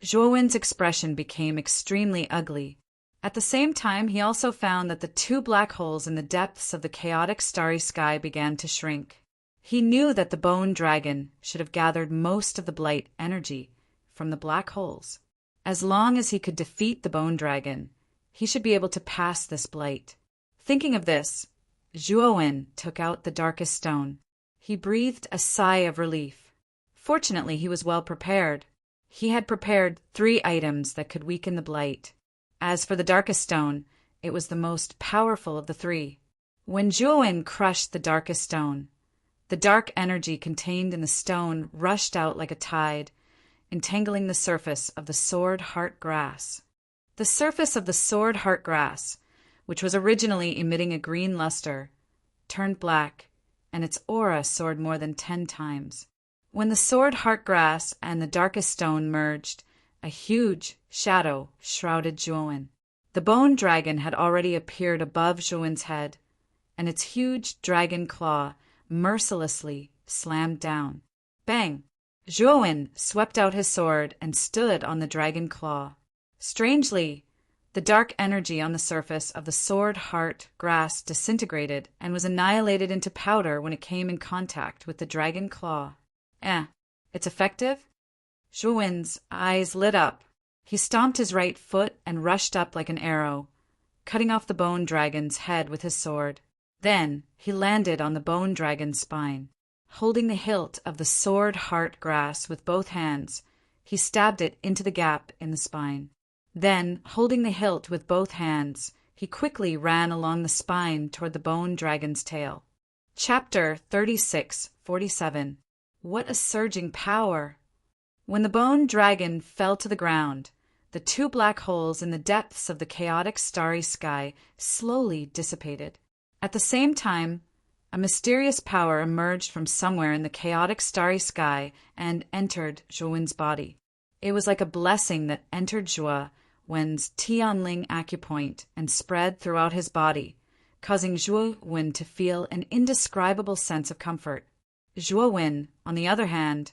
Zhuan's expression became extremely ugly. At the same time, he also found that the 2 black holes in the depths of the chaotic starry sky began to shrink. He knew that the bone dragon should have gathered most of the blight energy from the black holes. As long as he could defeat the bone dragon, he should be able to pass this blight. Thinking of this, Zhuan took out the darkest stone. He breathed a sigh of relief. Fortunately, he was well prepared. He had prepared 3 items that could weaken the blight. As for the darkest stone, it was the most powerful of the 3. When Zhuan crushed the darkest stone, the dark energy contained in the stone rushed out like a tide, entangling the surface of the sword heart grass. The surface of the sword heart grass, which was originally emitting a green luster, turned black and its aura soared more than 10 times. When the sword heart grass and the darkest stone merged, a huge shadow shrouded Zhuowen. The bone dragon had already appeared above Zhuowen's head, and its huge dragon claw mercilessly slammed down. Bang! Zhuowen swept out his sword and stood on the dragon claw. Strangely, the dark energy on the surface of the sword heart grass disintegrated and was annihilated into powder when it came in contact with the dragon claw. It's effective? Zhuowen's eyes lit up. He stomped his right foot and rushed up like an arrow, cutting off the bone dragon's head with his sword. Then he landed on the bone dragon's spine. Holding the hilt of the sword heart grass with both hands, he stabbed it into the gap in the spine. Then, holding the hilt with both hands, he quickly ran along the spine toward the bone dragon's tail. Chapter 36:47. What a surging power! When the bone dragon fell to the ground, the 2 black holes in the depths of the chaotic starry sky slowly dissipated. At the same time, a mysterious power emerged from somewhere in the chaotic starry sky and entered Zhuowen's body. It was like a blessing that entered Zhuowen's Tianling acupoint and spread throughout his body, causing Zhuowen to feel an indescribable sense of comfort. Zhuowen, on the other hand,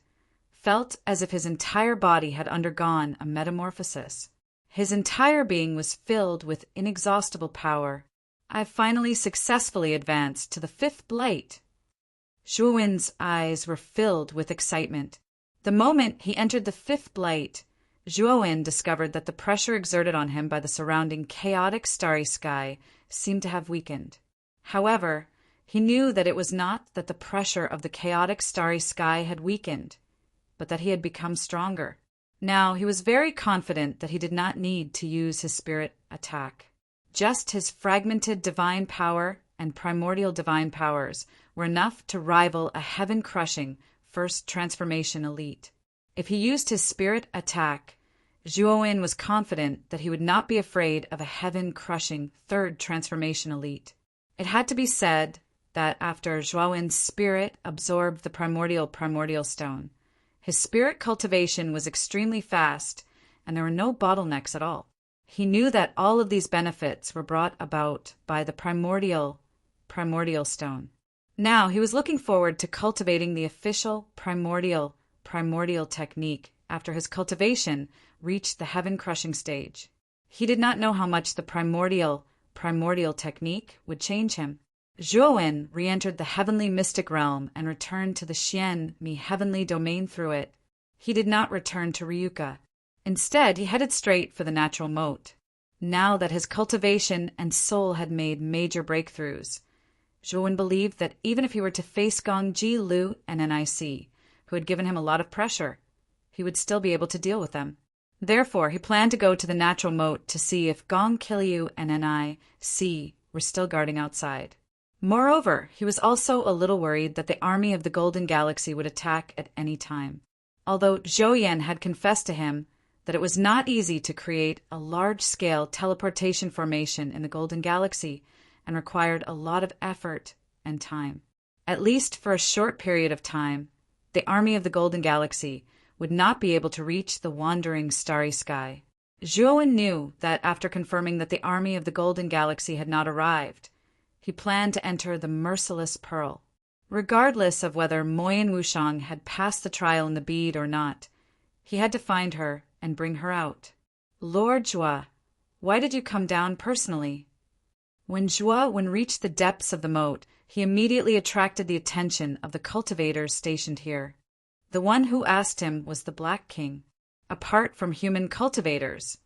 felt as if his entire body had undergone a metamorphosis. His entire being was filled with inexhaustible power. I've finally successfully advanced to the 5th blight. Zhuowen's eyes were filled with excitement. The moment he entered the 5th blight, Zhuowen discovered that the pressure exerted on him by the surrounding chaotic starry sky seemed to have weakened. However, he knew that it was not that the pressure of the chaotic starry sky had weakened, but that he had become stronger. Now he was very confident that he did not need to use his spirit attack. Just his fragmented divine power and primordial divine powers were enough to rival a heaven-crushing first transformation elite. If he used his spirit attack, Zhuowen was confident that he would not be afraid of a heaven-crushing third transformation elite. It had to be said that after Zhuowen's spirit absorbed the primordial stone, his spirit cultivation was extremely fast, and there were no bottlenecks at all. He knew that all of these benefits were brought about by the primordial stone. Now he was looking forward to cultivating the official primordial technique after his cultivation reached the heaven-crushing stage. He did not know how much the primordial technique would change him. Zhuowen re-entered the heavenly mystic realm and returned to the Xian-Mi heavenly domain through it. He did not return to Ryuka. Instead, he headed straight for the natural moat. Now that his cultivation and soul had made major breakthroughs, Zhuowen believed that even if he were to face Gongji, Lu, and NIC, who had given him a lot of pressure, he would still be able to deal with them. Therefore, he planned to go to the natural moat to see if Gong Kilyu and NIC were still guarding outside. Moreover, he was also a little worried that the army of the Golden Galaxy would attack at any time. Although Zhou Yan had confessed to him that it was not easy to create a large-scale teleportation formation in the Golden Galaxy and required a lot of effort and time. At least for a short period of time, the army of the Golden Galaxy would not be able to reach the wandering starry sky. Zhuowen knew that after confirming that the army of the Golden Galaxy had not arrived, he planned to enter the Merciless Pearl. Regardless of whether Moyin Wushang had passed the trial in the bead or not, he had to find her and bring her out. Lord Zhua, why did you come down personally? When Zhuowen reached the depths of the moat, he immediately attracted the attention of the cultivators stationed here. The one who asked him was the Black King. Apart from human cultivators,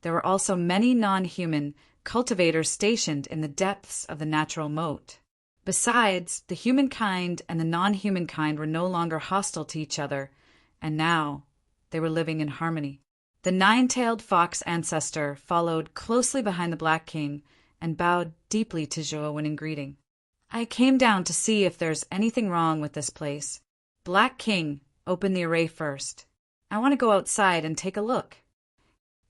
there were also many non-human cultivators stationed in the depths of the natural moat. Besides, the humankind and the non-humankind were no longer hostile to each other, and now they were living in harmony. The 9-tailed fox ancestor followed closely behind the Black King and bowed deeply to Zhuowen in greeting. I came down to see if there's anything wrong with this place. Black King, open the array first. I want to go outside and take a look.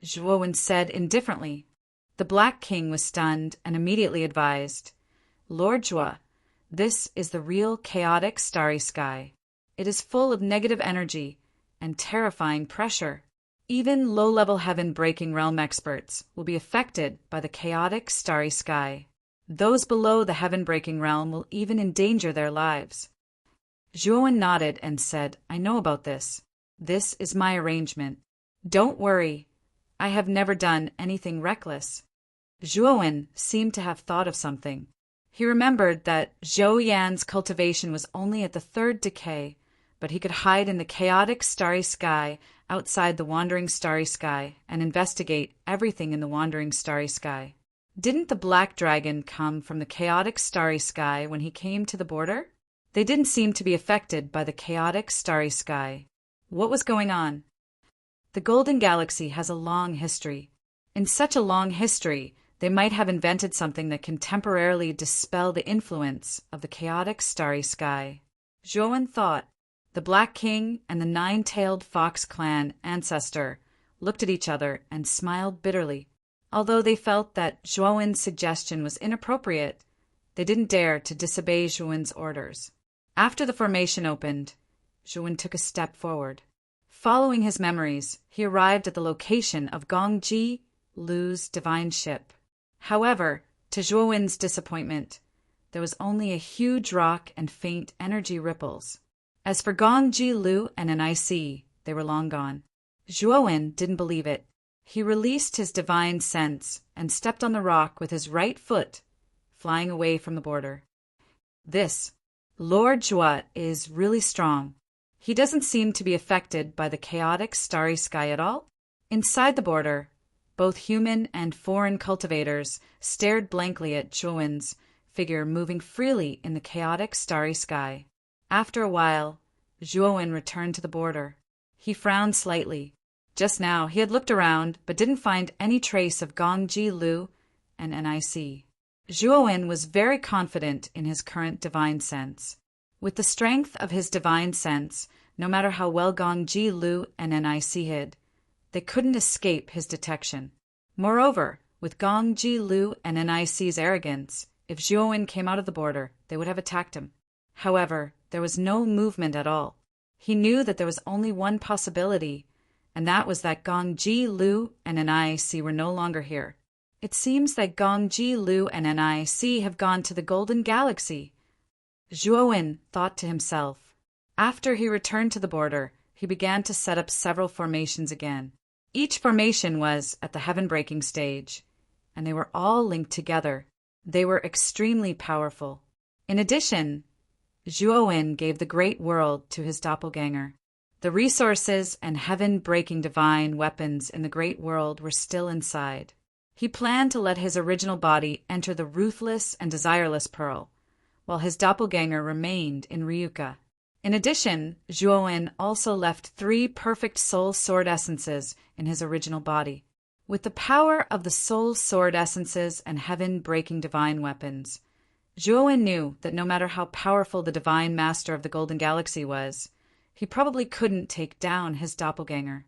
Zhuowen said indifferently. The Black King was stunned and immediately advised, Lord Zhua, This is the real chaotic starry sky. It is full of negative energy and terrifying pressure. Even low-level heaven-breaking realm experts will be affected by the chaotic starry sky. Those below the heaven-breaking realm will even endanger their lives. Zhuowen nodded and said, I know about this. This is my arrangement. Don't worry. I have never done anything reckless. Zhuowen seemed to have thought of something. He remembered that Zhou Yan's cultivation was only at the third decay, but he could hide in the chaotic starry sky outside the wandering starry sky and investigate everything in the wandering starry sky. Didn't the black dragon come from the chaotic starry sky when he came to the border? They didn't seem to be affected by the chaotic starry sky. What was going on? The Golden Galaxy has a long history. In such a long history, they might have invented something that can temporarily dispel the influence of the chaotic starry sky. Zhuowen thought. The Black King and the nine-tailed fox clan ancestor looked at each other and smiled bitterly. Although they felt that Zhuowen's suggestion was inappropriate, they didn't dare to disobey Zhuowen's orders. After the formation opened, Zhuowen took a step forward. Following his memories, he arrived at the location of Gongji Lu's divine ship. However, to Zhuowen's disappointment, there was only a huge rock and faint energy ripples. As for Gongji Lu and NIC, they were long gone. Zhuowen didn't believe it. He released his divine sense and stepped on the rock with his right foot, flying away from the border. This Lord Zhuo is really strong. He doesn't seem to be affected by the chaotic starry sky at all. Inside the border, both human and foreign cultivators stared blankly at Zhuowen's figure moving freely in the chaotic starry sky. After a while, Zhuowen returned to the border. He frowned slightly. Just now, he had looked around but didn't find any trace of Gongji Lu and NIC. Zhuowen was very confident in his current divine sense. With the strength of his divine sense, no matter how well Gongji Lu and NIC hid, they couldn't escape his detection. Moreover, with Gongji Lu and NIC's arrogance, if Zhuowen came out of the border, they would have attacked him. However, there was no movement at all. He knew that there was only one possibility, and that was that Gongji Lu and NIC were no longer here. It seems that Gongji Lu and NIC have gone to the Golden Galaxy. Zhuowen thought to himself. After he returned to the border, he began to set up several formations again. Each formation was at the heaven-breaking stage, and they were all linked together. They were extremely powerful. In addition, Zhuowen gave the great world to his doppelganger. The resources and heaven-breaking divine weapons in the great world were still inside. He planned to let his original body enter the ruthless and desireless pearl, while his doppelganger remained in Ryuka. In addition, Zhuowen also left 3 perfect soul sword essences in his original body. With the power of the soul sword essences and heaven-breaking divine weapons, Zhuowen knew that no matter how powerful the divine master of the Golden Galaxy was, he probably couldn't take down his doppelganger.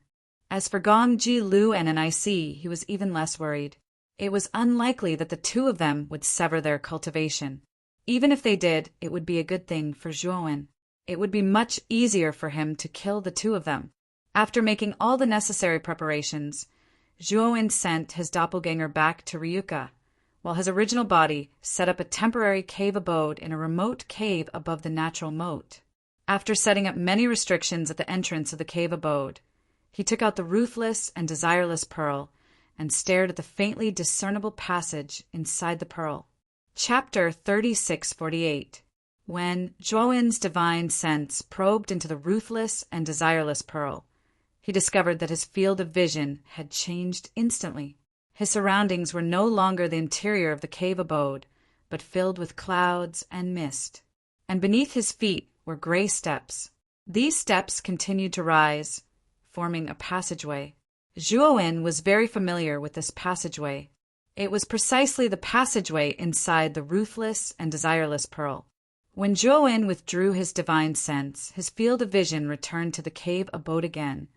As for Gongji Lu and NIC, he was even less worried. It was unlikely that the two of them would sever their cultivation. Even if they did, it would be a good thing for Zhuowen. It would be much easier for him to kill the two of them. After making all the necessary preparations, Zhuowen sent his doppelganger back to Ryuka, while his original body set up a temporary cave abode in a remote cave above the natural moat. After setting up many restrictions at the entrance of the cave abode, he took out the ruthless and desireless pearl and stared at the faintly discernible passage inside the pearl. Chapter 3648. When Zhuowen's divine sense probed into the ruthless and desireless pearl, he discovered that his field of vision had changed instantly. His surroundings were no longer the interior of the cave abode, but filled with clouds and mist. And beneath his feet were gray steps. These steps continued to rise, forming a passageway. Zhuowen was very familiar with this passageway. It was precisely the passageway inside the ruthless and desireless pearl. When Zhuowen withdrew his divine sense, his field of vision returned to the cave abode again,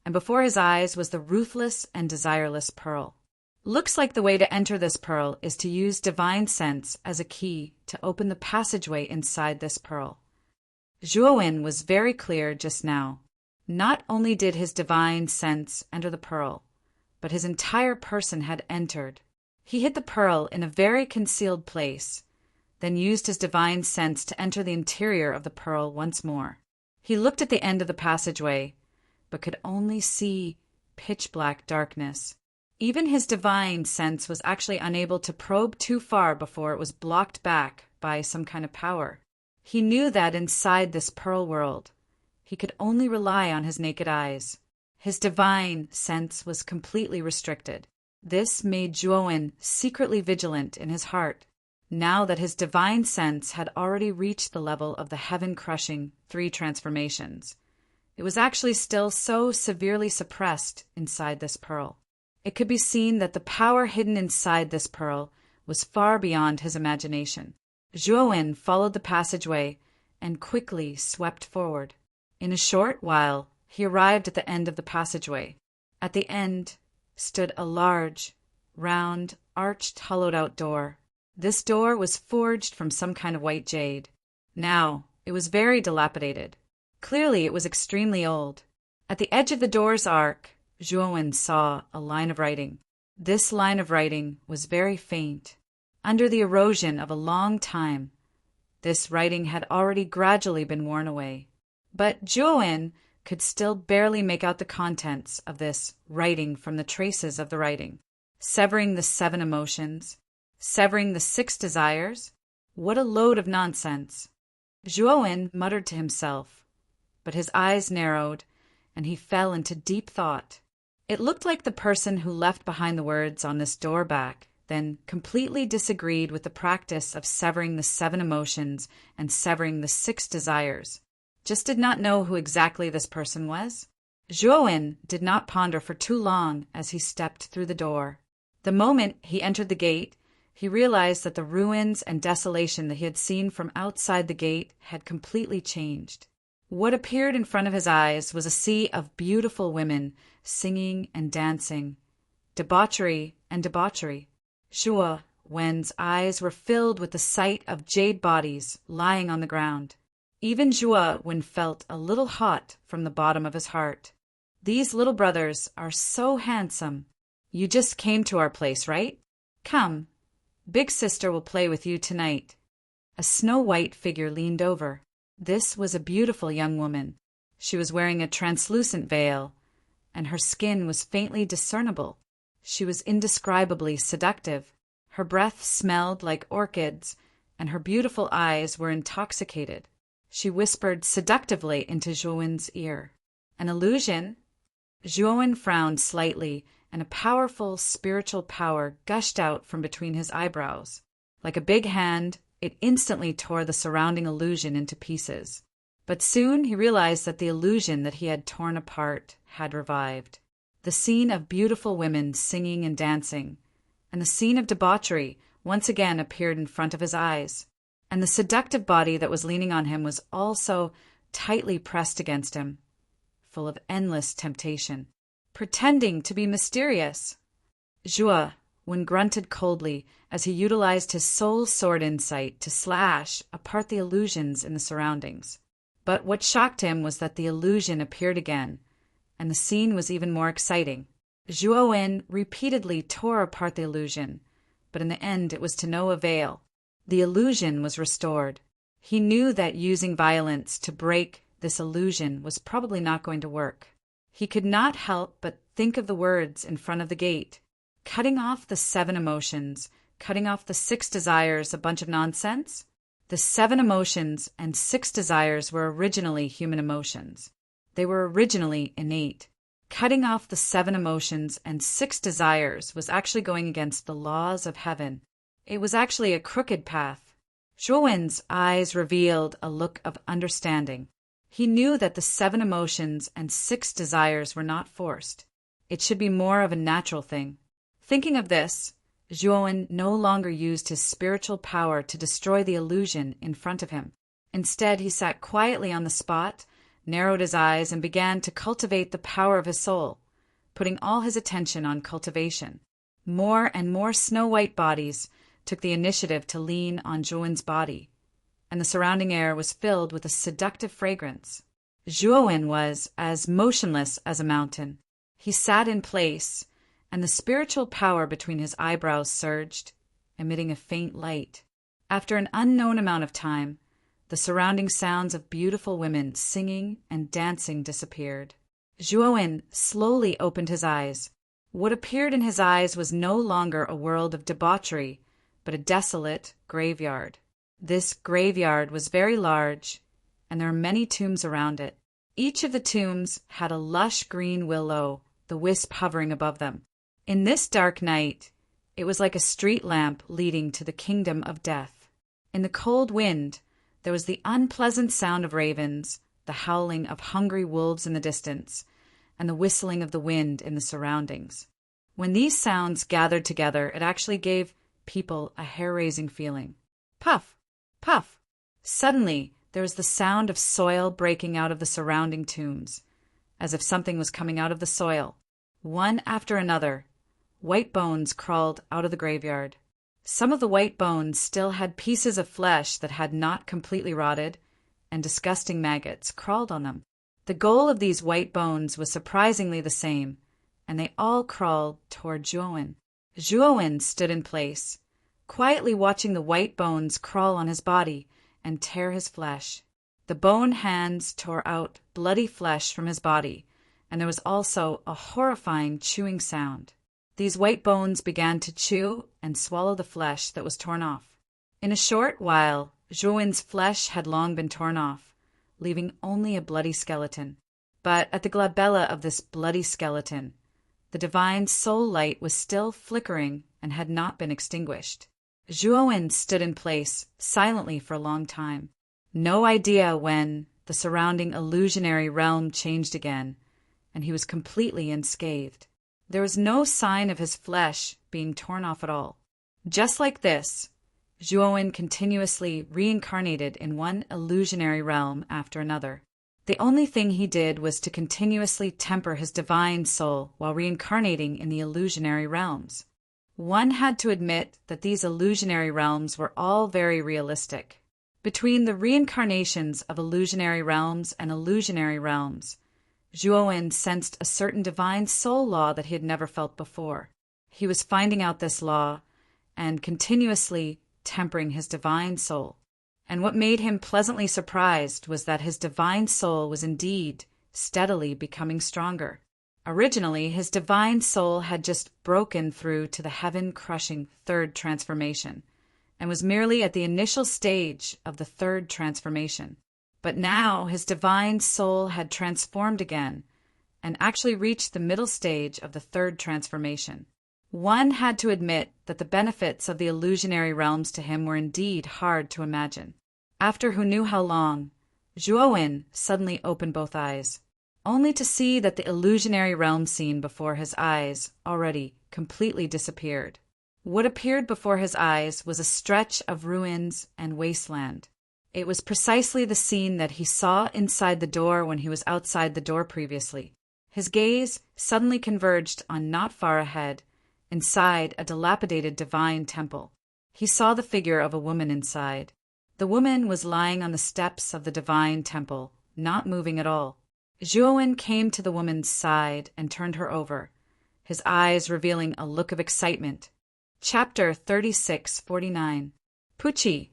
and before his eyes was the ruthless and desireless pearl. Looks like the way to enter this pearl is to use divine sense as a key to open the passageway inside this pearl. Zhuowen was very clear just now. Not only did his divine sense enter the pearl, but his entire person had entered. He hid the pearl in a very concealed place, then used his divine sense to enter the interior of the pearl once more. He looked at the end of the passageway, but could only see pitch-black darkness. Even his divine sense was actually unable to probe too far before it was blocked back by some kind of power. He knew that inside this pearl world, he could only rely on his naked eyes. His divine sense was completely restricted. This made Zhuowen secretly vigilant in his heart, now that his divine sense had already reached the level of the heaven-crushing 3 transformations. It was actually still so severely suppressed inside this pearl. It could be seen that the power hidden inside this pearl was far beyond his imagination. Zhuowen followed the passageway and quickly swept forward. In a short while, he arrived at the end of the passageway. At the end stood a large, round, arched, hollowed-out door. This door was forged from some kind of white jade. Now, it was very dilapidated. Clearly, it was extremely old. At the edge of the door's arc, Zhuowen saw a line of writing. This line of writing was very faint. Under the erosion of a long time, this writing had already gradually been worn away. But Zhuowen could still barely make out the contents of this writing from the traces of the writing. Severing the 7 emotions, severing the 6 desires. What a load of nonsense! Zhuowen muttered to himself, but his eyes narrowed, and he fell into deep thought. It looked like the person who left behind the words on this door back then completely disagreed with the practice of severing the 7 emotions and severing the 6 desires. Just did not know who exactly this person was. Zhuowen did not ponder for too long as he stepped through the door. The moment he entered the gate, he realized that the ruins and desolation that he had seen from outside the gate had completely changed. What appeared in front of his eyes was a sea of beautiful women singing and dancing, debauchery and debauchery. Zhuowen's eyes were filled with the sight of jade bodies lying on the ground. Even Zhuowen felt a little hot from the bottom of his heart. These little brothers are so handsome. You just came to our place, right? Come, big sister will play with you tonight. A snow-white figure leaned over. This was a beautiful young woman. She was wearing a translucent veil, and her skin was faintly discernible. She was indescribably seductive. Her breath smelled like orchids, and her beautiful eyes were intoxicated. She whispered seductively into Zhuowen's ear. An illusion? Zhuowen frowned slightly, and a powerful spiritual power gushed out from between his eyebrows. Like a big hand, it instantly tore the surrounding illusion into pieces. But soon he realized that the illusion that he had torn apart had revived. The scene of beautiful women singing and dancing, and the scene of debauchery once again appeared in front of his eyes. And the seductive body that was leaning on him was also tightly pressed against him, full of endless temptation, pretending to be mysterious. Zhuowen grunted coldly as he utilized his soul sword insight to slash apart the illusions in the surroundings. But what shocked him was that the illusion appeared again, and the scene was even more exciting. Zhuowen repeatedly tore apart the illusion, but in the end it was to no avail. The illusion was restored. He knew that using violence to break this illusion was probably not going to work. He could not help but think of the words in front of the gate. Cutting off the 7 emotions, cutting off the 6 desires, a bunch of nonsense? The 7 emotions and 6 desires were originally human emotions. They were originally innate. Cutting off the 7 emotions and 6 desires was actually going against the laws of heaven. It was actually a crooked path. Zhuowen's eyes revealed a look of understanding. He knew that the 7 emotions and 6 desires were not forced. It should be more of a natural thing. Thinking of this, Zhuowen no longer used his spiritual power to destroy the illusion in front of him. Instead, he sat quietly on the spot, narrowed his eyes, and began to cultivate the power of his soul, putting all his attention on cultivation. More and more snow-white bodies took the initiative to lean on Zhuowen's body, and the surrounding air was filled with a seductive fragrance. Zhuowen was as motionless as a mountain. He sat in place, and the spiritual power between his eyebrows surged, emitting a faint light. After an unknown amount of time, the surrounding sounds of beautiful women singing and dancing disappeared. Zhuowen slowly opened his eyes. What appeared in his eyes was no longer a world of debauchery, but a desolate graveyard. This graveyard was very large, and there were many tombs around it. Each of the tombs had a lush green willow, the wisp hovering above them. In this dark night, it was like a street lamp leading to the kingdom of death. In the cold wind, there was the unpleasant sound of ravens, the howling of hungry wolves in the distance, and the whistling of the wind in the surroundings. When these sounds gathered together, it actually gave people a hair-raising feeling. Puff! Puff! Suddenly, there was the sound of soil breaking out of the surrounding tombs, as if something was coming out of the soil. One after another, white bones crawled out of the graveyard. Some of the white bones still had pieces of flesh that had not completely rotted, and disgusting maggots crawled on them. The goal of these white bones was surprisingly the same, and they all crawled toward Zhuowen. Zhuowen stood in place, quietly watching the white bones crawl on his body and tear his flesh. The bone hands tore out bloody flesh from his body, and there was also a horrifying chewing sound. These white bones began to chew and swallow the flesh that was torn off. In a short while, Zhuowen's flesh had long been torn off, leaving only a bloody skeleton. But at the glabella of this bloody skeleton, the divine soul light was still flickering and had not been extinguished. Zhuowen stood in place silently for a long time. No idea when the surrounding illusionary realm changed again, and he was completely unscathed. There was no sign of his flesh being torn off at all. Just like this, Zhuowen continuously reincarnated in one illusionary realm after another. The only thing he did was to continuously temper his divine soul while reincarnating in the illusionary realms. One had to admit that these illusionary realms were all very realistic. Between the reincarnations of illusionary realms and illusionary realms, Zhuowen sensed a certain divine soul law that he had never felt before. He was finding out this law and continuously tempering his divine soul. And what made him pleasantly surprised was that his divine soul was indeed steadily becoming stronger. Originally, his divine soul had just broken through to the heaven-crushing third transformation and was merely at the initial stage of the third transformation. But now his divine soul had transformed again and actually reached the middle stage of the third transformation. One had to admit that the benefits of the illusionary realms to him were indeed hard to imagine. After who knew how long, Zhuowen suddenly opened both eyes, only to see that the illusionary realm scene before his eyes already completely disappeared. What appeared before his eyes was a stretch of ruins and wasteland. It was precisely the scene that he saw inside the door when he was outside the door previously. His gaze suddenly converged on not far ahead, inside a dilapidated divine temple. He saw the figure of a woman inside. The woman was lying on the steps of the divine temple, not moving at all. Zhuowen came to the woman's side and turned her over, his eyes revealing a look of excitement. Chapter 3649. Puchi,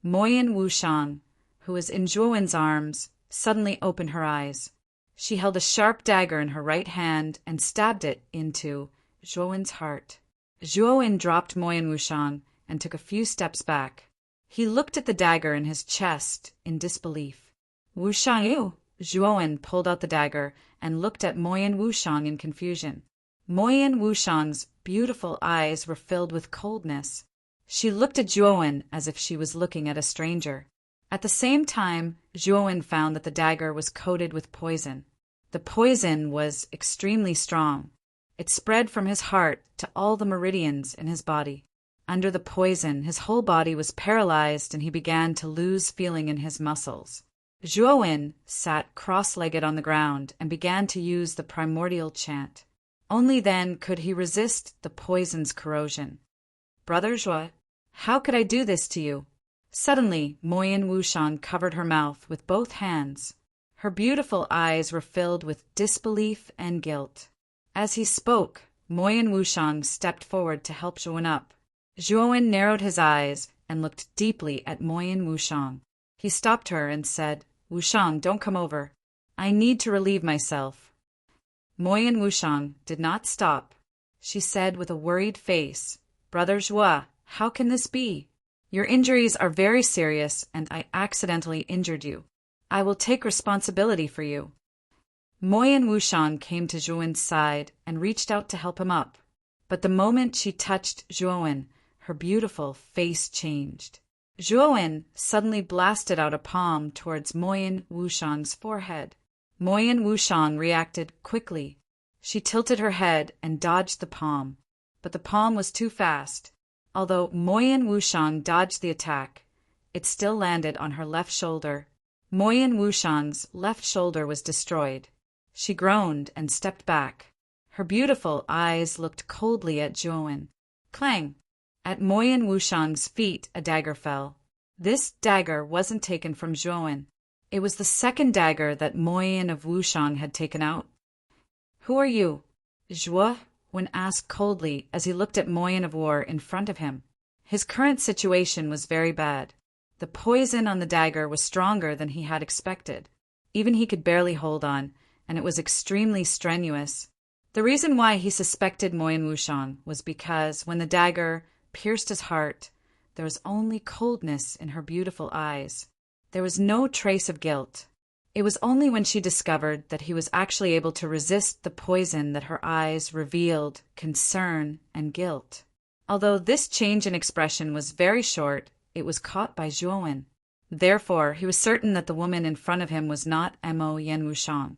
Moyan Wushang, who was in Zhuowen's arms, suddenly opened her eyes. She held a sharp dagger in her right hand and stabbed it into Zhuowen's heart. Zhuowen dropped Moyan Wushang and took a few steps back. He looked at the dagger in his chest in disbelief. Wushang you! Zhuowen pulled out the dagger and looked at Moyan Wushang in confusion. Moyan Wushang's beautiful eyes were filled with coldness. She looked at Zhuowen as if she was looking at a stranger. At the same time, Zhuowen found that the dagger was coated with poison. The poison was extremely strong. It spread from his heart to all the meridians in his body. Under the poison, his whole body was paralyzed and he began to lose feeling in his muscles. Zhuowen sat cross-legged on the ground and began to use the primordial chant. Only then could he resist the poison's corrosion. "Brother Zhuo, how could I do this to you?" Suddenly, Moyin Wushang covered her mouth with both hands. Her beautiful eyes were filled with disbelief and guilt. As he spoke, Moyin Wushang stepped forward to help Zhuowen up. Zhuowen narrowed his eyes and looked deeply at Moyin Wushang. He stopped her and said, "Wushang, don't come over. I need to relieve myself." Moyin Wushang did not stop. She said with a worried face, "Brother Zhuo, how can this be? Your injuries are very serious, and I accidentally injured you. I will take responsibility for you." Moyin Wushang came to Zhuowen's side and reached out to help him up. But the moment she touched Zhuowen, her beautiful face changed. Zhuowen suddenly blasted out a palm towards Moyin Wushang's forehead. Moyin Wushang reacted quickly. She tilted her head and dodged the palm, but the palm was too fast. Although Moyin Wushang dodged the attack, it still landed on her left shoulder. Moyin Wushang's left shoulder was destroyed. She groaned and stepped back. Her beautiful eyes looked coldly at Zhuowen. Clang! At Moyin Wushang's feet a dagger fell. This dagger wasn't taken from Zhuowen. It was the second dagger that Moyin of Wushang had taken out. "Who are you?" Zhuowen asked coldly as he looked at Moyin of War in front of him. His current situation was very bad. The poison on the dagger was stronger than he had expected. Even he could barely hold on, and it was extremely strenuous. The reason why he suspected Moyin Wushang was because when the dagger pierced his heart, there was only coldness in her beautiful eyes. There was no trace of guilt. It was only when she discovered that he was actually able to resist the poison that her eyes revealed concern and guilt. Although this change in expression was very short, it was caught by Zhuowen. Therefore, he was certain that the woman in front of him was not Moyin Wushang.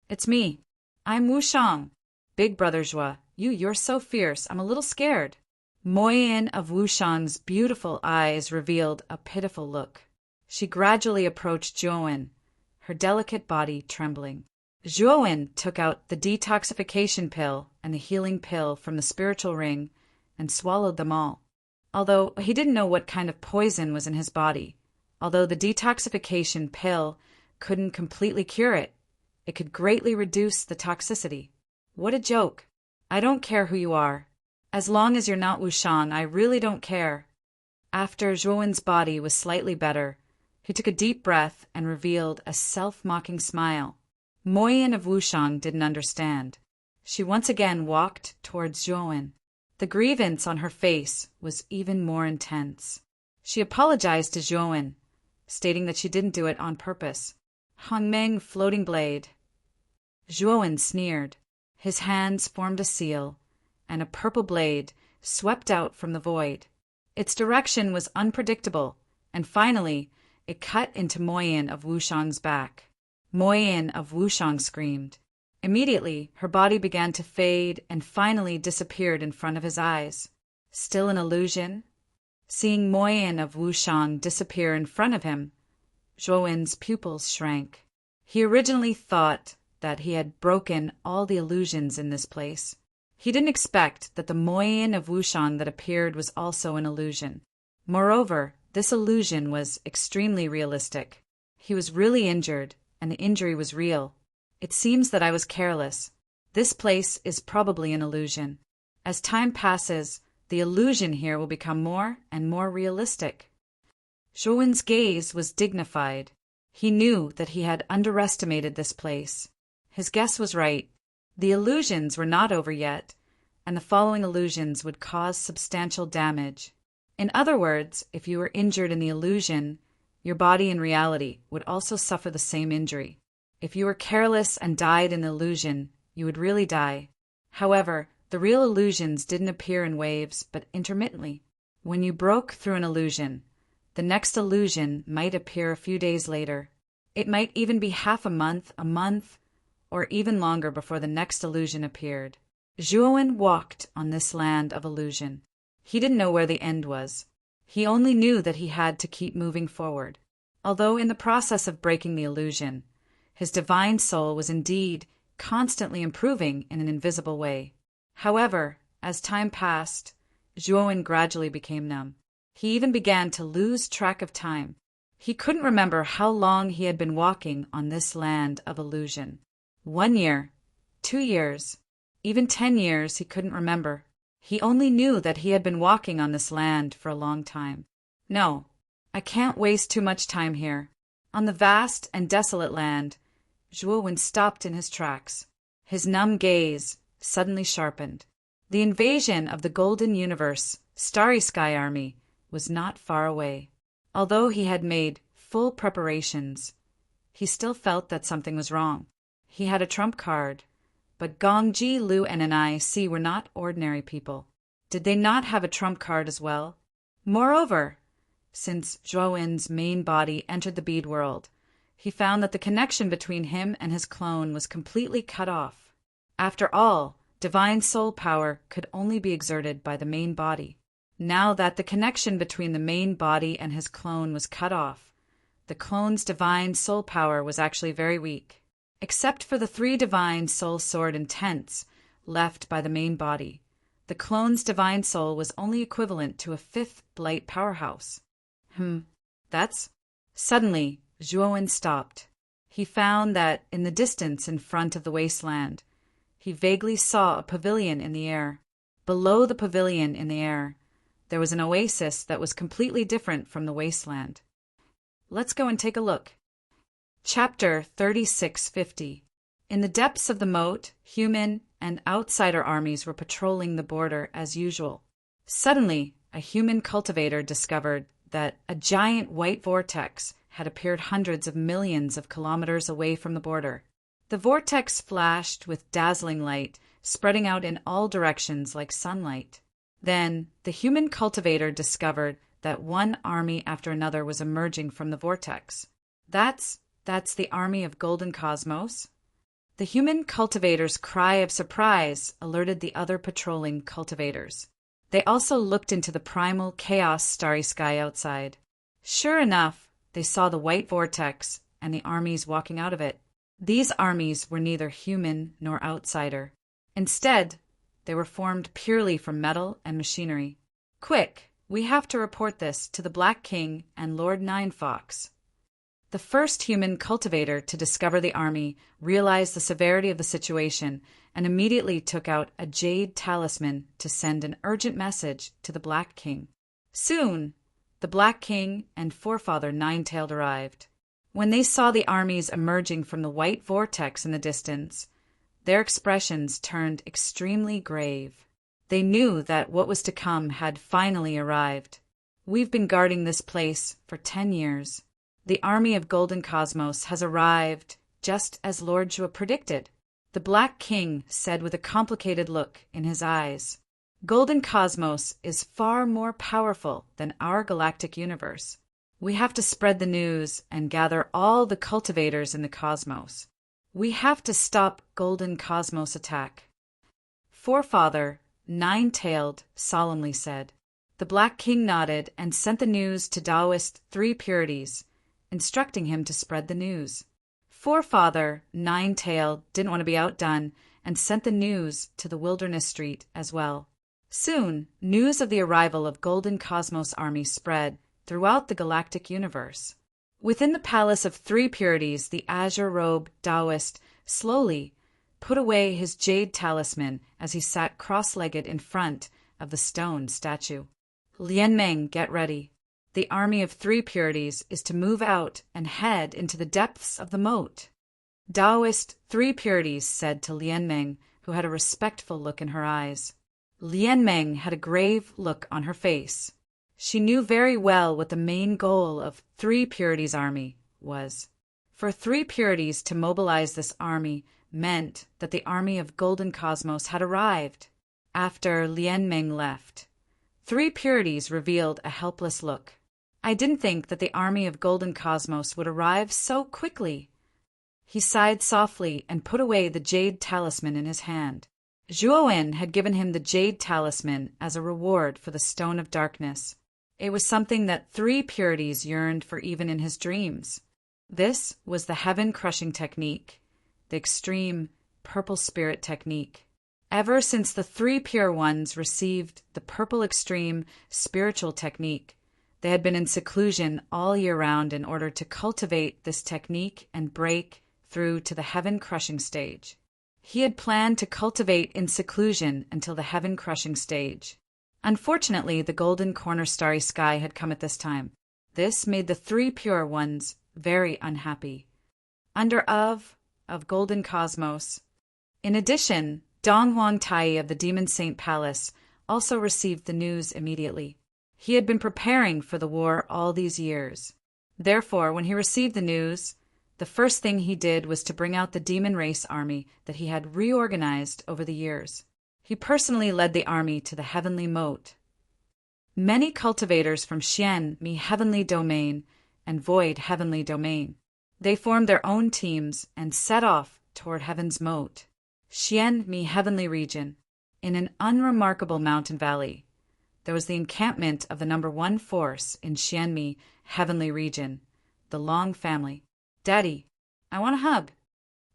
"It's me. I'm Wushang. Big brother Zhuo, you're so fierce, I'm a little scared." Moyin of Wushang's beautiful eyes revealed a pitiful look. She gradually approached Zhuowen, her delicate body trembling. Zhuowen took out the detoxification pill and the healing pill from the spiritual ring and swallowed them all. Although he didn't know what kind of poison was in his body, although the detoxification pill couldn't completely cure it, it could greatly reduce the toxicity. What a joke. I don't care who you are. As long as you're not Wushang, I really don't care. After Zhuowen's body was slightly better, he took a deep breath and revealed a self-mocking smile. Moyin of Wushang didn't understand. She once again walked towards Zhuowen. The grievance on her face was even more intense. She apologized to Zhuowen, stating that she didn't do it on purpose. Hongmeng floating blade. Zhuowen sneered. His hands formed a seal, and a purple blade swept out from the void. Its direction was unpredictable, and finally, it cut into Moyin of Wushang's back. Moyin of Wushang screamed. Immediately, her body began to fade and finally disappeared in front of his eyes. Still an illusion? Seeing Moyin of Wushang disappear in front of him, Zhuowen's pupils shrank. He originally thought that he had broken all the illusions in this place. He didn't expect that the Moyin of Wushang that appeared was also an illusion. Moreover, this illusion was extremely realistic. He was really injured, and the injury was real. It seems that I was careless. This place is probably an illusion. As time passes, the illusion here will become more and more realistic. Zhuowen's gaze was dignified. He knew that he had underestimated this place. His guess was right. The illusions were not over yet, and the following illusions would cause substantial damage. In other words, if you were injured in the illusion, your body in reality would also suffer the same injury. If you were careless and died in the illusion, you would really die. However, the real illusions didn't appear in waves, but intermittently. When you broke through an illusion, the next illusion might appear a few days later. It might even be half a month, or even longer before the next illusion appeared. Zhuowen walked on this land of illusion. He didn't know where the end was. He only knew that he had to keep moving forward. Although in the process of breaking the illusion, his divine soul was indeed constantly improving in an invisible way. However, as time passed, Zhuowen gradually became numb. He even began to lose track of time. He couldn't remember how long he had been walking on this land of illusion. 1 year, 2 years, even 10 years he couldn't remember. He only knew that he had been walking on this land for a long time. No, I can't waste too much time here. On the vast and desolate land, Zhuowen stopped in his tracks. His numb gaze suddenly sharpened. The invasion of the Golden Universe, Starry Sky Army, was not far away. Although he had made full preparations, he still felt that something was wrong. He had a trump card, but Gongji, Lu, and I were not ordinary people. Did they not have a trump card as well? Moreover, since Zhuowen's main body entered the bead world, he found that the connection between him and his clone was completely cut off. After all, divine soul power could only be exerted by the main body. Now that the connection between the main body and his clone was cut off, the clone's divine soul power was actually very weak. Except for the 3 divine soul sword intents left by the main body, the clone's divine soul was only equivalent to a 5th blight powerhouse. That's... Suddenly, Zhuowen stopped. He found that in the distance in front of the wasteland, he vaguely saw a pavilion in the air. Below the pavilion in the air, there was an oasis that was completely different from the wasteland. Let's go and take a look. Chapter 3650. In the depths of the moat, human and outsider armies were patrolling the border as usual. Suddenly, a human cultivator discovered that a giant white vortex had appeared hundreds of millions of kilometers away from the border. The vortex flashed with dazzling light, spreading out in all directions like sunlight. Then, the human cultivator discovered that one army after another was emerging from the vortex. That's the army of Golden Cosmos? The human cultivator's cry of surprise alerted the other patrolling cultivators. They also looked into the primal chaos starry sky outside. Sure enough, they saw the white vortex and the armies walking out of it. These armies were neither human nor outsider. Instead, they were formed purely from metal and machinery. Quick, we have to report this to the Black King and Lord Ninefox. The first human cultivator to discover the army realized the severity of the situation and immediately took out a jade talisman to send an urgent message to the Black King. Soon, the Black King and Forefather Ninetailed arrived. When they saw the armies emerging from the white vortex in the distance, their expressions turned extremely grave. They knew that what was to come had finally arrived. We've been guarding this place for 10 years. The army of Golden Cosmos has arrived just as Lord Zhuo predicted, the Black King said with a complicated look in his eyes. Golden Cosmos is far more powerful than our galactic universe. We have to spread the news and gather all the cultivators in the cosmos. We have to stop Golden Cosmos attack. Forefather Ninetailed solemnly said. The Black King nodded and sent the news to Taoist 3 Purities, instructing him to spread the news. Forefather Ninetailed didn't want to be outdone and sent the news to the Wilderness Street as well. Soon, news of the arrival of Golden Cosmos army spread throughout the galactic universe. Within the palace of 3 Purities, the azure-robed Taoist slowly put away his jade talisman as he sat cross-legged in front of the stone statue. Lianmeng, get ready. The army of 3 Purities is to move out and head into the depths of the moat. Taoist 3 Purities said to Lianmeng, who had a respectful look in her eyes. Lianmeng had a grave look on her face. She knew very well what the main goal of 3 Purities' army was. For 3 Purities to mobilize this army meant that the army of Golden Cosmos had arrived. After Lianmeng left, 3 Purities revealed a helpless look. I didn't think that the army of Golden Cosmos would arrive so quickly. He sighed softly and put away the jade talisman in his hand. Zhuowen had given him the jade talisman as a reward for the Stone of Darkness. It was something that 3 Purities yearned for even in his dreams. This was the heaven-crushing technique, the extreme purple spirit technique. Ever since the three pure ones received the purple extreme spiritual technique, they had been in seclusion all year round in order to cultivate this technique and break through to the heaven-crushing stage. He had planned to cultivate in seclusion until the heaven-crushing stage. Unfortunately, the golden corner starry sky had come at this time. This made the three pure ones very unhappy. Under of golden cosmos. In addition, Dong Huang Tai of the Demon Saint Palace also received the news immediately. He had been preparing for the war all these years. Therefore, when he received the news, the first thing he did was to bring out the demon race army that he had reorganized over the years. He personally led the army to the heavenly moat. Many cultivators from Xian Mi Heavenly Domain and Void Heavenly Domain. They formed their own teams and set off toward Heaven's Moat, Xian Mi Heavenly Region. In an unremarkable mountain valley, there was the encampment of the number one force in Xian Mi Heavenly Region, the Long family. Daddy, I want a hug.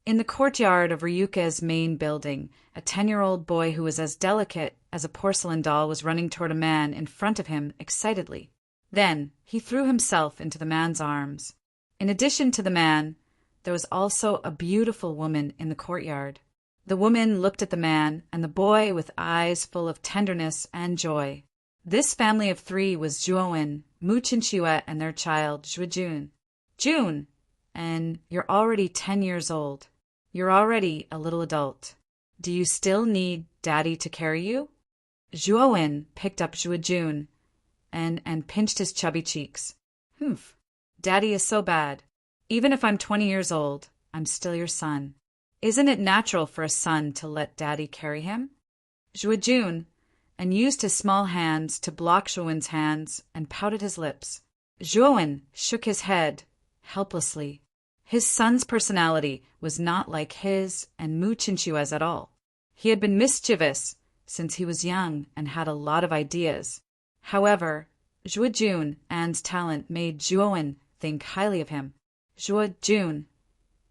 In the courtyard of Ryuka's main building, a 10-year-old boy who was as delicate as a porcelain doll was running toward a man in front of him excitedly. Then he threw himself into the man's arms. In addition to the man, there was also a beautiful woman in the courtyard. The woman looked at the man and the boy with eyes full of tenderness and joy. This family of three was Zhuowen, Mu Qinxue, and their child, Zhuojun. June, and you're already 10 years old. You're already a little adult. Do you still need Daddy to carry you? Zhuowen picked up Zhuojun and pinched his chubby cheeks. Humph. Daddy is so bad. Even if I'm 20 years old, I'm still your son. Isn't it natural for a son to let Daddy carry him? Zhuojun and used his small hands to block Zhuowen's hands and pouted his lips. Zhuowen shook his head helplessly. His son's personality was not like his and Mu Qinxue's at all. He had been mischievous since he was young and had a lot of ideas. However, Zhuojun An's talent made Zhuowen think highly of him. Zhuojun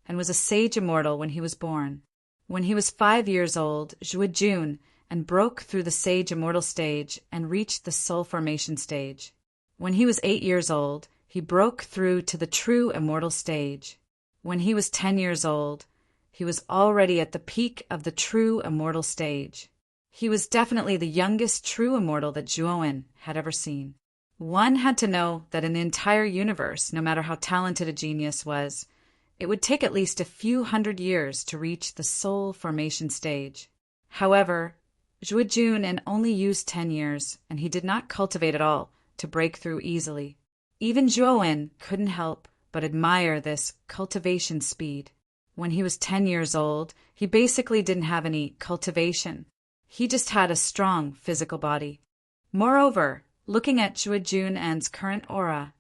and was a sage immortal when he was born. When he was 5 years old, Zhuojun and broke through the sage immortal stage and reached the soul formation stage. When he was 8 years old, he broke through to the true immortal stage. When he was 10 years old, he was already at the peak of the true immortal stage. He was definitely the youngest true immortal that Zhuowen had ever seen. One had to know that in the entire universe, no matter how talented a genius was, it would take at least a few hundred years to reach the soul formation stage. However, Zhuojun only used 10 years, and he did not cultivate at all to break through easily. Even Zhuowen couldn't help but admire this cultivation speed. When he was 10 years old, he basically didn't have any cultivation. He just had a strong physical body. Moreover, looking at Zhuojun An's current aura,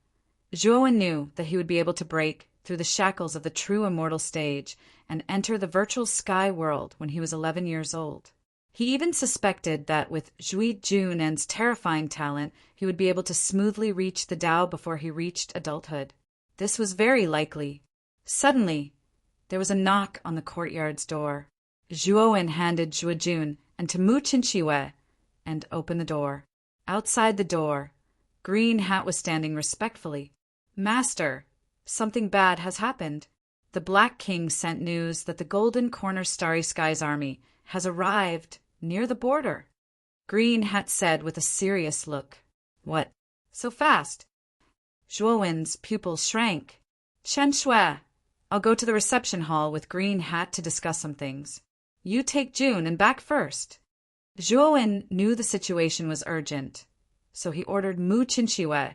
Zhuowen knew that he would be able to break through the shackles of the true immortal stage and enter the virtual sky world when he was 11 years old. He even suspected that with Zhuojun An's terrifying talent, he would be able to smoothly reach the Tao before he reached adulthood. This was very likely. Suddenly, there was a knock on the courtyard's door. Zhuowen handed Zhuojun and to Mu Qinxue and opened the door. Outside the door, Green Hat was standing respectfully. Master, something bad has happened. The Black King sent news that the Golden Corner Starry Skies army has arrived near the border. Green Hat said with a serious look. What? So fast? Zhuowen's pupils shrank. Chen Shui, I'll go to the reception hall with Green Hat to discuss some things. You take June and back first. Zhuowen knew the situation was urgent, so he ordered Mu Qinxue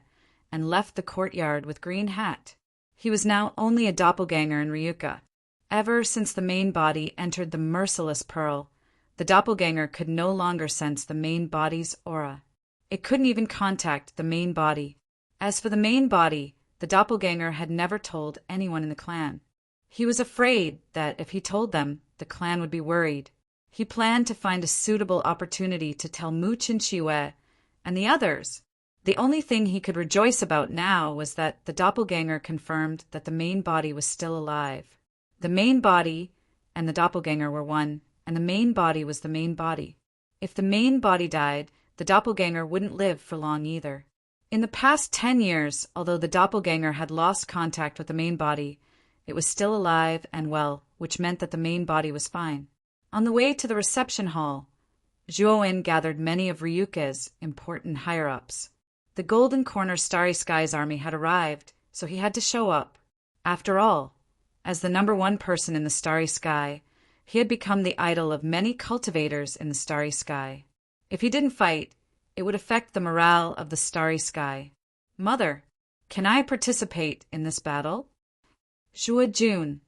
and left the courtyard with Green Hat. He was now only a doppelganger in Ryuka. Ever since the main body entered the merciless pearl, the doppelganger could no longer sense the main body's aura. It couldn't even contact the main body. As for the main body, the doppelganger had never told anyone in the clan. He was afraid that if he told them, the clan would be worried. He planned to find a suitable opportunity to tell Mu Qinxue and the others. The only thing he could rejoice about now was that the doppelganger confirmed that the main body was still alive. The main body and the doppelganger were one, and the main body was the main body. If the main body died, the doppelganger wouldn't live for long either. In the past 10 years, although the doppelganger had lost contact with the main body, it was still alive and well, which meant that the main body was fine. On the way to the reception hall, Zhuo-in gathered many of Ryuka's important higher-ups. The Golden Corner Starry Skies army had arrived, so he had to show up. After all, as the #1 person in the Starry Sky, he had become the idol of many cultivators in the Starry Sky. If he didn't fight, it would affect the morale of the Starry Sky. "Mother, can I participate in this battle?" Zhuo Jun,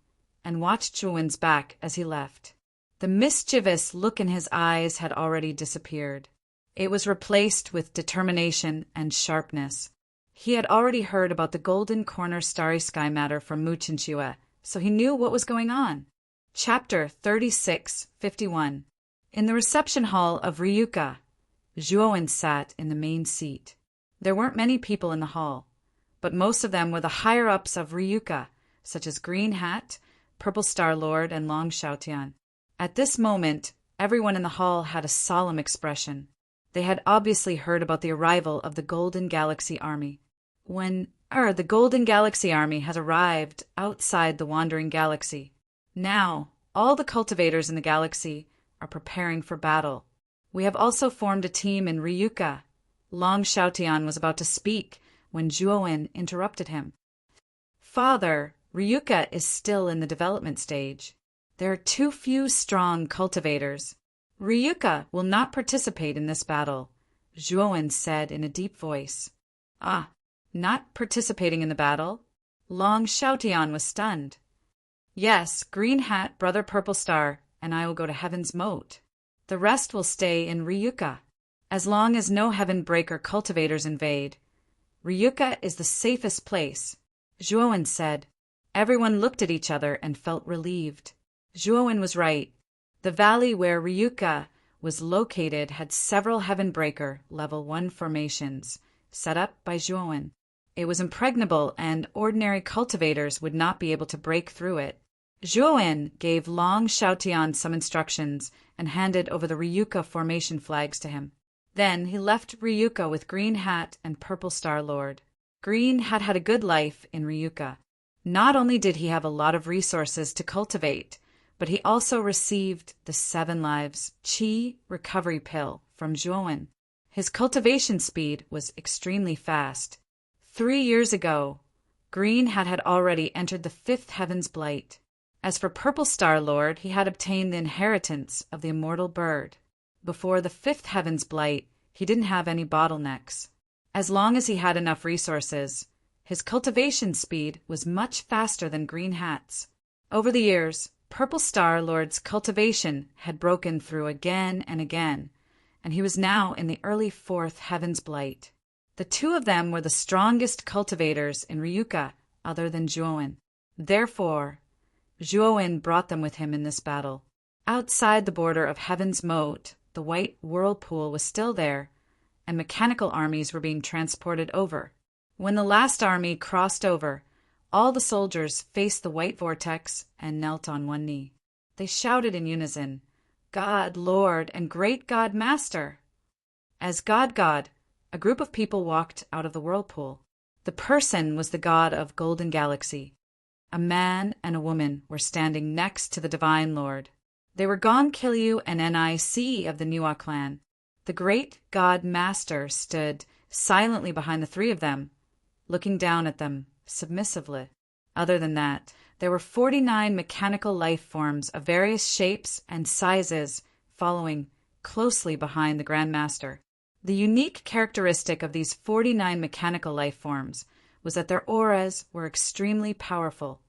and watched Zhuo-in's back as he left. The mischievous look in his eyes had already disappeared. It was replaced with determination and sharpness. He had already heard about the Golden Corner Starry Sky matter from Mu Chinchue, so he knew what was going on. Chapter 36:51. In the reception hall of Ryuka, Zhuo-in sat in the main seat. There weren't many people in the hall, but most of them were the higher-ups of Ryuka, such as Green Hat, Purple Star Lord, and Long Xiaotian. At this moment, everyone in the hall had a solemn expression. They had obviously heard about the arrival of the Golden Galaxy Army. The Golden Galaxy Army has arrived outside the Wandering Galaxy. Now, all the cultivators in the galaxy are preparing for battle. We have also formed a team in Ryuka. Long Xiaotian was about to speak when Zhuo-in interrupted him. "Father, Ryuka is still in the development stage. There are too few strong cultivators. Ryuka will not participate in this battle," Zhuo-in said in a deep voice. "Ah, not participating in the battle?" Long Xiaotian was stunned. "Yes, Green Hat, Brother Purple Star, and I will go to Heaven's Moat. The rest will stay in Ryuka. As long as no Heaven Breaker cultivators invade, Ryuka is the safest place," Zhuo-in said. Everyone looked at each other and felt relieved. Zhuo-in was right. The valley where Ryuka was located had several Heaven Breaker Level 1 formations set up by Zhuo-in. It was impregnable, and ordinary cultivators would not be able to break through it. Zhuo-in gave Long Xiaotian some instructions and handed over the Ryuka formation flags to him. Then he left Ryuka with Green Hat and Purple Star Lord. Green Hat had a good life in Ryuka. Not only did he have a lot of resources to cultivate, but he also received the 7 Lives Qi recovery pill from Zhuo-in. His cultivation speed was extremely fast. 3 years ago, Green Hat had already entered the 5th Heaven's Blight. As for Purple Star Lord, he had obtained the inheritance of the immortal bird. Before the 5th Heaven's Blight, he didn't have any bottlenecks. As long as he had enough resources, his cultivation speed was much faster than Green Hat's. Over the years, Purple Star Lord's cultivation had broken through again and again, and he was now in the early 4th Heaven's Blight. The two of them were the strongest cultivators in Ryuka other than Zhuo-in. Therefore, Zhuo-in brought them with him in this battle. Outside the border of Heaven's Moat, the white whirlpool was still there, and mechanical armies were being transported over. When the last army crossed over, all the soldiers faced the white vortex and knelt on one knee. They shouted in unison, "God, Lord, and Great God Master!" As God, a group of people walked out of the whirlpool. The person was the god of Golden Galaxy. A man and a woman were standing next to the Divine Lord. They were Gon Kilyu and NIC of the Niwa clan. The Great God Master stood silently behind the 3 of them, looking down at them submissively. Other than that, there were 49 mechanical life forms of various shapes and sizes following closely behind the Grand Master. The unique characteristic of these 49 mechanical life forms was that their auras were extremely powerful.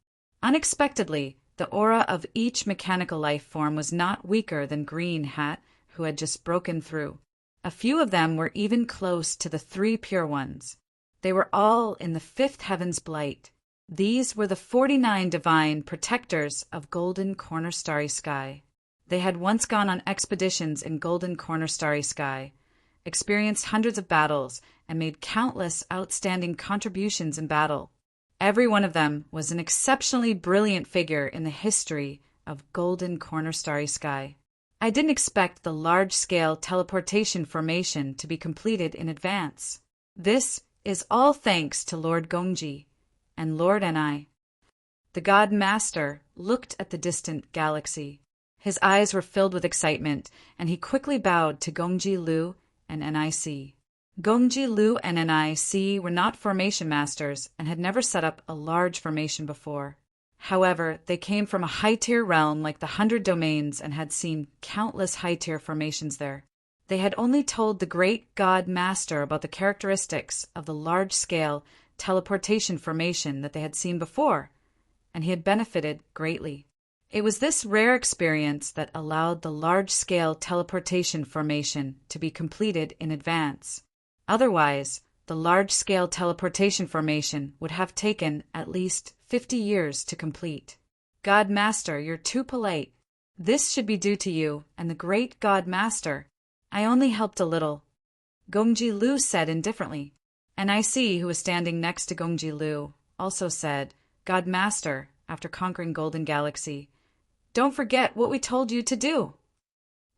Unexpectedly, the aura of each mechanical life form was not weaker than Green Hat, who had just broken through. A few of them were even close to the 3 pure ones. They were all in the 5th Heaven's Blight. These were the 49 divine protectors of Golden Corner Starry Sky. They had once gone on expeditions in Golden Corner Starry Sky, experienced hundreds of battles, and made countless outstanding contributions in battle. Every one of them was an exceptionally brilliant figure in the history of golden corner starry sky. I didn't expect the large-scale teleportation formation to be completed in advance. This is all thanks to Lord Gongji and Lord Ni. The God Master looked at the distant galaxy. His eyes were filled with excitement, and he quickly bowed to Gongji Lu and NIC. Gongji Lu and NIC were not formation masters and had never set up a large formation before. However, they came from a high-tier realm like the 100 Domains and had seen countless high-tier formations there. They had only told the great God Master about the characteristics of the large-scale teleportation formation that they had seen before, and he had benefited greatly. It was this rare experience that allowed the large-scale teleportation formation to be completed in advance. Otherwise, the large-scale teleportation formation would have taken at least 50 years to complete. God Master, you're too polite. This should be due to you and the great God Master. I only helped a little, Gongji Lu said indifferently. NIC, who was standing next to Gongji Lu, also said, God Master, after conquering Golden Galaxy, don't forget what we told you to do.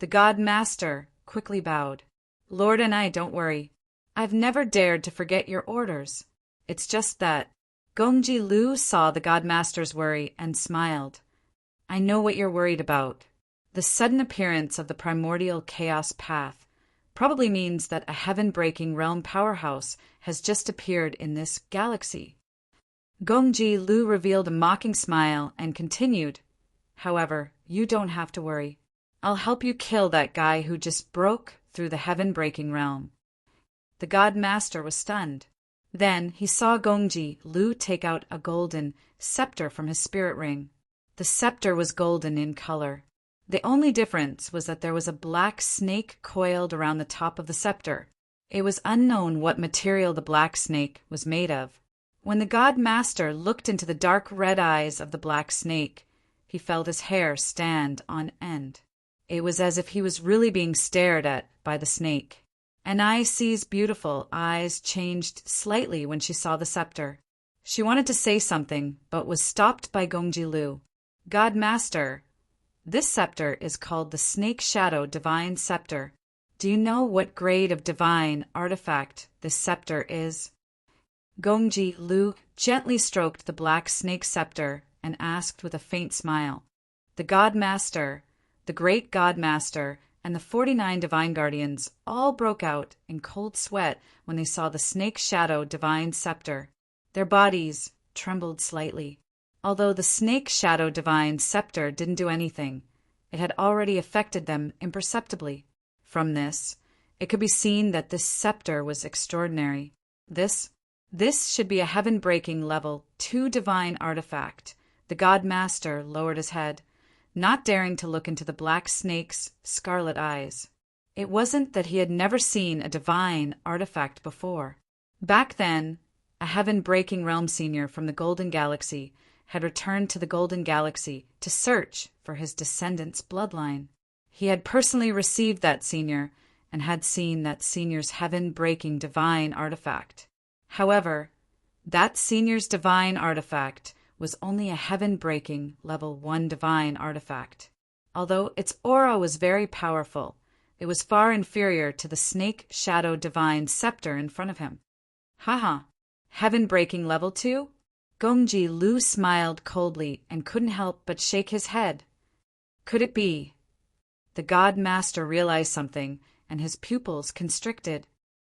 The God Master quickly bowed. Lord and I, don't worry. I've never dared to forget your orders. It's just that. Gongji Lu saw the God Master's worry and smiled. I know what you're worried about. The sudden appearance of the primordial chaos path probably means that a heaven-breaking realm powerhouse has just appeared in this galaxy. Gongji Lu revealed a mocking smile and continued, however, you don't have to worry. I'll help you kill that guy who just broke through the heaven-breaking realm. The God Master was stunned. Then he saw Gongji Lu take out a golden scepter from his spirit ring. The scepter was golden in color. The only difference was that there was a black snake coiled around the top of the scepter. It was unknown what material the black snake was made of. When the God Master looked into the dark red eyes of the black snake, he felt his hair stand on end. It was as if he was really being stared at by the snake. NIC's beautiful eyes changed slightly when she saw the scepter. She wanted to say something, but was stopped by Gongji Lu. God Master, this scepter is called the Snake Shadow Divine Scepter. Do you know what grade of divine artifact this scepter is? Gongji Lu gently stroked the black snake scepter and asked with a faint smile. The God Master, the great God Master, and the 49 Divine Guardians all broke out in cold sweat when they saw the Snake Shadow Divine Scepter. Their bodies trembled slightly. Although the Snake Shadow Divine Scepter didn't do anything, it had already affected them imperceptibly. From this, it could be seen that this scepter was extraordinary. This should be a heaven-breaking level 2 divine artifact. The God Master lowered his head, not daring to look into the black snake's scarlet eyes. It wasn't that he had never seen a divine artifact before. Back then, a heaven-breaking realm senior from the Golden Galaxy had returned to the Golden Galaxy to search for his descendant's bloodline. He had personally received that senior and had seen that senior's heaven-breaking divine artifact. However, that senior's divine artifact was only a heaven-breaking level 1 divine artifact. Although its aura was very powerful, it was far inferior to the Snake Shadow Divine Scepter in front of him. Haha, heaven-breaking level 2? Gongji Lu smiled coldly and couldn't help but shake his head. Could it be? The God Master realized something, and his pupils constricted.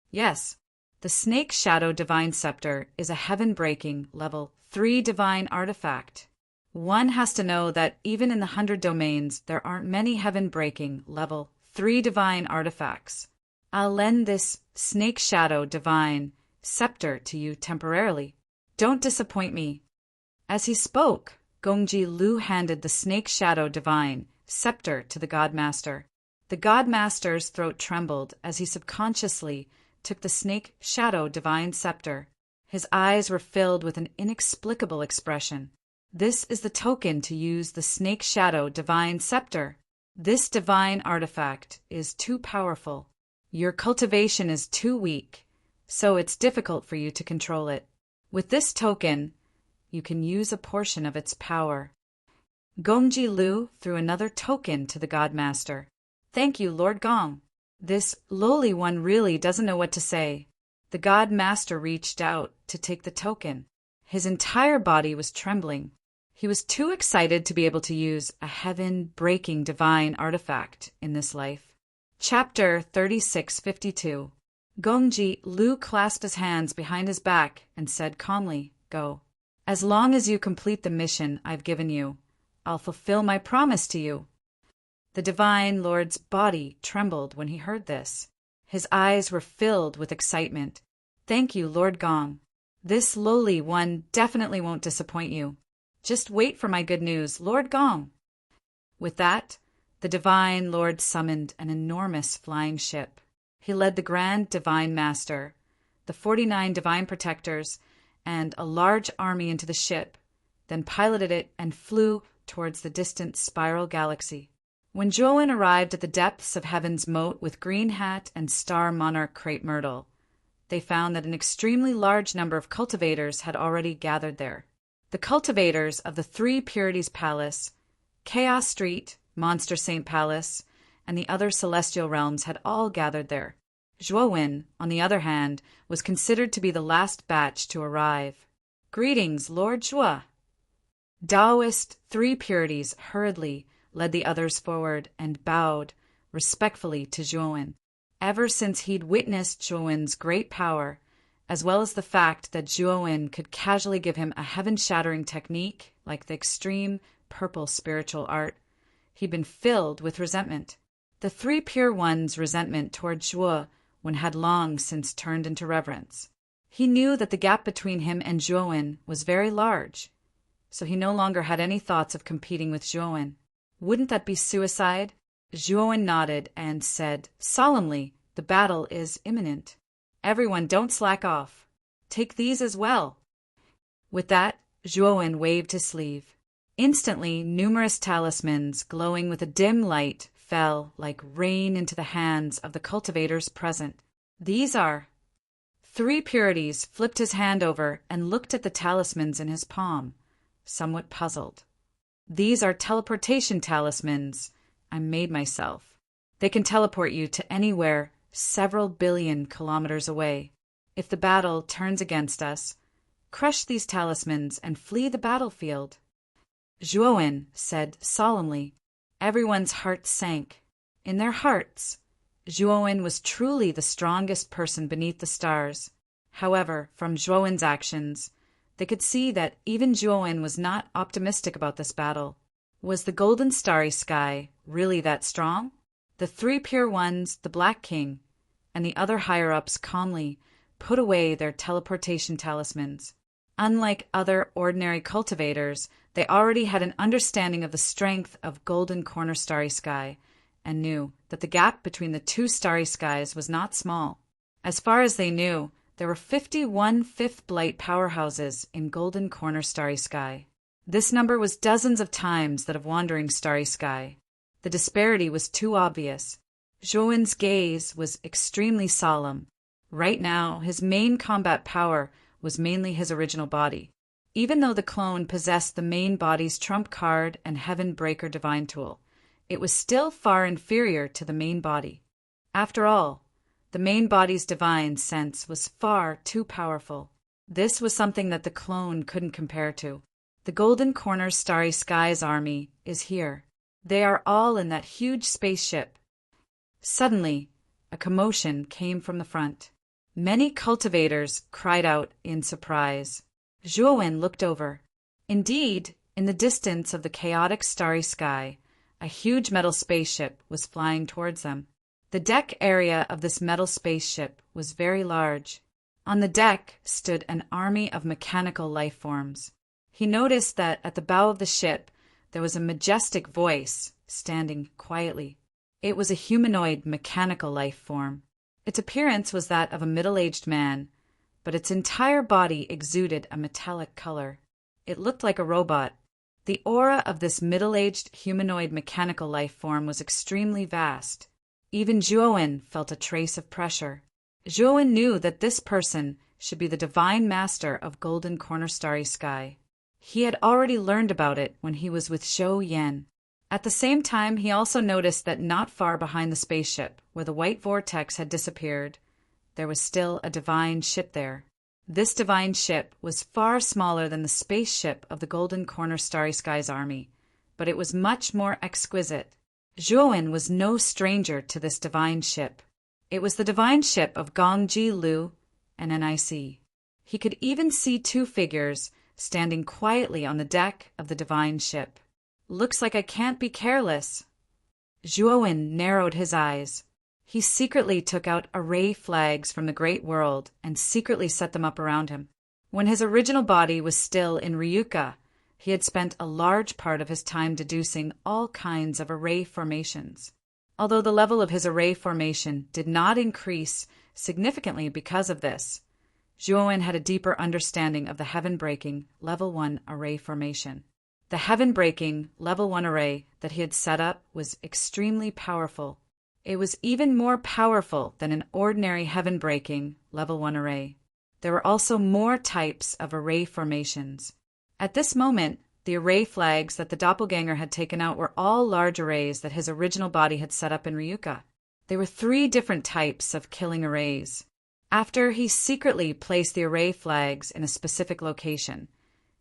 Yes, the Snake Shadow Divine Scepter is a heaven-breaking level 3 divine artifact. One has to know that even in the 100 domains, there aren't many heaven-breaking level 3 divine artifacts. I'll lend this Snake Shadow Divine Scepter to you temporarily. Don't disappoint me. As he spoke, Gongji Lu handed the Snake Shadow Divine Scepter to the God Master. The God Master's throat trembled as he subconsciously took the Snake Shadow Divine Scepter. His eyes were filled with an inexplicable expression. This is the token to use the Snake Shadow Divine Scepter. This divine artifact is too powerful. Your cultivation is too weak, so it's difficult for you to control it. With this token, you can use a portion of its power. Gongji Lu threw another token to the God Master. Thank you, Lord Gong. This lowly one really doesn't know what to say. The God Master reached out to take the token. His entire body was trembling. He was too excited to be able to use a heaven-breaking divine artifact in this life. Chapter 3652. Gongji Lu clasped his hands behind his back and said calmly, Go. As long as you complete the mission I've given you, I'll fulfill my promise to you. The Divine Lord's body trembled when he heard this. His eyes were filled with excitement. Thank you, Lord Gong. This lowly one definitely won't disappoint you. Just wait for my good news, Lord Gong. With that, the Divine Lord summoned an enormous flying ship. He led the Grand Divine Master, the 49 Divine Protectors, and a large army into the ship, then piloted it and flew towards the distant spiral galaxy. When Zhuowen arrived at the depths of Heaven's moat with Green Hat and Star Monarch Crepe Myrtle, they found that an extremely large number of cultivators had already gathered there. The cultivators of the Three Purities Palace, Chaos Street, Monster Saint Palace, and the other celestial realms had all gathered there. Zhuowen, on the other hand, was considered to be the last batch to arrive. Greetings, Lord Zhuo. Taoist Three Purities hurriedly led the others forward and bowed respectfully to Zhuowen. Ever since he'd witnessed Zhuowen's great power, as well as the fact that Zhuowen could casually give him a heaven-shattering technique like the extreme purple spiritual art, he'd been filled with resentment. The Three Pure One's resentment toward Zhuo had long since turned into reverence. He knew that the gap between him and Zhuowen was very large, so he no longer had any thoughts of competing with Zhuowen. Wouldn't that be suicide? Zhuowen nodded and said solemnly, The battle is imminent. Everyone, don't slack off. Take these as well. With that, Zhuowen waved his sleeve. Instantly, numerous talismans glowing with a dim light fell like rain into the hands of the cultivators present. These are... Three Purities flipped his hand over and looked at the talismans in his palm, somewhat puzzled. These are teleportation talismans I made myself. They can teleport you to anywhere several billion kilometers away. If the battle turns against us, crush these talismans and flee the battlefield. Zhuowen said solemnly. Everyone's hearts sank. In their hearts, Zhuowen was truly the strongest person beneath the stars. However, from Zhuowen's actions, they could see that even Zhuowen was not optimistic about this battle. Was the golden starry sky really that strong? The Three Pure Ones, the Black King, and the other higher-ups calmly put away their teleportation talismans. Unlike other ordinary cultivators, they already had an understanding of the strength of Golden Corner Starry Sky and knew that the gap between the two starry skies was not small. As far as they knew, there were 51 Fifth Blight powerhouses in Golden Corner Starry Sky. This number was dozens of times that of Wandering Starry Sky. The disparity was too obvious. Zhuowen's gaze was extremely solemn. Right now, his main combat power was mainly his original body. Even though the clone possessed the main body's trump card and Heaven Breaker Divine Tool, it was still far inferior to the main body. After all, the main body's divine sense was far too powerful. This was something that the clone couldn't compare to. The Golden Corner Starry Skies army is here. They are all in that huge spaceship. Suddenly, a commotion came from the front. Many cultivators cried out in surprise. Zhuowen looked over. Indeed, in the distance of the chaotic starry sky, a huge metal spaceship was flying towards them. The deck area of this metal spaceship was very large. On the deck stood an army of mechanical life forms. He noticed that at the bow of the ship there was a majestic voice standing quietly. It was a humanoid mechanical life form. Its appearance was that of a middle-aged man, but its entire body exuded a metallic color. It looked like a robot. The aura of this middle-aged humanoid mechanical life form was extremely vast. Even Zhuowen felt a trace of pressure. Zhuowen knew that this person should be the divine master of Golden Corner Starry Sky. He had already learned about it when he was with Zhou Yan. At the same time, he also noticed that not far behind the spaceship, where the white vortex had disappeared, there was still a divine ship there. This divine ship was far smaller than the spaceship of the Golden Corner Starry Skies army, but it was much more exquisite. Zhuowen was no stranger to this divine ship. It was the divine ship of Gongji Lu and NIC. He could even see two figures standing quietly on the deck of the divine ship. "Looks like I can't be careless." Zhuowen narrowed his eyes. He secretly took out array flags from the great world and secretly set them up around him. When his original body was still in Ryuka, he had spent a large part of his time deducing all kinds of array formations. Although the level of his array formation did not increase significantly because of this, Zhuowen had a deeper understanding of the heaven-breaking Level 1 array formation. The heaven-breaking Level 1 array that he had set up was extremely powerful. It was even more powerful than an ordinary heaven-breaking Level 1 array. There were also more types of array formations. At this moment, the array flags that the doppelganger had taken out were all large arrays that his original body had set up in Ryuka. There were 3 different types of killing arrays. After he secretly placed the array flags in a specific location,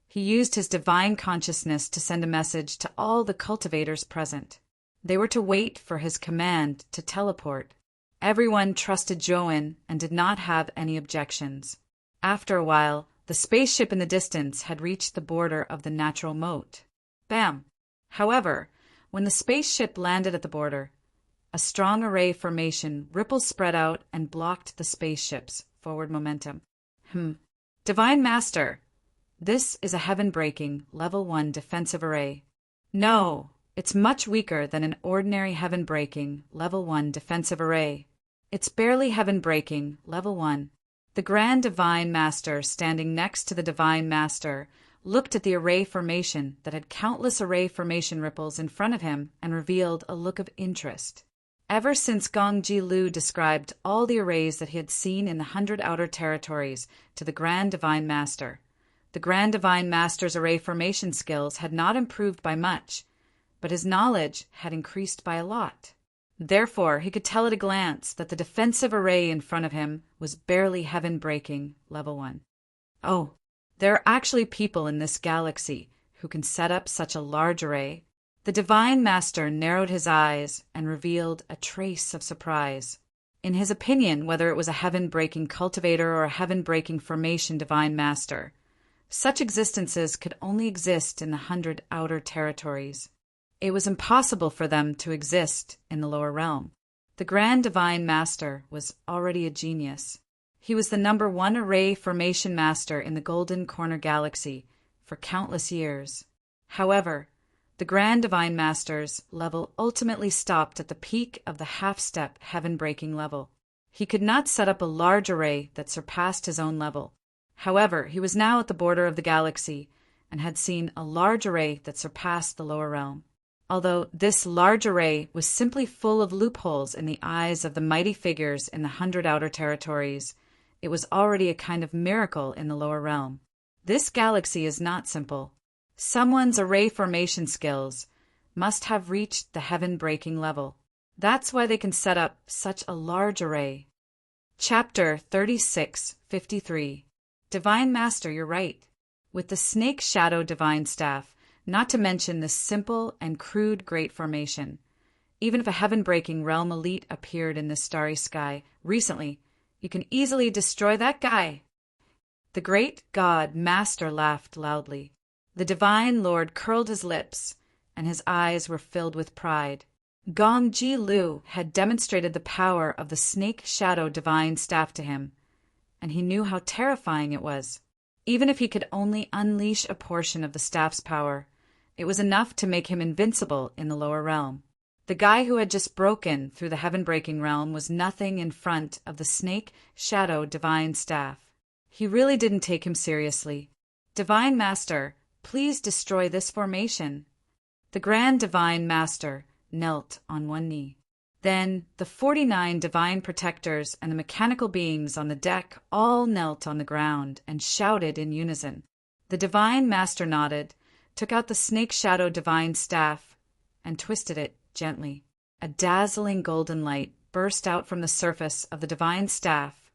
he used his divine consciousness to send a message to all the cultivators present. They were to wait for his command to teleport. Everyone trusted Zhuowen and did not have any objections. After a while, the spaceship in the distance had reached the border of the natural moat. Bam! However, when the spaceship landed at the border, a strong array formation ripples spread out and blocked the spaceship's forward momentum. Divine Master, this is a heaven-breaking Level 1 defensive array. No, it's much weaker than an ordinary heaven-breaking Level 1 defensive array. It's barely heaven-breaking Level 1. The Grand Divine Master, standing next to the Divine Master, looked at the array formation that had countless array formation ripples in front of him and revealed a look of interest. Ever since Gongji Lu described all the arrays that he had seen in the 100 Outer Territories to the Grand Divine Master, the Grand Divine Master's array formation skills had not improved by much, but his knowledge had increased by a lot. Therefore, he could tell at a glance that the defensive array in front of him was barely heaven-breaking Level 1. Oh, there are actually people in this galaxy who can set up such a large array. The Divine Master narrowed his eyes and revealed a trace of surprise. In his opinion, whether it was a heaven-breaking cultivator or a heaven-breaking formation Divine Master, such existences could only exist in the 100 Outer Territories. It was impossible for them to exist in the lower realm. The Grand Divine Master was already a genius. He was the #1 array formation master in the Golden Corner Galaxy for countless years. However, the Grand Divine Master's level ultimately stopped at the peak of the half-step heaven-breaking level. He could not set up a large array that surpassed his own level. However, he was now at the border of the galaxy and had seen a large array that surpassed the lower realm. Although this large array was simply full of loopholes in the eyes of the mighty figures in the 100 Outer Territories, it was already a kind of miracle in the lower realm. This galaxy is not simple. Someone's array formation skills must have reached the heaven-breaking level. That's why they can set up such a large array. Chapter 3653. Divine Master, you're right. With the Snake Shadow Divine Staff, not to mention this simple and crude great formation, even if a heaven-breaking realm elite appeared in the starry sky recently, you can easily destroy that guy. The great god Master laughed loudly. The Divine Lord curled his lips, and his eyes were filled with pride. Gongji Lu had demonstrated the power of the Snake Shadow Divine Staff to him, and he knew how terrifying it was. Even if he could only unleash a portion of the staff's power, it was enough to make him invincible in the lower realm. The guy who had just broken through the heaven-breaking realm was nothing in front of the Snake Shadow Divine Staff. He really didn't take him seriously. Divine Master, please destroy this formation. The Grand Divine Master knelt on one knee. Then the 49 divine protectors and the mechanical beings on the deck all knelt on the ground and shouted in unison. The Divine Master nodded, took out the snake shadow divine staff, and twisted it gently. A dazzling golden light burst out from the surface of the divine staff,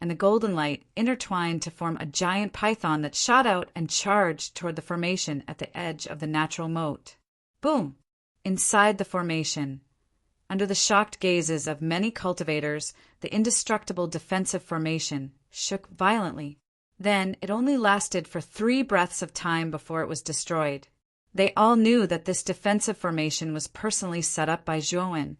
and the golden light intertwined to form a giant python that shot out and charged toward the formation at the edge of the natural moat. Boom! Inside the formation, under the shocked gazes of many cultivators, the indestructible defensive formation shook violently. Then it only lasted for 3 breaths of time before it was destroyed. They all knew that this defensive formation was personally set up by Zhuowen,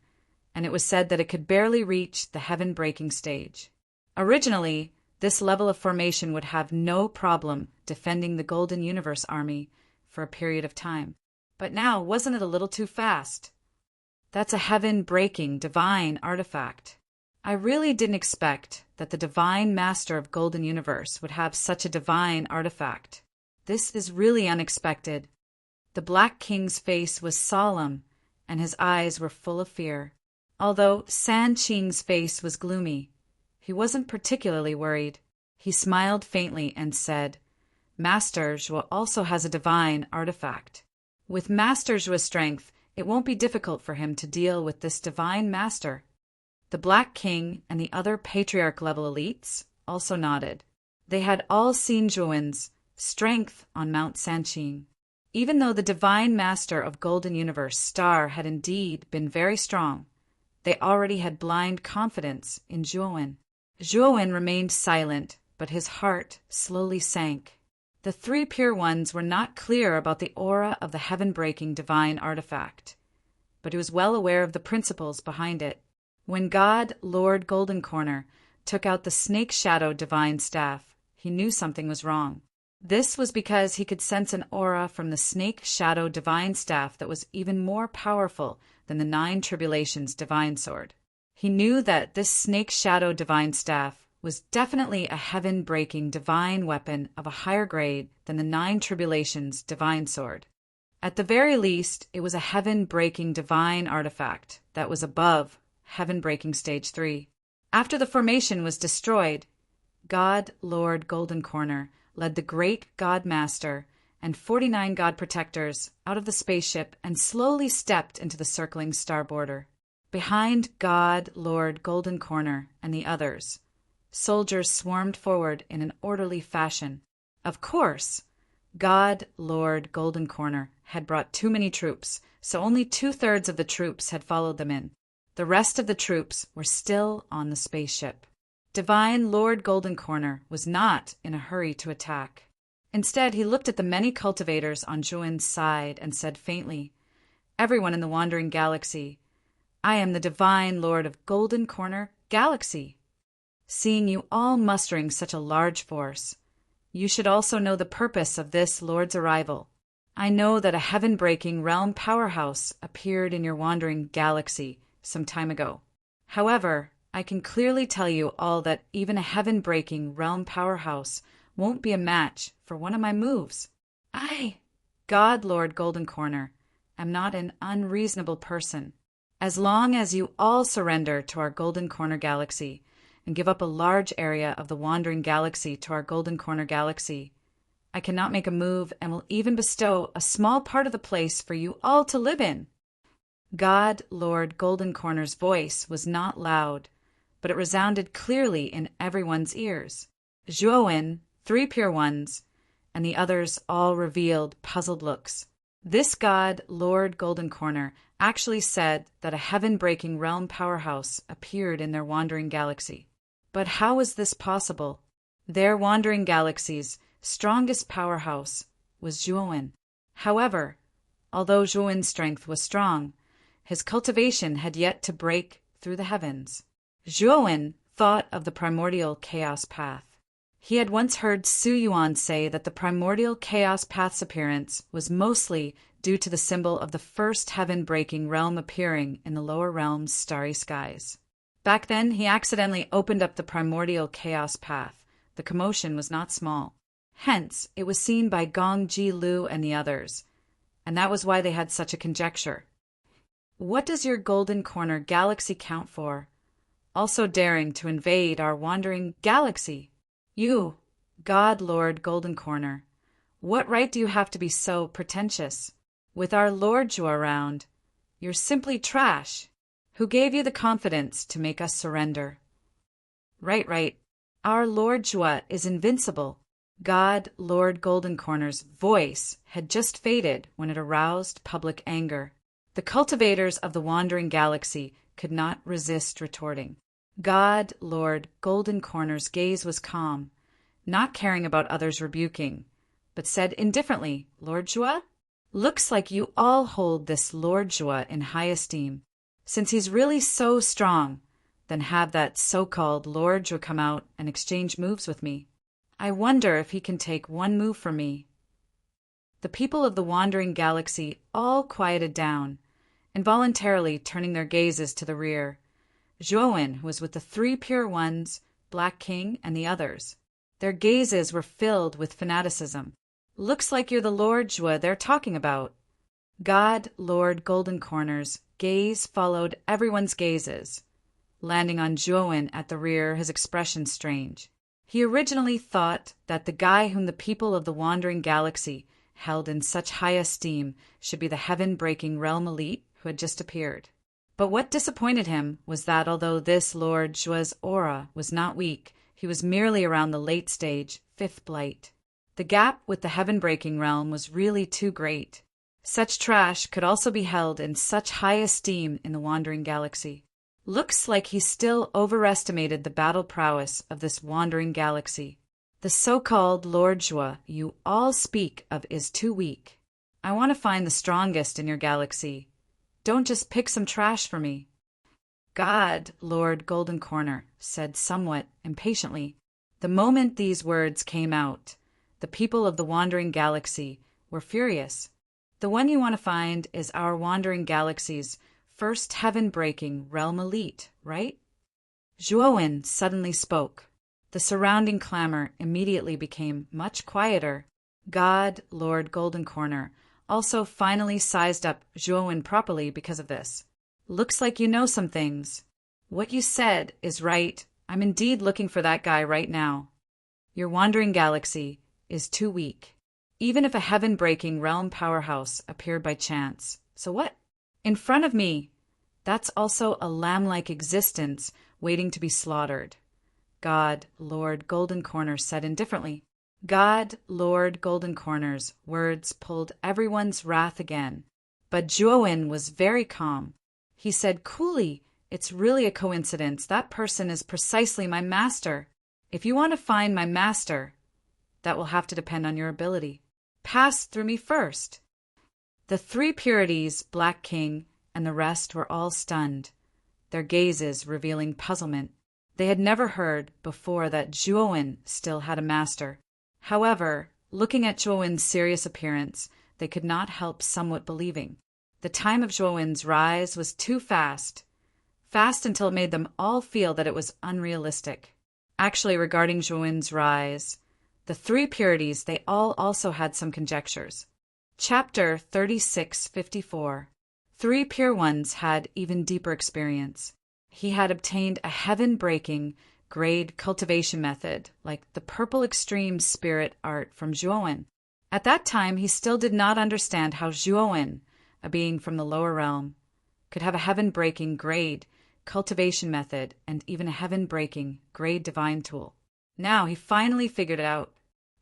and it was said that it could barely reach the heaven-breaking stage. Originally, this level of formation would have no problem defending the Golden Universe army for a period of time. But now, wasn't it a little too fast? That's a heaven-breaking divine artifact. I really didn't expect that the Divine Master of Golden Universe would have such a divine artifact. This is really unexpected. The Black King's face was solemn, and his eyes were full of fear. Although San Qing's face was gloomy, he wasn't particularly worried. He smiled faintly and said, "Master Zhuo also has a divine artifact. With Master Zhuo's strength, it won't be difficult for him to deal with this divine master." The Black King and the other patriarch-level elites also nodded. They had all seen Zhuowen's strength on Mount Sanqing. Even though the Divine Master of Golden Universe Star had indeed been very strong, they already had blind confidence in Zhuowen. Zhuowen remained silent, but his heart slowly sank. The 3 Pure Ones were not clear about the aura of the heaven-breaking divine artifact, but he was well aware of the principles behind it. When God Lord Golden Corner took out the snake shadow divine staff, he knew something was wrong. This was because he could sense an aura from the snake shadow divine staff that was even more powerful than the 9 Tribulations divine sword. He knew that this snake shadow divine staff was definitely a heaven-breaking divine weapon of a higher grade than the 9 Tribulations divine sword. At the very least, it was a heaven-breaking divine artifact that was above heaven-breaking stage 3. After the formation was destroyed, God Lord Golden Corner led the great God Master and 49 God Protectors out of the spaceship and slowly stepped into the circling star border. Behind God Lord Golden Corner and the others, soldiers swarmed forward in an orderly fashion. Of course, God Lord Golden Corner had brought too many troops, so only 2/3 of the troops had followed them in. The rest of the troops were still on the spaceship. Divine Lord Golden Corner was not in a hurry to attack. Instead, he looked at the many cultivators on Zhuowen's side and said faintly, "Everyone in the wandering galaxy, I am the Divine Lord of Golden Corner Galaxy. Seeing you all mustering such a large force, you should also know the purpose of this Lord's arrival. I know that a heaven-breaking realm powerhouse appeared in your wandering galaxy some time ago. However, I can clearly tell you all that even a heaven-breaking realm powerhouse won't be a match for one of my moves. I, God Lord Golden Corner, am not an unreasonable person. As long as you all surrender to our Golden Corner Galaxy and give up a large area of the wandering galaxy to our Golden Corner Galaxy, I cannot make a move and will even bestow a small part of the place for you all to live in." God Lord Golden Corner's voice was not loud, but it resounded clearly in everyone's ears. Zhuowen, 3 Pure Ones, and the others all revealed puzzled looks. This God Lord Golden Corner actually said that a heaven-breaking realm powerhouse appeared in their wandering galaxy. But how was this possible? Their wandering galaxy's strongest powerhouse was Zhuowen. However, although Zhuowen's strength was strong, his cultivation had yet to break through the heavens. Zhuowen thought of the primordial chaos path. He had once heard Su Yuan say that the primordial chaos path's appearance was mostly due to the symbol of the first heaven-breaking realm appearing in the lower realm's starry skies. Back then, he accidentally opened up the primordial chaos path. The commotion was not small. Hence, it was seen by Gong Ji Lu and the others, and that was why they had such a conjecture. What does your Golden Corner Galaxy count for, also daring to invade our wandering galaxy? You, God Lord Golden Corner, What right do you have to be so pretentious? With our Lord Jua around, you're simply trash. Who gave you the confidence to make us surrender? Right. Our Lord Jua is invincible. God, Lord Golden Corner's voice had just faded when it aroused public anger. The cultivators of the wandering galaxy could not resist retorting. God, Lord Golden Corner's gaze was calm, not caring about others rebuking, but said indifferently, Lord Jua? Looks like you all hold this Lord Jua in high esteem. Since he's really so strong, then have that so-called Lord Jua come out and exchange moves with me. I wonder if he can take one move from me. The people of the wandering galaxy all quieted down, involuntarily turning their gazes to the rear. Zhuowen was with the three pure ones, Black King, and the others. Their gazes were filled with fanaticism. Looks like you're the Lord Jua they're talking about. God, Lord Golden Corner's gaze followed everyone's gazes, landing on Zhuowen at the rear, his expression strange. He originally thought that the guy whom the people of the wandering galaxy held in such high esteem should be the heaven-breaking realm elite who had just appeared. But what disappointed him was that although this Lord Jua's aura was not weak, he was merely around the late stage, fifth blight. The gap with the heaven-breaking realm was really too great. Such trash could also be held in such high esteem in the wandering galaxy. Looks like he still overestimated the battle prowess of this wandering galaxy. The so-called Lord Jua you all speak of is too weak. I want to find the strongest in your galaxy. Don't just pick some trash for me. God, Lord Golden Corner, said somewhat impatiently. The moment these words came out, the people of the wandering galaxy were furious. The one you want to find is our wandering galaxy's first heaven-breaking realm elite, right? Zhuowen suddenly spoke. The surrounding clamor immediately became much quieter. God, Lord Golden Corner, also finally sized up Zhuowen properly because of this. Looks like you know some things. What you said is right. I'm indeed looking for that guy right now. Your wandering galaxy is too weak. Even if a heaven-breaking realm powerhouse appeared by chance. So what? In front of me, that's also a lamb-like existence waiting to be slaughtered. God, Lord Golden Corner said indifferently. God, Lord Golden Corner's words pulled everyone's wrath again. But Zhuowen was very calm. He said coolly, it's really a coincidence. That person is precisely my master. If you want to find my master, that will have to depend on your ability. Pass through me first. The three purities, Black King, and the rest were all stunned, their gazes revealing puzzlement. They had never heard before that Zhuowen still had a master. However, looking at Zhuowen's serious appearance, they could not help somewhat believing. The time of Zhuowen's rise was too fast until it made them all feel that it was unrealistic. Actually, regarding Zhuowen's rise, the three purities, they all also had some conjectures. Chapter 3654. Three pure ones had even deeper experience. He had obtained a heaven-breaking grade cultivation method, like the purple extreme spirit art from Zhuowen. At that time, he still did not understand how Zhuowen, a being from the lower realm, could have a heaven-breaking grade cultivation method and even a heaven-breaking grade divine tool. Now he finally figured it out.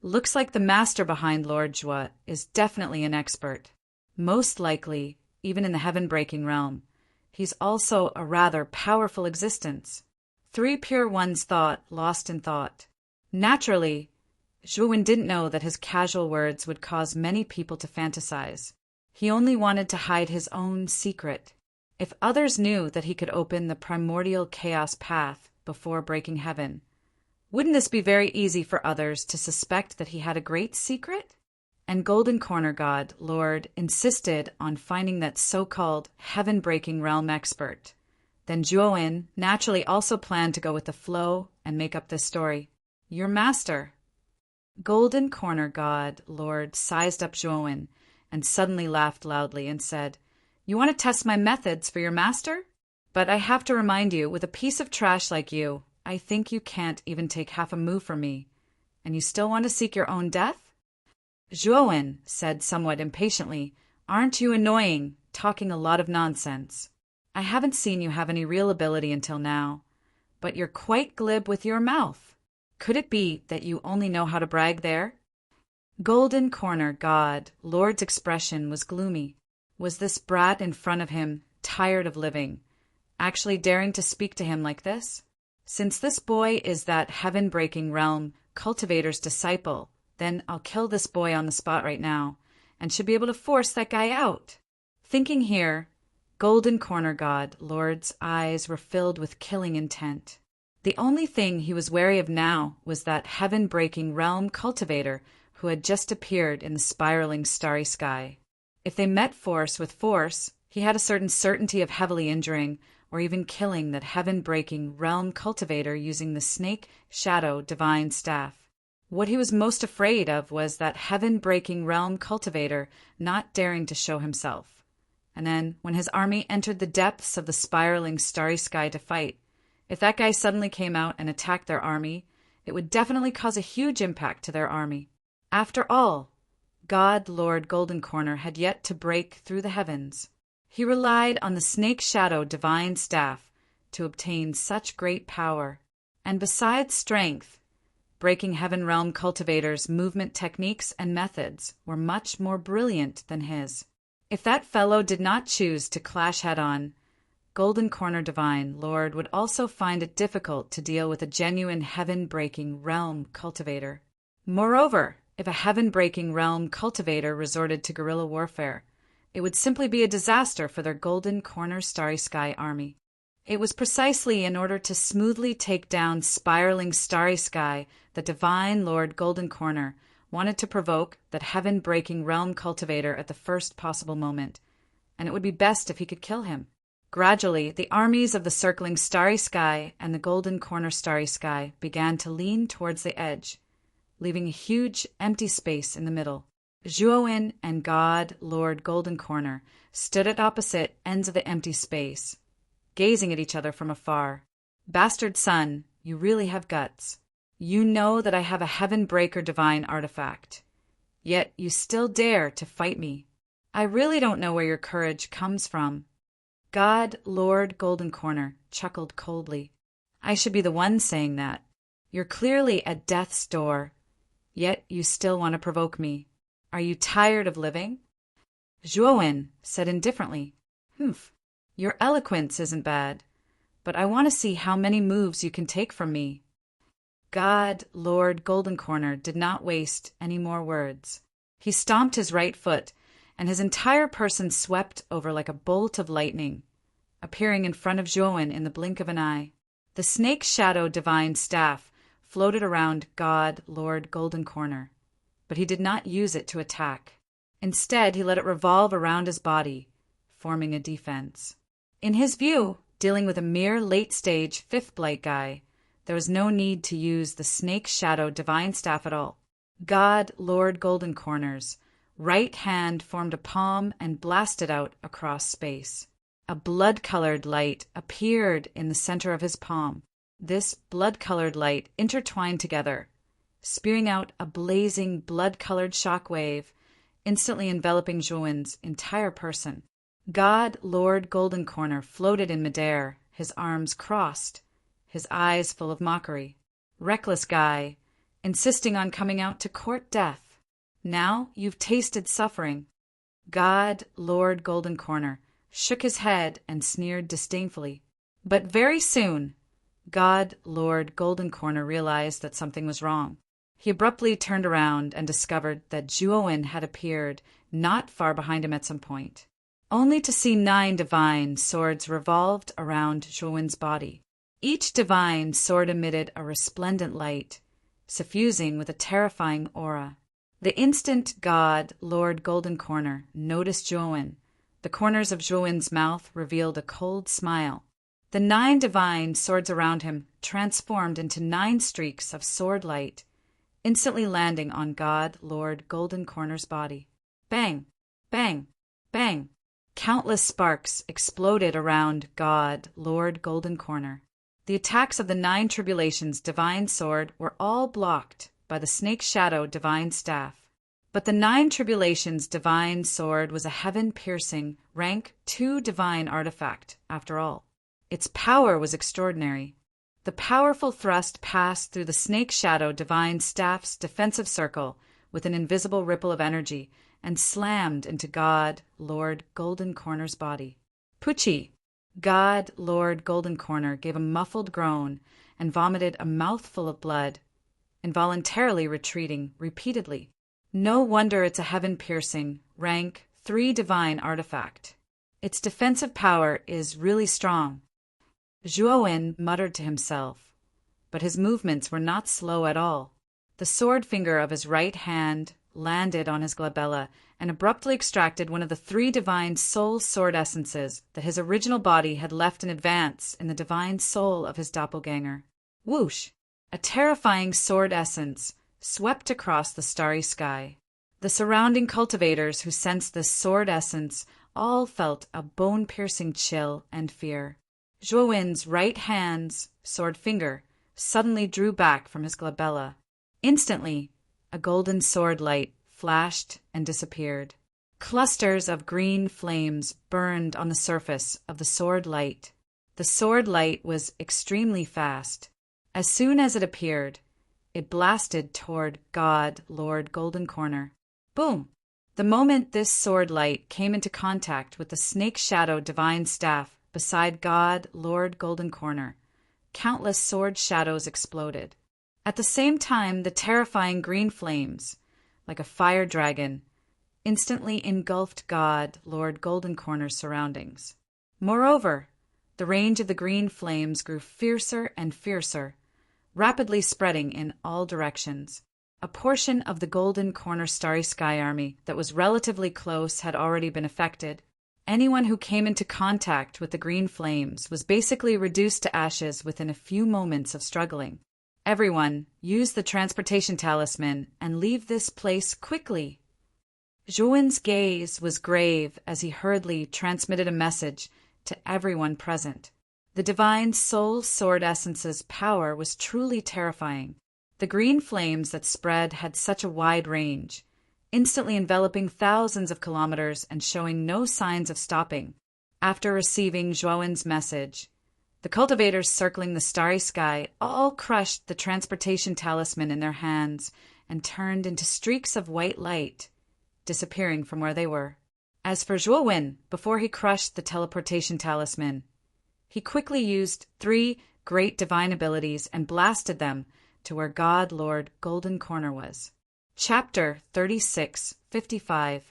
Looks like the master behind Lord Jua is definitely an expert. Most likely, even in the heaven-breaking realm, he's also a rather powerful existence. Three pure ones thought, lost in thought. Naturally, Zhuowen didn't know that his casual words would cause many people to fantasize. He only wanted to hide his own secret. If others knew that he could open the primordial chaos path before breaking heaven, wouldn't this be very easy for others to suspect that he had a great secret? And Golden Corner God, Lord, insisted on finding that so-called heaven-breaking realm expert. Then Zhuowen naturally also planned to go with the flow and make up this story. Your master. Golden Corner God, Lord, sized up Zhuowen and suddenly laughed loudly and said, You want to test my methods for your master? But I have to remind you, with a piece of trash like you, I think you can't even take half a move from me. And you still want to seek your own death? Zhuowen said somewhat impatiently, "Aren't you annoying, talking a lot of nonsense? I haven't seen you have any real ability until now, but you're quite glib with your mouth. Could it be that you only know how to brag there?" Golden Corner God, Lord's expression was gloomy. Was this brat in front of him, tired of living, actually daring to speak to him like this? Since this boy is that heaven-breaking realm cultivator's disciple, then I'll kill this boy on the spot right now, and should be able to force that guy out. Thinking here, Golden Corner God, Lord's eyes were filled with killing intent. The only thing he was wary of now was that heaven-breaking realm cultivator who had just appeared in the spiraling starry sky. If they met force with force, he had a certain certainty of heavily injuring or even killing that heaven-breaking realm cultivator using the snake shadow divine staff. What he was most afraid of was that heaven-breaking realm cultivator not daring to show himself. And then, when his army entered the depths of the spiraling starry sky to fight, if that guy suddenly came out and attacked their army, it would definitely cause a huge impact to their army. After all, God Lord Golden Corner had yet to break through the heavens. He relied on the snake shadow divine staff to obtain such great power. And besides strength, breaking heaven realm cultivators' movement techniques and methods were much more brilliant than his. If that fellow did not choose to clash head-on, Golden Corner Divine Lord would also find it difficult to deal with a genuine heaven-breaking realm cultivator. Moreover, if a heaven-breaking realm cultivator resorted to guerrilla warfare, it would simply be a disaster for their Golden Corner Starry Sky army. It was precisely in order to smoothly take down spiraling Starry Sky that Divine Lord Golden Corner wanted to provoke that heaven-breaking realm cultivator at the first possible moment, and it would be best if he could kill him. Gradually, the armies of the circling Starry Sky and the Golden Corner Starry Sky began to lean towards the edge, leaving a huge empty space in the middle. Zhuowen and God Lord Golden Corner stood at opposite ends of the empty space, gazing at each other from afar. "Bastard son, you really have guts. You know that I have a heaven-breaker divine artifact. Yet you still dare to fight me. I really don't know where your courage comes from." God Lord Golden Corner chuckled coldly. "I should be the one saying that. You're clearly at death's door, yet you still want to provoke me. Are you tired of living?" Zhuowen said indifferently, "Humph, your eloquence isn't bad, but I want to see how many moves you can take from me." God Lord Golden Corner did not waste any more words. He stomped his right foot, and his entire person swept over like a bolt of lightning, appearing in front of Zhuowen in the blink of an eye. The snake shadow divine staff floated around God Lord Golden Corner, but he did not use it to attack. Instead, he let it revolve around his body, forming a defense. In his view, dealing with a mere late-stage fifth blight guy, there was no need to use the snake shadow divine staff at all. God Lord Golden Corner's right hand formed a palm and blasted out across space. A blood-colored light appeared in the center of his palm. This blood-colored light intertwined together, spewing out a blazing blood-colored shockwave, instantly enveloping Zhuowen's entire person. God Lord Golden Corner floated in midair, his arms crossed, his eyes full of mockery. Reckless guy, insisting on coming out to court death. Now you've tasted suffering. God Lord Golden Corner shook his head and sneered disdainfully. But very soon, God Lord Golden Corner realized that something was wrong. He abruptly turned around and discovered that Zhuowen had appeared not far behind him at some point, only to see 9 divine swords revolved around Zhuowen's body. Each divine sword emitted a resplendent light, suffusing with a terrifying aura. The instant God Lord Golden Corner noticed Zhuowen, the corners of Zhuowen's mouth revealed a cold smile. The 9 divine swords around him transformed into 9 streaks of sword light, instantly landing on God Lord Golden Corner's body. Bang! Bang! Bang! Countless sparks exploded around God Lord Golden Corner. The attacks of the 9 tribulations divine sword were all blocked by the snake shadow divine staff. But the Nine Tribulations divine sword was a heaven-piercing, rank 2 divine artifact, after all. Its power was extraordinary. The powerful thrust passed through the snake shadow divine staff's defensive circle with an invisible ripple of energy and slammed into God, Lord Golden Corner's body. Pucci, God, Lord Golden Corner, gave a muffled groan and vomited a mouthful of blood, involuntarily retreating repeatedly. No wonder it's a heaven-piercing, rank 3 divine artifact. Its defensive power is really strong. Zhuowen muttered to himself, but his movements were not slow at all. The sword finger of his right hand landed on his glabella and abruptly extracted one of the 3 divine soul sword essences that his original body had left in advance in the divine soul of his doppelganger. Whoosh! A terrifying sword essence swept across the starry sky. The surrounding cultivators who sensed this sword essence all felt a bone-piercing chill and fear. Zhuowen's right hand's sword finger suddenly drew back from his glabella. Instantly, a golden sword light flashed and disappeared. Clusters of green flames burned on the surface of the sword light. The sword light was extremely fast. As soon as it appeared, it blasted toward God, Lord Golden Corner. Boom! The moment this sword light came into contact with the snake shadow divine staff beside God, Lord Golden Corner, countless sword shadows exploded. At the same time, the terrifying green flames, like a fire dragon, instantly engulfed God, Lord Golden Corner's surroundings. Moreover, the range of the green flames grew fiercer and fiercer, rapidly spreading in all directions. A portion of the Golden Corner Starry Sky Army that was relatively close had already been affected. Anyone who came into contact with the green flames was basically reduced to ashes within a few moments of struggling. Everyone, use the transportation talisman and leave this place quickly. Zhuowen's gaze was grave as he hurriedly transmitted a message to everyone present. The divine soul sword essence's power was truly terrifying. The green flames that spread had such a wide range, instantly enveloping thousands of kilometers and showing no signs of stopping. After receiving Zhuowen's message, the cultivators circling the starry sky all crushed the transportation talisman in their hands and turned into streaks of white light, disappearing from where they were. As for Zhuowen, before he crushed the teleportation talisman, he quickly used 3 great divine abilities and blasted them to where God Lord Golden Corner was. Chapter 36:55.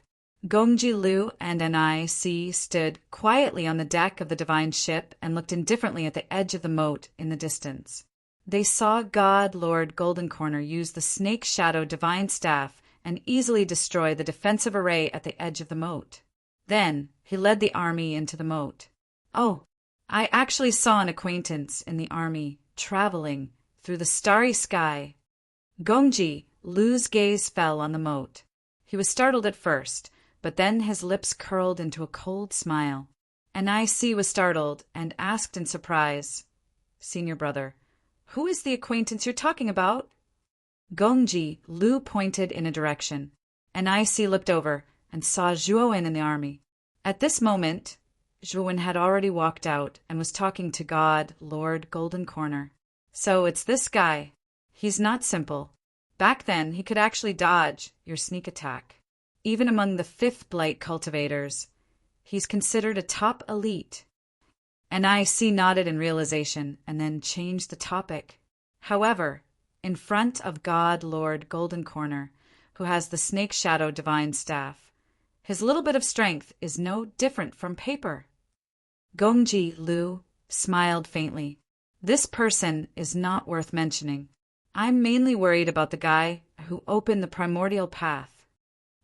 Gongji Lu and Nic stood quietly on the deck of the divine ship and looked indifferently at the edge of the moat in the distance. They saw God Lord Golden Corner use the snake shadow divine staff and easily destroy the defensive array at the edge of the moat. Then he led the army into the moat. Oh, I actually saw an acquaintance in the army traveling through the starry sky. Gongji Lu's gaze fell on the moat. He was startled at first, but then his lips curled into a cold smile. Nic was startled and asked in surprise, "Senior brother, who is the acquaintance you're talking about?" Gongji Lu pointed in a direction. Nic looked over and saw Zhuowen in the army. At this moment, Zhuowen had already walked out and was talking to God, Lord Golden Corner. "So it's this guy. He's not simple. Back then, he could actually dodge your sneak attack. Even among the 5th Blight cultivators, he's considered a top elite." Nic nodded in realization and then changed the topic. However, in front of God Lord Golden Corner, who has the snake shadow divine staff, his little bit of strength is no different from paper. Gongji Lu smiled faintly. "This person is not worth mentioning. I'm mainly worried about the guy who opened the primordial path."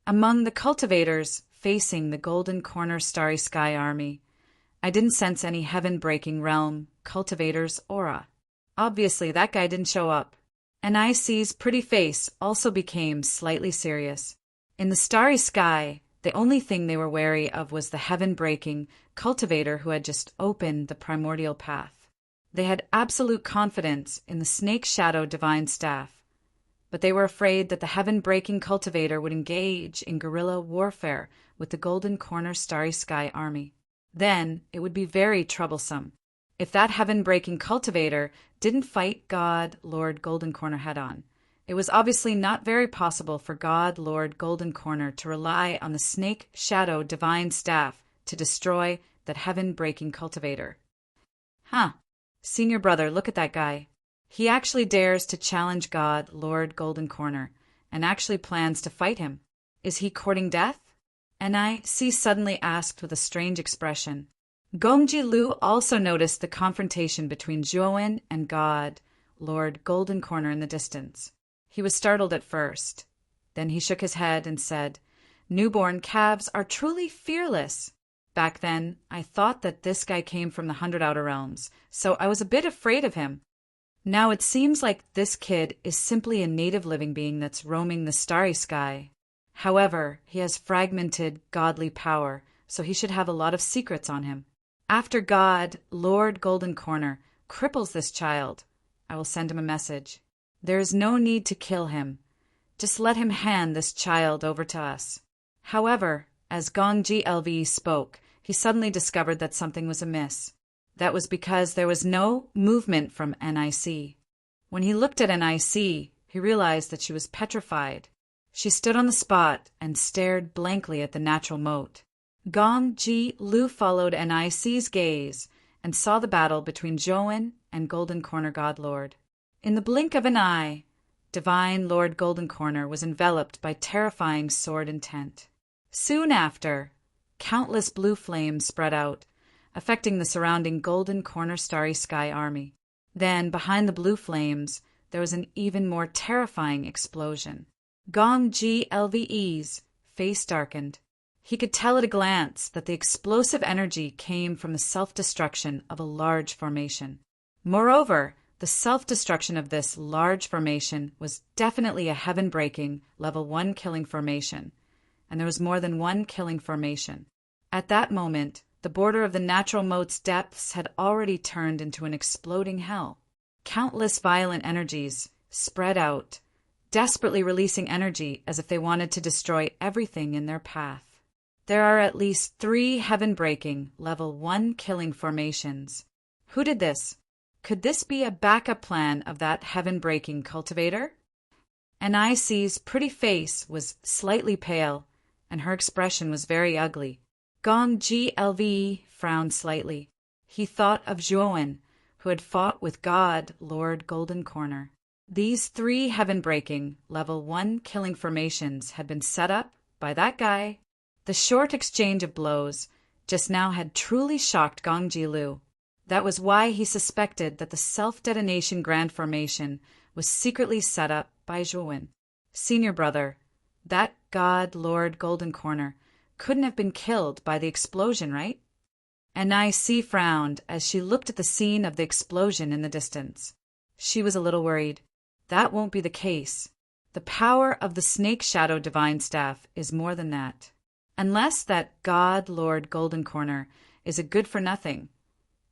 Among the cultivators facing the Golden Corner Starry Sky Army, I didn't sense any heaven-breaking realm cultivator's aura. Obviously, that guy didn't show up. Nic's pretty face also became slightly serious. In the starry sky, the only thing they were wary of was the heaven-breaking cultivator who had just opened the primordial path. They had absolute confidence in the snake shadow divine staff, but they were afraid that the heaven-breaking cultivator would engage in guerrilla warfare with the Golden Corner Starry Sky army. Then it would be very troublesome. If that heaven-breaking cultivator didn't fight God Lord Golden Corner head-on, it was obviously not very possible for God Lord Golden Corner to rely on the Snake Shadow Divine Staff to destroy that heaven-breaking cultivator. Huh. Senior brother, look at that guy. He actually dares to challenge God Lord Golden Corner and actually plans to fight him. Is he courting death? N.I.C. suddenly asked with a strange expression. Gongji Lu also noticed the confrontation between Zhuowen and God Lord Golden Corner in the distance. He was startled at first. Then he shook his head and said, "Newborn calves are truly fearless. Back then, I thought that this guy came from the 100 Outer Realms, so I was a bit afraid of him. Now it seems like this kid is simply a native living being that's roaming the starry sky. However, he has fragmented godly power, so he should have a lot of secrets on him. After God, Lord Golden Corner, cripples this child, I will send him a message. There is no need to kill him. Just let him hand this child over to us." However, as Gongji LV spoke, he suddenly discovered that something was amiss. That was because there was no movement from NIC. When he looked at NIC, he realized that she was petrified. She stood on the spot and stared blankly at the natural moat. Gongji Lu followed NIC's gaze and saw the battle between Zhuowen and Golden Corner Godlord. In the blink of an eye, Divine Lord Golden Corner was enveloped by terrifying sword intent. Soon after, countless blue flames spread out, affecting the surrounding Golden Corner Starry Sky army. Then, behind the blue flames, there was an even more terrifying explosion. Gongji LVE's face darkened. He could tell at a glance that the explosive energy came from the self-destruction of a large formation. Moreover, the self-destruction of this large formation was definitely a heaven-breaking, level 1 killing formation, and there was more than one killing formation. At that moment, the border of the natural moat's depths had already turned into an exploding hell. Countless violent energies spread out, desperately releasing energy as if they wanted to destroy everything in their path. There are at least 3 heaven-breaking, level 1 killing formations. Who did this? Could this be a backup plan of that heaven-breaking cultivator? NIC's pretty face was slightly pale, and her expression was very ugly. Gongji LV frowned slightly. He thought of Zhuowen, who had fought with God Lord Golden Corner. These 3 heaven-breaking, level 1 killing formations had been set up by that guy. The short exchange of blows just now had truly shocked Gongji Lu. That was why he suspected that the self-detonation grand formation was secretly set up by Zhuowen. Senior brother, that God Lord Golden Corner couldn't have been killed by the explosion, right? NIC frowned as she looked at the scene of the explosion in the distance. She was a little worried. That won't be the case. The power of the Snake Shadow Divine Staff is more than that. Unless that God Lord Golden Corner is a good-for-nothing,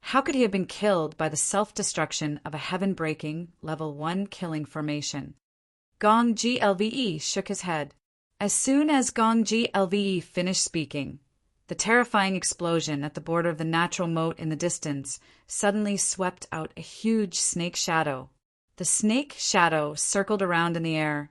how could he have been killed by the self-destruction of a heaven-breaking, level 1 killing formation? Gongji LVE shook his head. As soon as Gongji LVE finished speaking, the terrifying explosion at the border of the natural moat in the distance suddenly swept out a huge snake shadow. The snake shadow circled around in the air,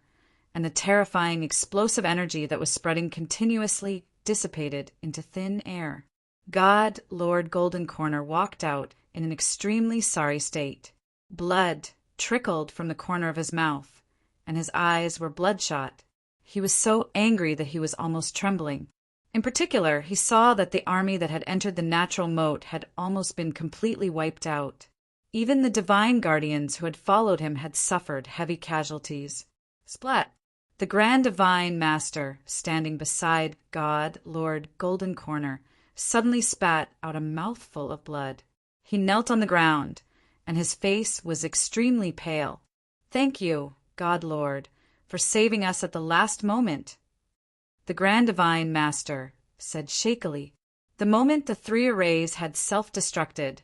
and the terrifying explosive energy that was spreading continuously dissipated into thin air. God Lord Golden Corner walked out in an extremely sorry state. Blood trickled from the corner of his mouth, and his eyes were bloodshot. He was so angry that he was almost trembling. In particular, he saw that the army that had entered the natural moat had almost been completely wiped out. Even the divine guardians who had followed him had suffered heavy casualties. Splat! The Grand Divine Master, standing beside God Lord Golden Corner, suddenly spat out a mouthful of blood. He knelt on the ground, and his face was extremely pale. "Thank you, God Lord, for saving us at the last moment," the Grand Divine Master said shakily. The moment the 3 arrays had self-destructed,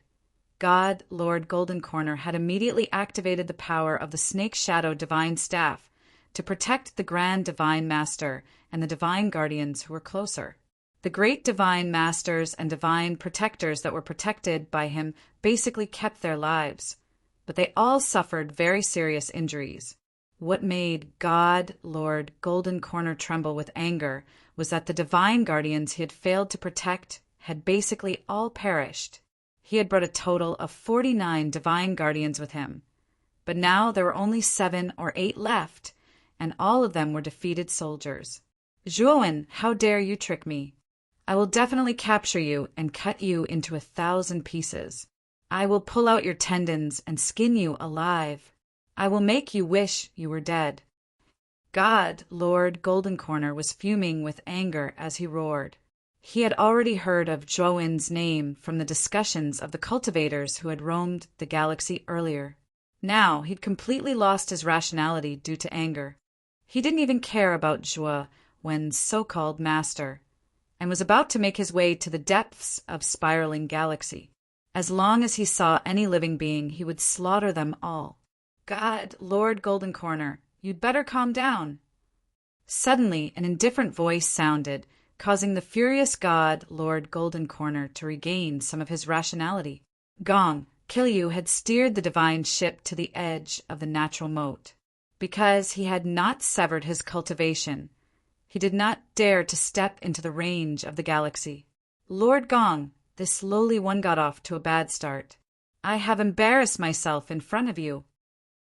God Lord Golden Corner had immediately activated the power of the Snake Shadow Divine Staff to protect the Grand Divine Master and the Divine Guardians who were closer. The great Divine Masters and Divine Protectors that were protected by him basically kept their lives, but they all suffered very serious injuries. What made God, Lord Golden Corner tremble with anger was that the Divine Guardians he had failed to protect had basically all perished. He had brought a total of 49 Divine Guardians with him, but now there were only 7 or 8 left, and all of them were defeated soldiers. Zhuowen, how dare you trick me? I will definitely capture you and cut you into 1,000 pieces. I will pull out your tendons and skin you alive. I will make you wish you were dead. God, Lord Golden Corner, was fuming with anger as he roared. He had already heard of Zhuowen's name from the discussions of the cultivators who had roamed the galaxy earlier. Now he'd completely lost his rationality due to anger. He didn't even care about Zhuowen's so-called master, and was about to make his way to the depths of spiraling galaxy. As long as he saw any living being, he would slaughter them all. God, Lord Golden Corner, you'd better calm down. Suddenly, an indifferent voice sounded, causing the furious God, Lord Golden Corner, to regain some of his rationality. Gong, Kilyu had steered the divine ship to the edge of the natural moat. Because he had not severed his cultivation, he did not dare to step into the range of the galaxy. Lord Gong, this lowly one got off to a bad start. I have embarrassed myself in front of you.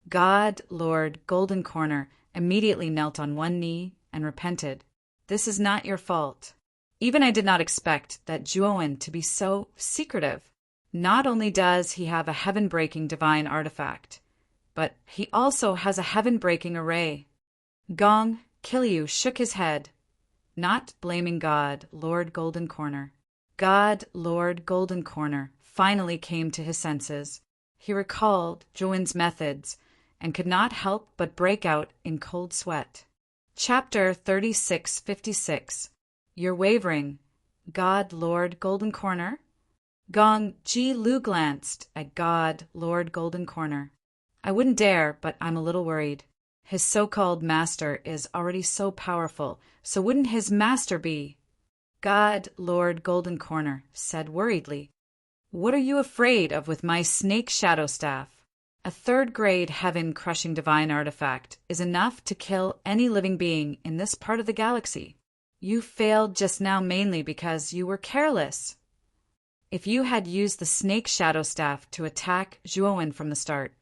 God, Lord Golden Corner, immediately knelt on one knee and repented. This is not your fault. Even I did not expect that Zhuowen to be so secretive. Not only does he have a heaven-breaking divine artifact, but he also has a heaven-breaking array. Gong, Kilyu shook his head, not blaming God, Lord Golden Corner. God, Lord Golden Corner, finally came to his senses. He recalled Zhuowen's methods and could not help but break out in cold sweat. Chapter 3656. You're wavering. God, Lord Golden Corner? Gong Ji Lu glanced at God, Lord Golden Corner. I wouldn't dare, but I'm a little worried. His so-called master is already so powerful, so wouldn't his master be? God, Lord Golden Corner, said worriedly. What are you afraid of with my snake shadow staff? A third-grade heaven-crushing divine artifact is enough to kill any living being in this part of the galaxy. You failed just now mainly because you were careless. If you had used the snake shadow staff to attack Zhuowen from the start,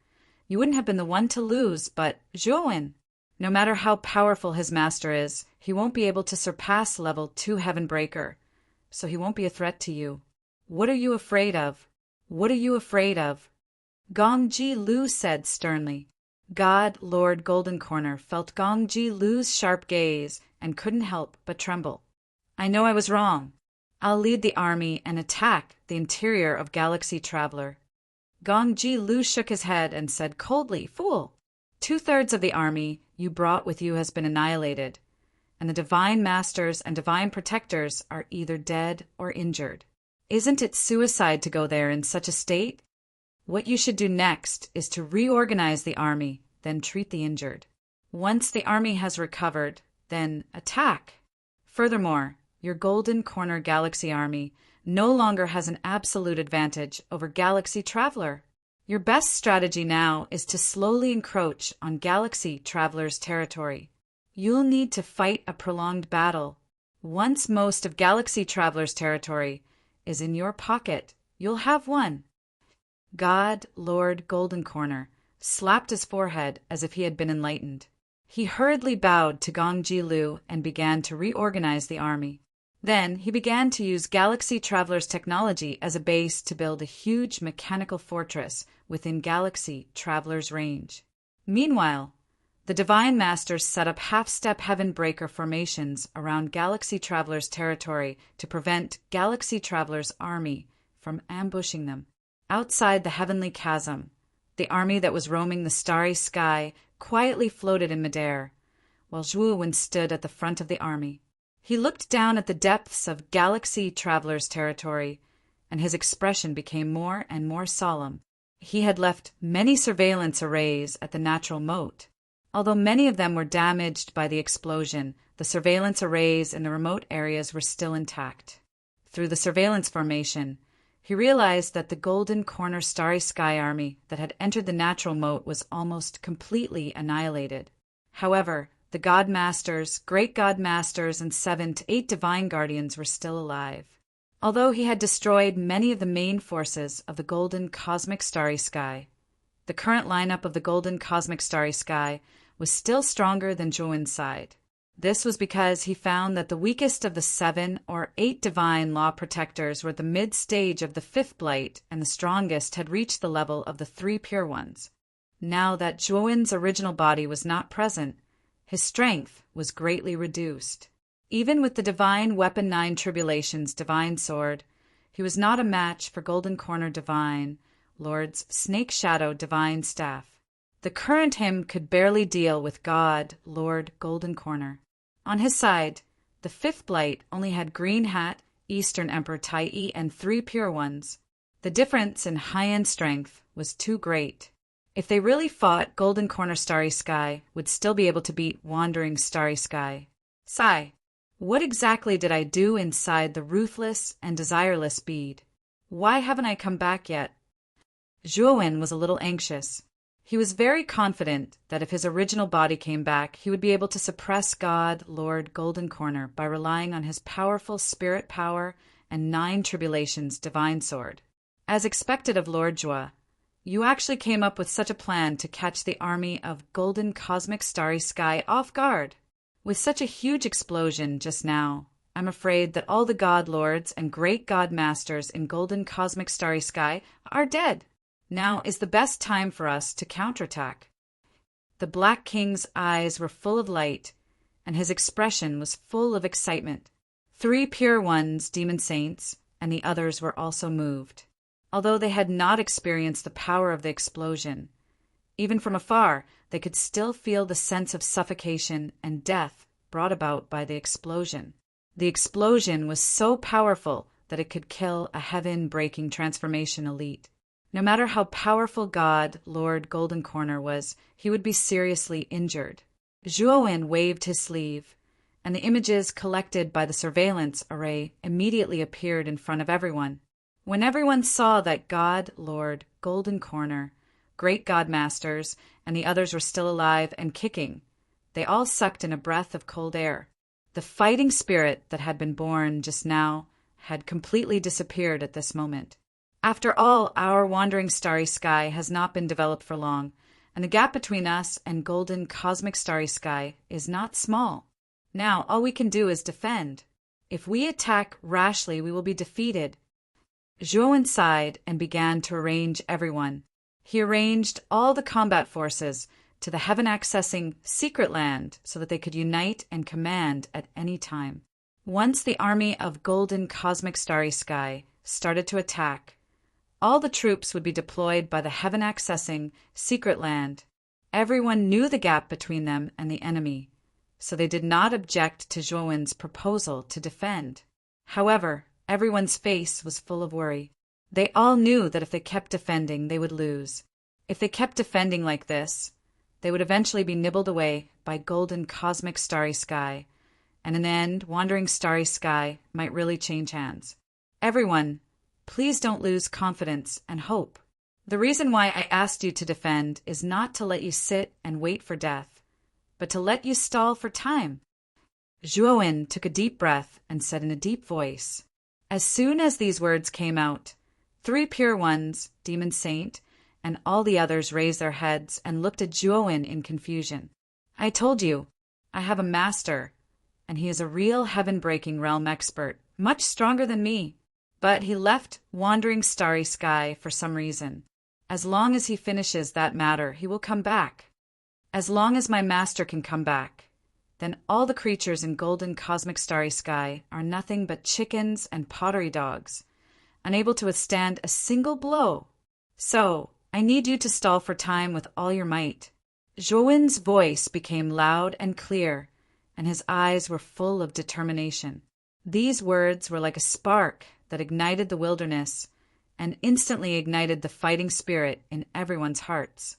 you wouldn't have been the one to lose, but Zhuowen. No matter how powerful his master is, he won't be able to surpass level 2 Heavenbreaker, so he won't be a threat to you. What are you afraid of? What are you afraid of? Gong Ji Lu said sternly. God, Lord Golden Corner, felt Gong Ji Lu's sharp gaze and couldn't help but tremble. I know I was wrong. I'll lead the army and attack the interior of Galaxy Traveler. Gong Ji Lu shook his head and said coldly, Fool! 2/3 of the army you brought with you has been annihilated, and the Divine Masters and Divine Protectors are either dead or injured. Isn't it suicide to go there in such a state? What you should do next is to reorganize the army, then treat the injured. Once the army has recovered, then attack. Furthermore, your Golden Corner Galaxy Army no longer has an absolute advantage over Galaxy Traveler. Your best strategy now is to slowly encroach on Galaxy Traveler's territory. You'll need to fight a prolonged battle. Once most of Galaxy Traveler's territory is in your pocket, you'll have won. God, Lord Golden Corner, slapped his forehead as if he had been enlightened. He hurriedly bowed to Gong Ji Lu and began to reorganize the army. Then he began to use Galaxy Traveler's technology as a base to build a huge mechanical fortress within Galaxy Traveler's range. Meanwhile, the Divine Masters set up half-step Heaven-breaker formations around Galaxy Traveler's territory to prevent Galaxy Traveler's army from ambushing them. Outside the heavenly chasm, the army that was roaming the starry sky quietly floated in midair, while Zhuowen stood at the front of the army. He looked down at the depths of Galaxy Traveler's territory, and his expression became more and more solemn. He had left many surveillance arrays at the natural moat, Although many of them were damaged by the explosion, the surveillance arrays in the remote areas were still intact. Through the surveillance formation, he realized that the Golden Corner Starry Sky army that had entered the natural moat was almost completely annihilated. However, the God Masters, Great God Masters, and 7 to 8 Divine Guardians were still alive. Although he had destroyed many of the main forces of the Golden Cosmic Starry Sky, the current lineup of the Golden Cosmic Starry Sky was still stronger than Zhuowen's side. This was because he found that the weakest of the 7 or 8 divine law protectors were at the mid-stage of the 5th blight, and the strongest had reached the level of the 3 pure ones. Now that Zhuowen's original body was not present, his strength was greatly reduced. Even with the Divine Weapon 9 Tribulation's Divine Sword, he was not a match for Golden Corner Divine Lord's Snake Shadow Divine Staff. The current him could barely deal with God, Lord Golden Corner. On his side, the 5th blight only had Green Hat, Eastern Emperor Tai, and 3 pure ones. The difference in high-end strength was too great. If they really fought, Golden Corner Starry Sky would still be able to beat Wandering Starry Sky. Sigh. What exactly did I do inside the ruthless and desireless bead? Why haven't I come back yet? Zhuowen was a little anxious. He was very confident that if his original body came back, he would be able to suppress God, Lord Golden Corner, by relying on his powerful spirit power and 9 Tribulations Divine Sword. As expected of Lord Zhuo, you actually came up with such a plan to catch the army of Golden Cosmic Starry Sky off guard. With such a huge explosion just now, I'm afraid that all the God Lords and Great God Masters in Golden Cosmic Starry Sky are dead. Now is the best time for us to counterattack. The Black King's eyes were full of light, and his expression was full of excitement. 3 pure ones, demon saints, and the others were also moved. Although they had not experienced the power of the explosion, even from afar, they could still feel the sense of suffocation and death brought about by the explosion. The explosion was so powerful that it could kill a heaven-breaking transformation elite. No matter how powerful God, Lord Golden Corner was, he would be seriously injured. Zhuowen waved his sleeve, and the images collected by the surveillance array immediately appeared in front of everyone. When everyone saw that God, Lord Golden Corner, Great God Masters, and the others were still alive and kicking, they all sucked in a breath of cold air. The fighting spirit that had been born just now had completely disappeared at this moment. After all, our Wandering Starry Sky has not been developed for long, and the gap between us and Golden Cosmic Starry Sky is not small. Now all we can do is defend. If we attack rashly, we will be defeated. Zhuowen sighed and began to arrange everyone. He arranged all the combat forces to the heaven-accessing secret land so that they could unite and command at any time. Once the army of Golden Cosmic Starry Sky started to attack, all the troops would be deployed by the heaven-accessing secret land. Everyone knew the gap between them and the enemy, so they did not object to Zhuowen's proposal to defend. However, everyone's face was full of worry. They all knew that if they kept defending, they would lose. If they kept defending like this, they would eventually be nibbled away by Golden Cosmic Starry Sky, and in the end, Wandering Starry Sky might really change hands. Everyone, please don't lose confidence and hope. The reason why I asked you to defend is not to let you sit and wait for death, but to let you stall for time. Zhuowen took a deep breath and said in a deep voice. As soon as these words came out, 3 pure ones, Demon Saint, and all the others raised their heads and looked at Zhuowen in confusion. I told you, I have a master, and he is a real heaven-breaking realm expert, much stronger than me. But he left Wandering Starry Sky for some reason. As long as he finishes that matter, he will come back. As long as my master can come back, then all the creatures in Golden Cosmic Starry Sky are nothing but chickens and pottery dogs, unable to withstand a single blow. So, I need you to stall for time with all your might. Zhuowen's voice became loud and clear, and his eyes were full of determination. These words were like a spark that ignited the wilderness and instantly ignited the fighting spirit in everyone's hearts.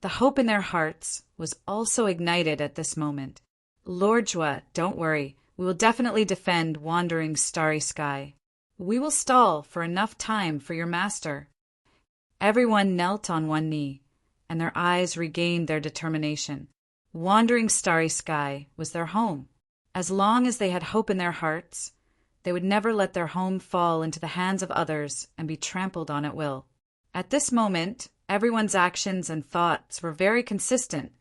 The hope in their hearts was also ignited at this moment. Lord Jua, don't worry. We will definitely defend wandering starry sky. We will stall for enough time for your master. Everyone knelt on one knee, and their eyes regained their determination. Wandering starry sky was their home. As long as they had hope in their hearts, they would never let their home fall into the hands of others and be trampled on at will. At this moment, everyone's actions and thoughts were very consistent,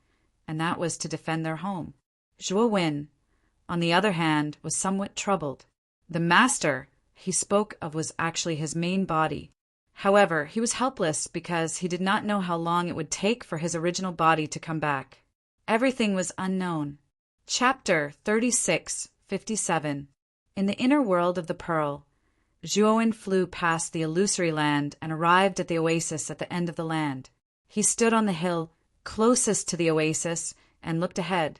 and that was to defend their home. Zhuo Wen, on the other hand, was somewhat troubled. The master he spoke of was actually his main body. However, he was helpless because he did not know how long it would take for his original body to come back. Everything was unknown. Chapter 36:57. In the inner world of the Pearl, Zhuowen flew past the illusory land and arrived at the oasis at the end of the land. He stood on the hill closest to the oasis and looked ahead.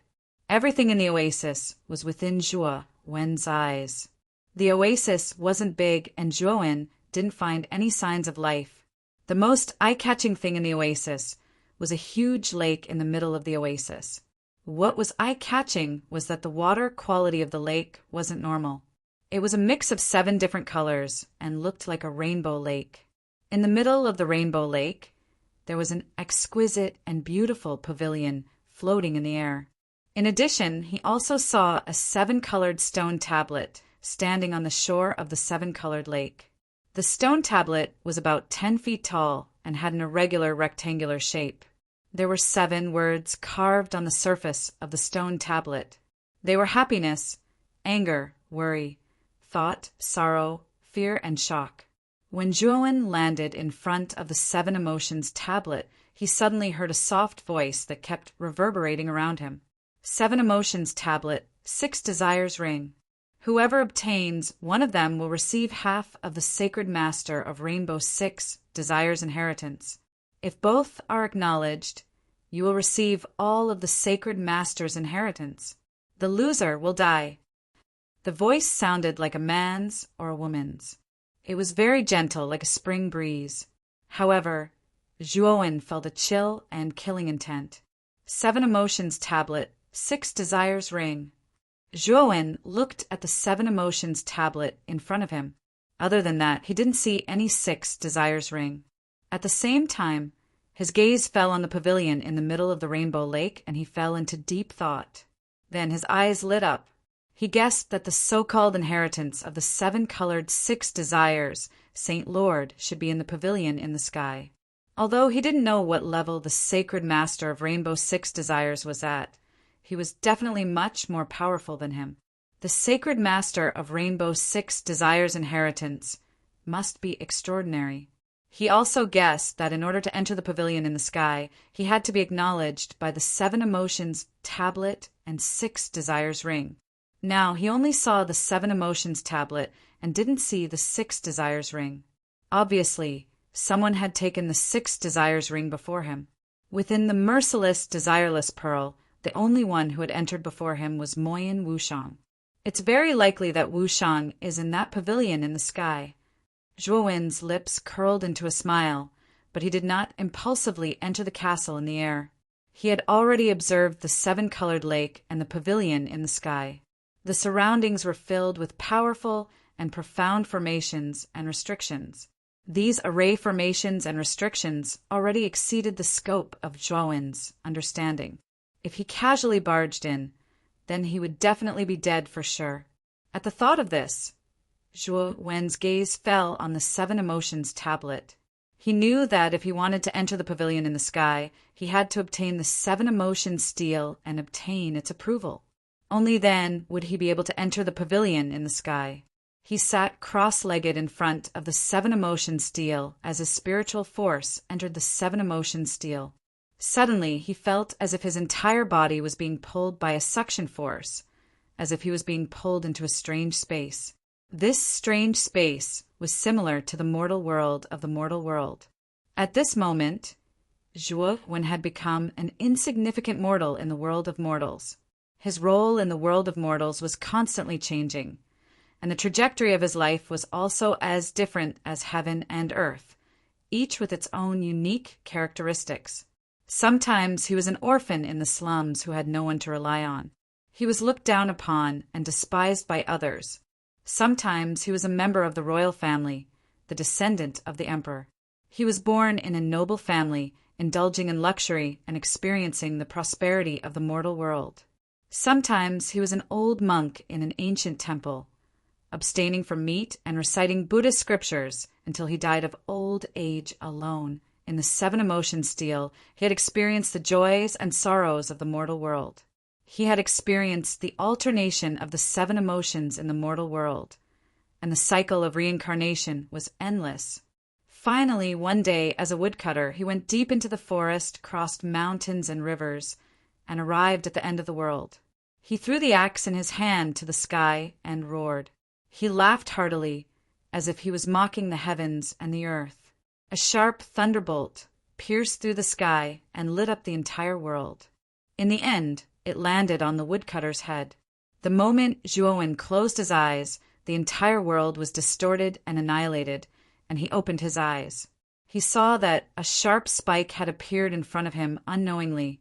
Everything in the oasis was within Zhuo Wen's eyes. The oasis wasn't big, and Zhuowen didn't find any signs of life. The most eye-catching thing in the oasis was a huge lake in the middle of the oasis. What was eye-catching was that the water quality of the lake wasn't normal. It was a mix of 7 different colors and looked like a rainbow lake. In the middle of the rainbow lake, there was an exquisite and beautiful pavilion floating in the air. In addition, he also saw a 7-colored stone tablet standing on the shore of the 7-colored lake. The stone tablet was about 10 feet tall and had an irregular rectangular shape. There were 7 words carved on the surface of the stone tablet. They were happiness, anger, worry, thought, sorrow, fear, and shock. When Zhuowen landed in front of the 7 emotions tablet, he suddenly heard a soft voice that kept reverberating around him. 7 emotions tablet, 6 desires ring. Whoever obtains one of them will receive half of the sacred master of Rainbow 6 desires inheritance. If both are acknowledged, you will receive all of the sacred master's inheritance. The loser will die. The voice sounded like a man's or a woman's. It was very gentle, like a spring breeze. However, Zhuowen felt a chill and killing intent. 7 emotions tablet, 6 desires ring. Zhuowen looked at the 7 emotions tablet in front of him. Other than that, he didn't see any 6 desires ring. At the same time, his gaze fell on the pavilion in the middle of the rainbow lake, and he fell into deep thought. Then his eyes lit up. He guessed that the so-called inheritance of the 7-colored 6 desires, Saint Lord, should be in the pavilion in the sky. Although he didn't know what level the sacred master of Rainbow 6 desires was at, he was definitely much more powerful than him. The sacred master of Rainbow 6 desires inheritance must be extraordinary. He also guessed that in order to enter the pavilion in the sky, he had to be acknowledged by the 7 emotions tablet and 6 desires ring. Now, he only saw the 7 emotions tablet and didn't see the 6 desires ring. Obviously, someone had taken the 6 desires ring before him. Within the merciless, desireless pearl, the only one who had entered before him was Moyin Wushang. It's very likely that Wushang is in that pavilion in the sky. Zhuowen's lips curled into a smile, but he did not impulsively enter the castle in the air. He had already observed the 7-colored lake and the pavilion in the sky. The surroundings were filled with powerful and profound formations and restrictions. These array formations and restrictions already exceeded the scope of Zhuowen's understanding. If he casually barged in, then he would definitely be dead for sure. At the thought of this, Zhuowen's gaze fell on the 7 emotions tablet. He knew that if he wanted to enter the pavilion in the sky, he had to obtain the 7 emotions stele and obtain its approval. Only then would he be able to enter the pavilion in the sky. He sat cross-legged in front of the 7 emotions stele as his spiritual force entered the 7 emotions stele. Suddenly, he felt as if his entire body was being pulled by a suction force, as if he was being pulled into a strange space. This strange space was similar to the mortal world of the mortal world. At this moment, Zhuowen had become an insignificant mortal in the world of mortals. His role in the world of mortals was constantly changing, and the trajectory of his life was also as different as heaven and earth, each with its own unique characteristics. Sometimes he was an orphan in the slums who had no one to rely on. He was looked down upon and despised by others. Sometimes he was a member of the royal family, the descendant of the emperor. He was born in a noble family, indulging in luxury and experiencing the prosperity of the mortal world. Sometimes he was an old monk in an ancient temple, abstaining from meat and reciting Buddhist scriptures until he died of old age alone. In the seven emotion stele, he had experienced the joys and sorrows of the mortal world. He had experienced the alternation of the seven emotions in the mortal world, and the cycle of reincarnation was endless. Finally, one day, as a woodcutter, he went deep into the forest, crossed mountains and rivers, and arrived at the end of the world. He threw the axe in his hand to the sky and roared. He laughed heartily, as if he was mocking the heavens and the earth. A sharp thunderbolt pierced through the sky and lit up the entire world. In the end, it landed on the woodcutter's head. The moment Zhuowen closed his eyes, the entire world was distorted and annihilated, and he opened his eyes. He saw that a sharp spike had appeared in front of him unknowingly,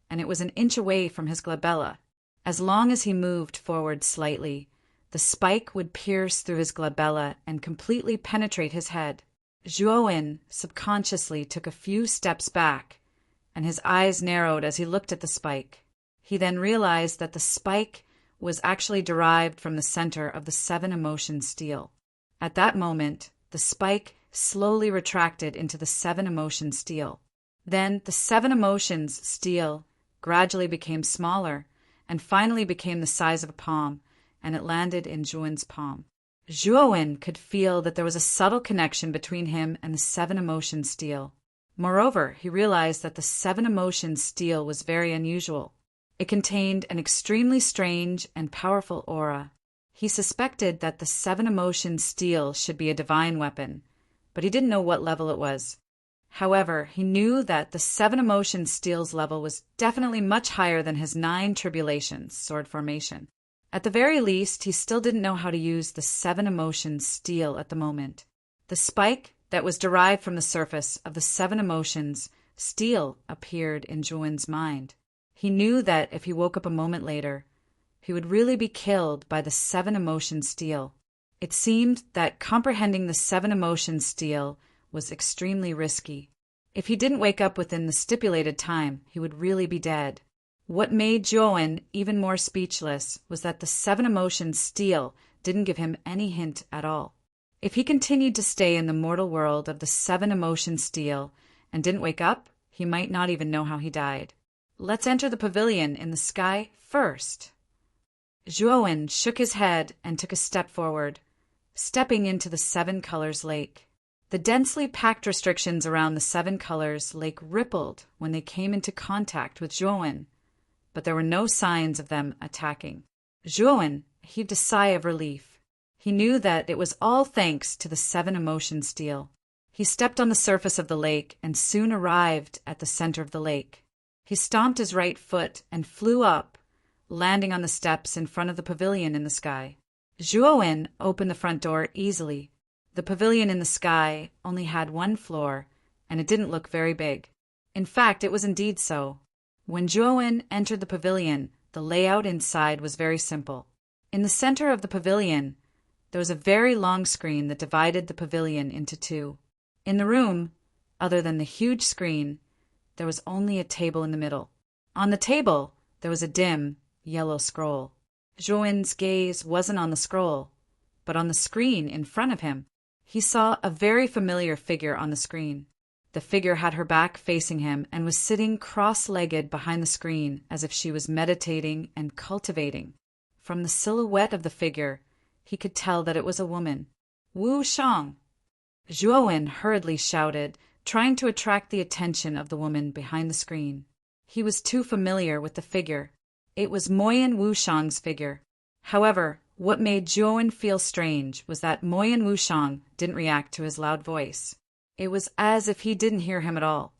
and it was an inch away from his glabella. As long as he moved forward slightly, the spike would pierce through his glabella and completely penetrate his head. Zhuowen subconsciously took a few steps back, and his eyes narrowed as he looked at the spike. He then realized that the spike was actually derived from the center of the seven emotion stele. At that moment, the spike slowly retracted into the seven emotion stele. Then the seven emotions stele gradually became smaller and finally became the size of a palm, and it landed in Zhuowen's palm. Zhuowen could feel that there was a subtle connection between him and the seven emotion stele. Moreover, he realized that the seven emotion stele was very unusual. It contained an extremely strange and powerful aura. He suspected that the seven emotion stele should be a divine weapon, but he didn't know what level it was. However, he knew that the seven emotion stele's level was definitely much higher than his 9 tribulations, sword formation. At the very least, he still didn't know how to use the seven emotion stele at the moment. The spike that was derived from the surface of the seven emotions stele appeared in Zhuowen's mind. He knew that if he woke up a moment later, he would really be killed by the seven emotion stele. It seemed that comprehending the seven emotion stele was extremely risky. If he didn't wake up within the stipulated time, he would really be dead. What made Zhuowen even more speechless was that the seven emotion stele didn't give him any hint at all. If he continued to stay in the mortal world of the seven emotion stele and didn't wake up, he might not even know how he died. Let's enter the pavilion in the sky first. Zhuowen shook his head and took a step forward, stepping into the seven colors lake. The densely packed restrictions around the seven colors lake rippled when they came into contact with Zhuowen, but there were no signs of them attacking. Zhuowen heaved a sigh of relief. He knew that it was all thanks to the seven emotion stele. He stepped on the surface of the lake and soon arrived at the center of the lake. He stomped his right foot and flew up, landing on the steps in front of the pavilion in the sky. Zhuowen opened the front door easily. The pavilion in the sky only had 1 floor, and it didn't look very big. In fact, it was indeed so. When Zhuowen entered the pavilion, the layout inside was very simple. In the center of the pavilion, there was a very long screen that divided the pavilion into 2. In the room, other than the huge screen, there was only a table in the middle. On the table, there was a dim, yellow scroll. Zhuowen's gaze wasn't on the scroll, but on the screen in front of him. He saw a very familiar figure on the screen. The figure had her back facing him and was sitting cross-legged behind the screen as if she was meditating and cultivating. From the silhouette of the figure, he could tell that it was a woman. Wu Shang! Zhuowen hurriedly shouted, trying to attract the attention of the woman behind the screen. He was too familiar with the figure. It was Moyan Wushang's figure. However, what made Zhuowen feel strange was that Moyan Wushang didn't react to his loud voice. It was as if he didn't hear him at all.